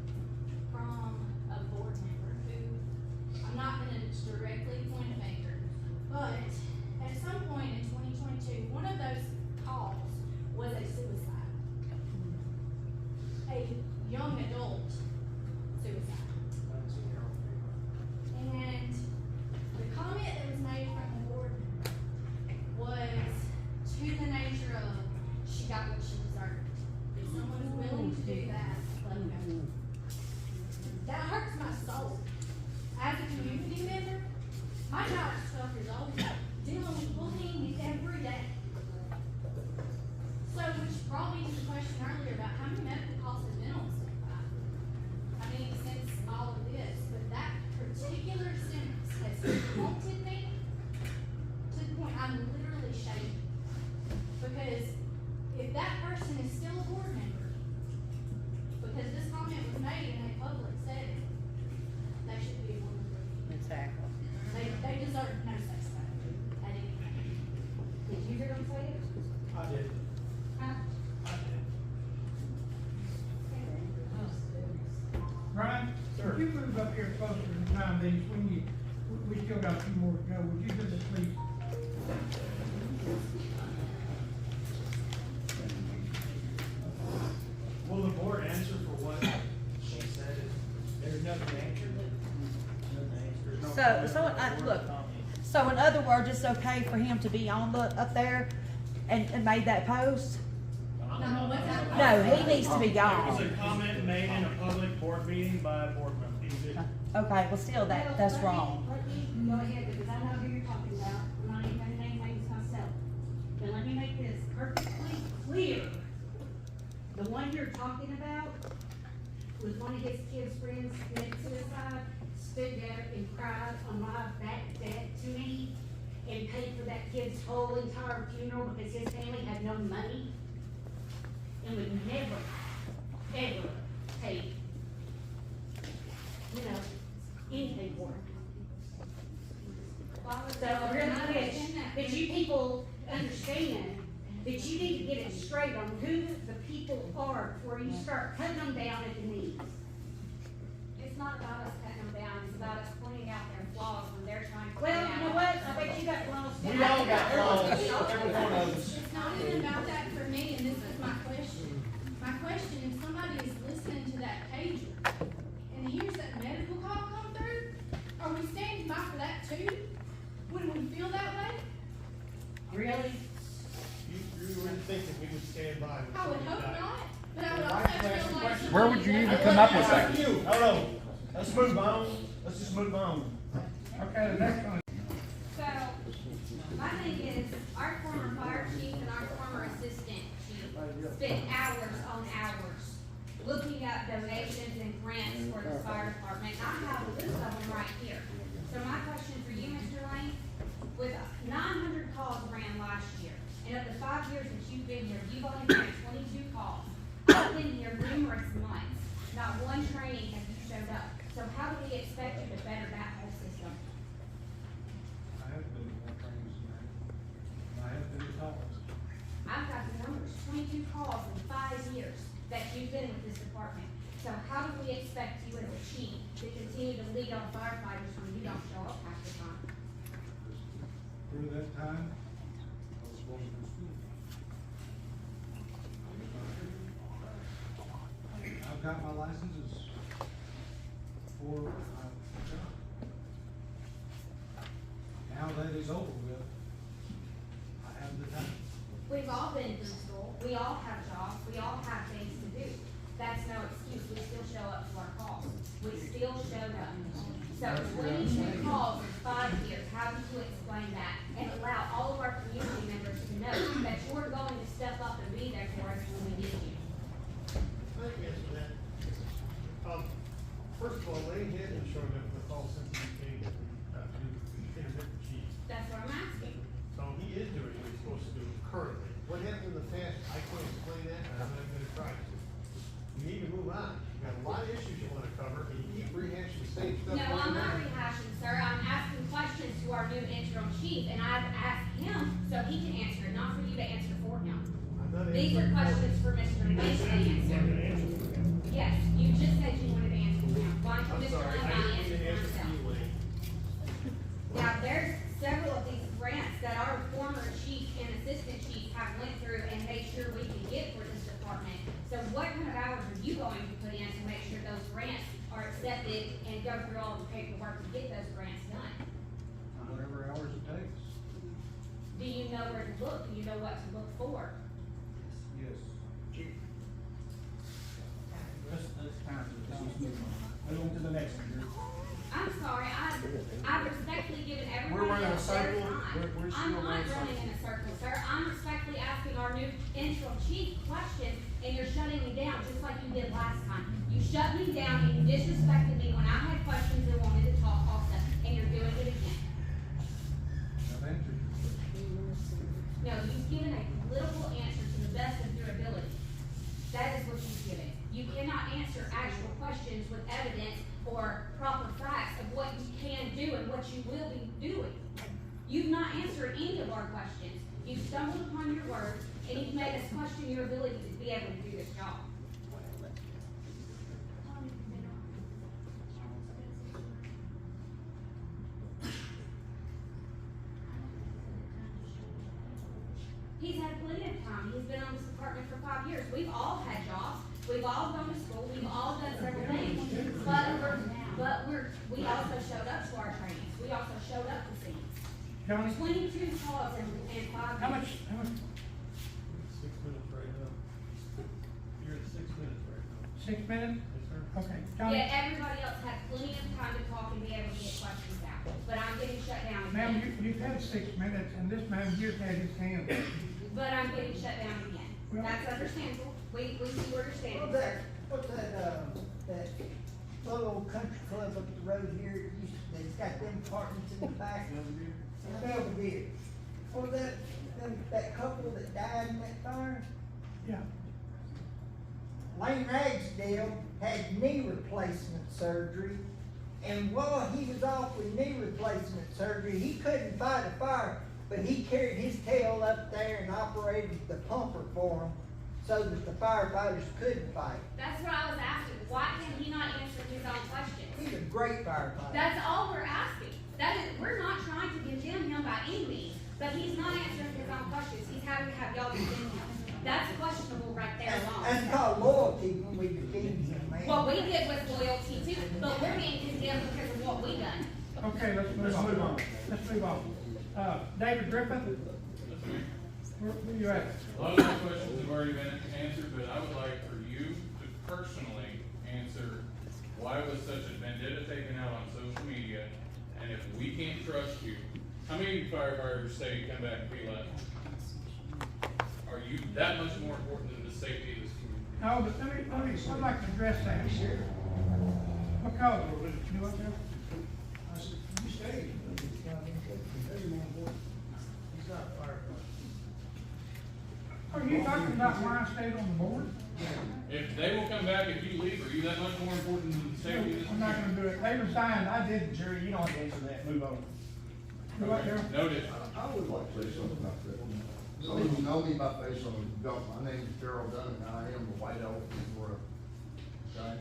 from a board member who, I'm not gonna directly point a finger, but at some point in 2022, one of those calls was a suicide. A young adult suicide. And the comment that was made from the board member was to the nature of, she got what she deserved. If someone is willing to do that, let them go. That hurts my soul. As a community member, my child is 12 years old, dealing with bullying every day. So, which brought me to the question earlier about how many medical calls have been on standby. I mean, since all of this, but that particular sentence has haunted me to the point I'm literally shaking. Because if that person is still a board member, because this comment was made in a public setting, they should be a board member. Exactly. They deserve no sex value at any point. Did you hear them say it? I did. Huh? I did. Brian? Sir. Would you move up here closer to the time these, we still got a few more to go, would you just please? Will the board answer for what she said? There's nothing answered. So in other words, it's okay for him to be on up there and made that post? No, what's that? No, he needs to be It's gone. a comment made in a public board meeting by a board member. Okay, well still, that's wrong. Let me go ahead, because I know who you're talking about, I'm not even gonna name names myself. But let me make this perfectly clear. The one you're talking about was one of his kids' friends committed suicide, stood there and cried on my back deck to me, and paid for that kid's whole entire funeral because his family had no money, and would never, ever take, anything for it. So I really wish that you people understand that you need to get it straight on who the people are before you start cutting them down at the knees. It's not about us cutting them down, it's about us pointing out their flaws when they're trying to. Well, you know what? I bet you got flaws. We all got flaws, every one of us. It's not even about that for me, and this is my question. My question, if somebody is listening to that pager, and hears that medical call come through, are we standing by for that too? When we feel that way? Really? You wouldn't think that we would stand by. when I would somebody hope died. not, but I would also feel like. Where would you even come up with that? Hold on, let's move on, let's just move on. Okay, the next one. So, my thing is, our former fire chief and our former assistant chief spent hours on hours looking up donations and grants for the fire department. I have a list of them right here. So my question for you, Mr. Lane, with 900 calls ran last year, and of the 5 years that you've been here, you've only had 22 calls. I've been here numerous months. Not one training have you showed up. So how do we expect you to better that whole system? I have been to more trainings than that. I have been to calls. I've got the numbers, 22 calls in 5 years that you've been with this department. So how do we expect you as a chief to continue to lead our firefighters when you don't show up half the time? Through that time, I was going to school. I've got my licenses for my job. Now that is over with, I have the time. We've all been through school, we all have jobs, we all have things to do. That's no excuse, we still show up to our calls. We still showed up. So 22 calls in 5 years, how do you explain that? And allow all of our community members to know that you're going to step up and be there for us when we need you. Let me answer that. First of all, Lane hasn't shown up for the call since he became intermittent chief. That's what I'm asking. So he is doing what he's supposed to do currently. What happened in the past, I can't explain that, and I'm not gonna try to. You need to move on. You got a lot of issues you wanna cover, and you keep rehashing the same stuff. No, I'm not rehashing, sir. I'm asking questions to our new interim chief, and I've asked him so he can answer it, not for you to answer for him. I'm not These are answering. questions for Mr. Lane to answer. Yes, you just said you wanted to answer for him. Why don't I'm Mr. sorry, Lane I not didn't answer mean to for answer himself? you, Lane. Now, there's several of these grants that our former chief and assistant chief have went through and made sure we can get for this department. So what kind of hours are you going to put in to make sure those grants are accepted and go through all the paperwork to get those grants done? Whatever hours it takes. Do you know where to look? Do you know what to look for? Yes. That's time to move on to the next one. I'm sorry, I've respectfully given We're everybody running a else their cycle. time. We're I'm still not running a running in a circle, sir. I'm respectfully asking our new interim chief questions, and you're shutting me down, just like you did last time. You shut me down and you disrespected me when I had questions and wanted to talk also, and you're doing it again. I've answered your question. No, you've given a political answer to the best of your ability. That is what you've given. You cannot answer actual questions with evidence or proper facts of what you can do and what you will be doing. You've not answered any of our questions. You've stumbled upon your words, and you've made us question your ability to be able to do this job. He's had plenty of time. He's been on this department for 5 years. We've all had jobs. We've all gone to school. We've all done several things. But we also showed up to our trainings. We also showed up to scenes. County? 22 calls in 5 years. How much? 6 minutes right now. You're at 6 minutes right now. 6 minutes? Yes, sir. Okay. County? Yet everybody else had plenty of time to talk and be able to get questions out. But I'm getting shut down Ma'am, again. you've had 6 minutes, and this man here had his hand up. But I'm getting shut down again. Well- That's understandable. We see where you're standing, sir. What's that little old country club up the road here, that's got them apartments in the back? Belvedere. What was that couple that died in that fire? Yeah. Lane Ragsdale had knee replacement surgery, and while he was off with knee replacement surgery, he couldn't fight a fire, but he carried his tail up there and operated the pumper for him, so that the firefighters couldn't fight. That's what I was asking. Why can he not answer his own questions? He's a great firefighter. That's all we're asking. We're not trying to condemn him by any means, but he's not answering his own questions. He's having to have y'all condemn him. That's questionable right there alone. That's called loyalty when we defend him, man. What we did was loyalty too, but we're being condemned because of what we done. Okay, let's move on. Let's move on. David Griffin? Where you at? A lot of my questions have already been answered, but I would like for you to personally answer why was such a vendetta taken out on social media, and if we can't trust you, how many firefighters say come back and be left? Are you that much more important than the safety of this community? No, but I'd like to address that. Because, you what there? I said, you stay. He's not a firefighter. Are you talking about why I stayed on the board? If they will come back, if you leave, are you that much more important than the safety of this I'm not community? gonna do it. They resigned, I didn't. Jerry, you don't have to answer that, move on. You what there? Noted. I would like to say something about that. Some of you know me by face, some of you don't. My name is Gerald Dunn, and I am the White Elk in Florida. Okay?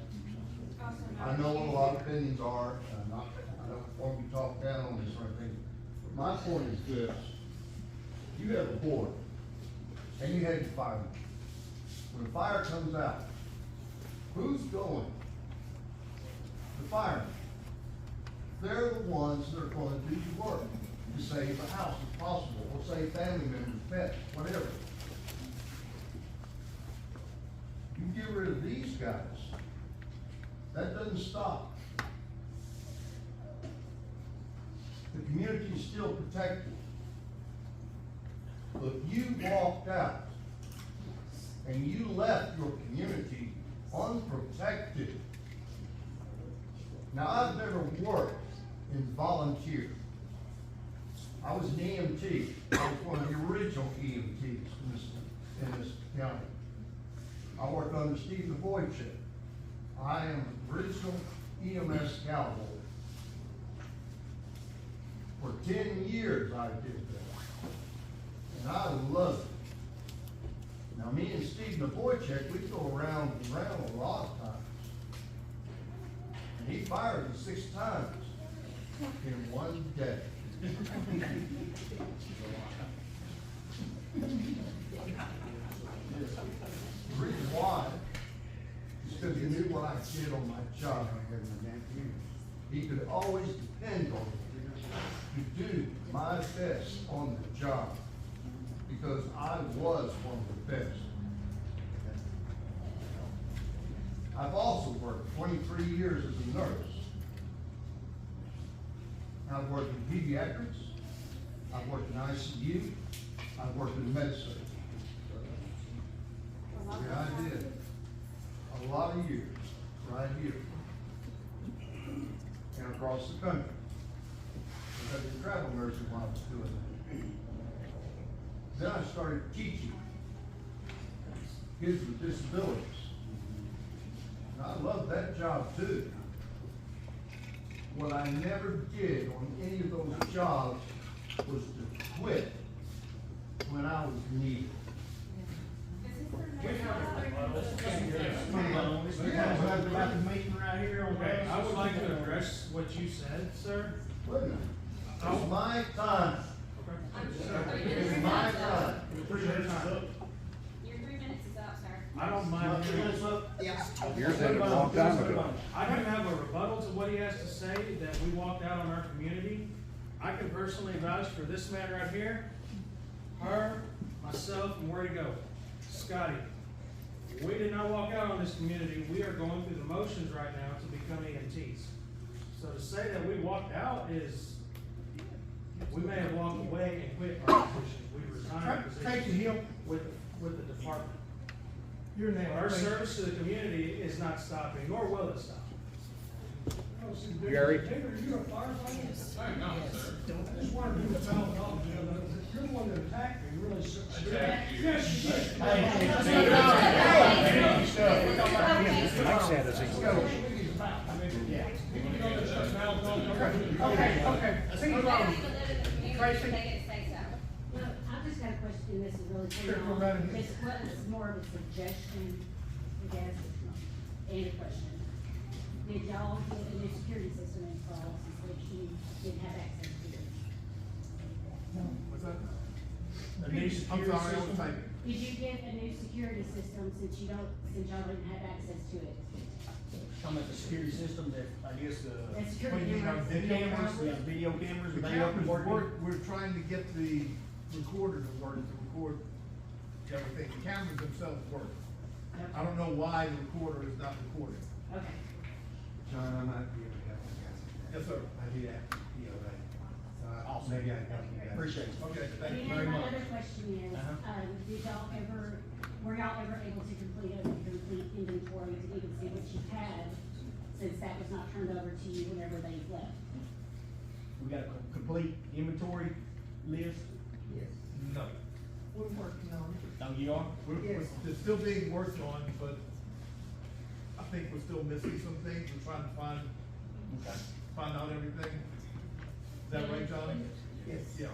I know what a lot of opinions are, and I don't want you to talk down on this or anything. But my point is this: you have a board, and you have your firemen. When the fire comes out, who's going? The firemen. They're the ones that are going to do the work to save the house if possible, or save family members, pets, whatever. You get rid of these guys, that doesn't stop. The community is still protected. But you walked out and you left your community unprotected. Now, I've never worked in volunteer. I was an EMT. I was one of the original EMTs in this county. I worked under Steve Wojcik. I am the original EMS cowboy. For 10 years I did that. And I loved it. Now, me and Steve Wojcik, we go around and around a lot of times. And he fired me 6 times in one day. The reason why is because he knew what I did on my job. He could always depend on me to do my best on the job because I was one of the best. I've also worked 23 years as a nurse. I've worked in pediatrics, I've worked in ICU, I've worked in medicine. Yeah, I did. A lot of years, right here. And across the country. I did travel nursing while I was doing that. Then I started teaching kids with disabilities. And I loved that job too. What I never did on any of those jobs was to quit when I was needed. About the meeting right here on. Okay, I would like to address what you said, sir. Wait a minute. It's my time. It's my time. Your 3 minutes is up. Your 3 minutes is up, sir. I don't mind. Yours ended a long time ago. I do have a rebuttal to what he has to say, that we walked out on our community. I can personally vouch for this man right here, her, myself, and where to go. Scotty, we did not walk out on this community. We are going through the motions right now to become EMTs. So to say that we walked out is, we may have walked away and quit our position. We resigned our position with the department. Your name. Our service to the community is not stopping, nor will it stop. Gary? You're a firefighter? I am not, sir. I just wanted to found out, you're the one that attacked me, really. Attacked you. Yes, you did. Mike said as he goes. Okay. Tracy? Well, I've just got a question, this is really Sure, pretty go long. right ahead. This is more of a suggestion, I guess, and a question. Did y'all get a new security system installed since which you didn't have access to it? What's that? A new security I'm sorry, I was system? typing. Did you get a new security system since y'all didn't have access to it? Talking about the security system that, I guess, That security When you have cameras? video cameras, yeah, video cameras, The they cameras up working. work, we're trying to get the recorder to work, to record everything. The cameras themselves work. I don't know why the recorder is not recording. Okay. John, I might be able to help you guys. Yes, sir. I do have POA. So maybe I can help you guys. Appreciate it. Okay, thank you And very my much. other question is, did y'all ever, were y'all ever able to complete a complete inventory to even see what you had, since that was not turned over to you whenever they left? We got a complete inventory list. Yes. No. We're working on it. Oh, you are? It's still being worked on, but I think we're still missing some things. We're trying to find out everything. Is that right, Johnny? Yes. Yeah.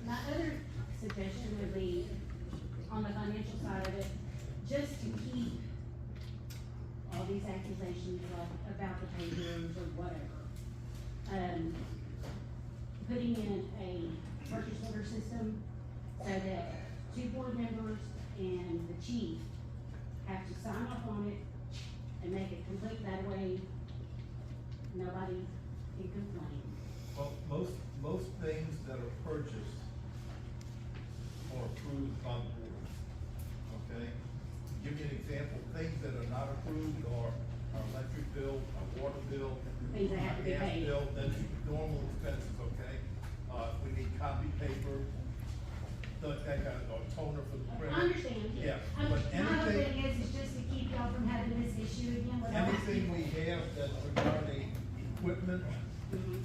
My other suggestion would be, on the financial side of it, just to keep all these accusations about the pagers or whatever, putting in a purchase order system so that 2 board members and the chief have to sign off on it and make it complete, that way nobody can complain. Well, most things that are purchased are approved by the board, okay? To give you an example, things that are not approved are our electric bill, our water bill, Things that have to be our gas paid. bill, that's normal expenses, okay? We need copy paper, a toner for the printer. I understand. Yeah, My but whole anything, thing is just to keep y'all from having this issue again with all these anything people. we have that's regarding equipment Mhm.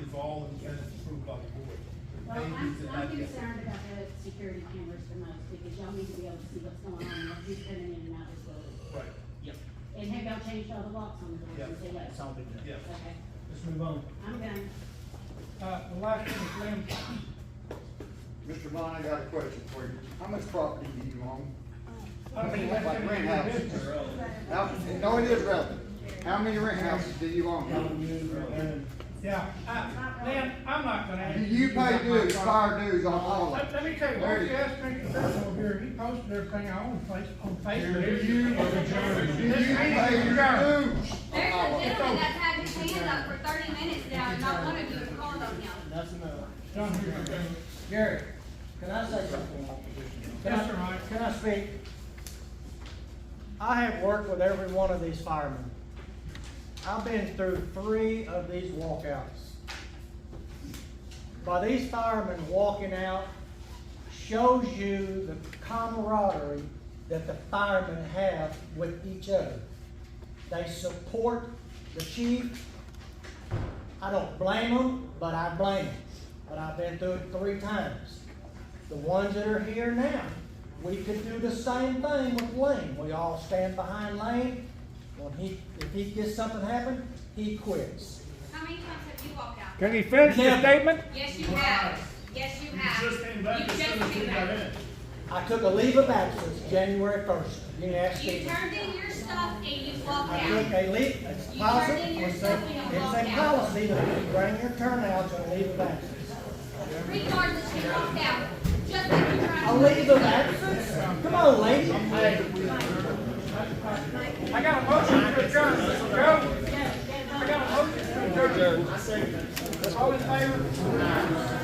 is all in fact approved by the board. Well, Pages I'm and that, yes. concerned about the security cameras the most, because y'all need to be able to see what's going on, and who's coming in and out as well. Right, Yep. And have y'all changed all the locks on the doors Yeah. since they left? It's all been done. yes. Okay, Let's move on. I'm done. The last one is Lynn. Mr. Vaughn, I got a question for you. How much property do you own? I mean, Like that's rent in houses. business. No, it is relevant. How many rent houses do you own? Yeah, Lynn, I'm not gonna ask. Do you pay dues, fire dues on all of Let them? me tell you, There what it you is. asked Mr. Kirkle here, he posted everything I own on Facebook. Do you pay your dues? There's a gentleman that's had his hand up for 30 minutes now, and not one of you have called on him. That's enough. John, here. Gary, can I say something? Yes, sir, Mike. Can I speak? I have worked with every one of these firemen. I've been through 3 of these walkouts. By these firemen walking out shows you the camaraderie that the firemen have with each other. They support the chief. I don't blame them, but I blame them. But I've been through it 3 times. The ones that are here now, we could do the same thing with Lane. We all stand behind Lane. If he gets something happen, he quits. How many times have you walked out? Can he finish his statement? Yes, you have. Yes, you have. You just came back as soon as we got in. I took a leave of absence January 1st. You can ask You Steve. turned in your stuff and you walked I out. took a leave, it's You policy, turned in your it's stuff and you a walked out. policy that you bring your turnouts on a leave of absence. Regardless, you walked out. Just like you're trying to. A leave of absence? Come on, lady. I got a motion to adjourn, Joe. I got a motion to adjourn. All in favor?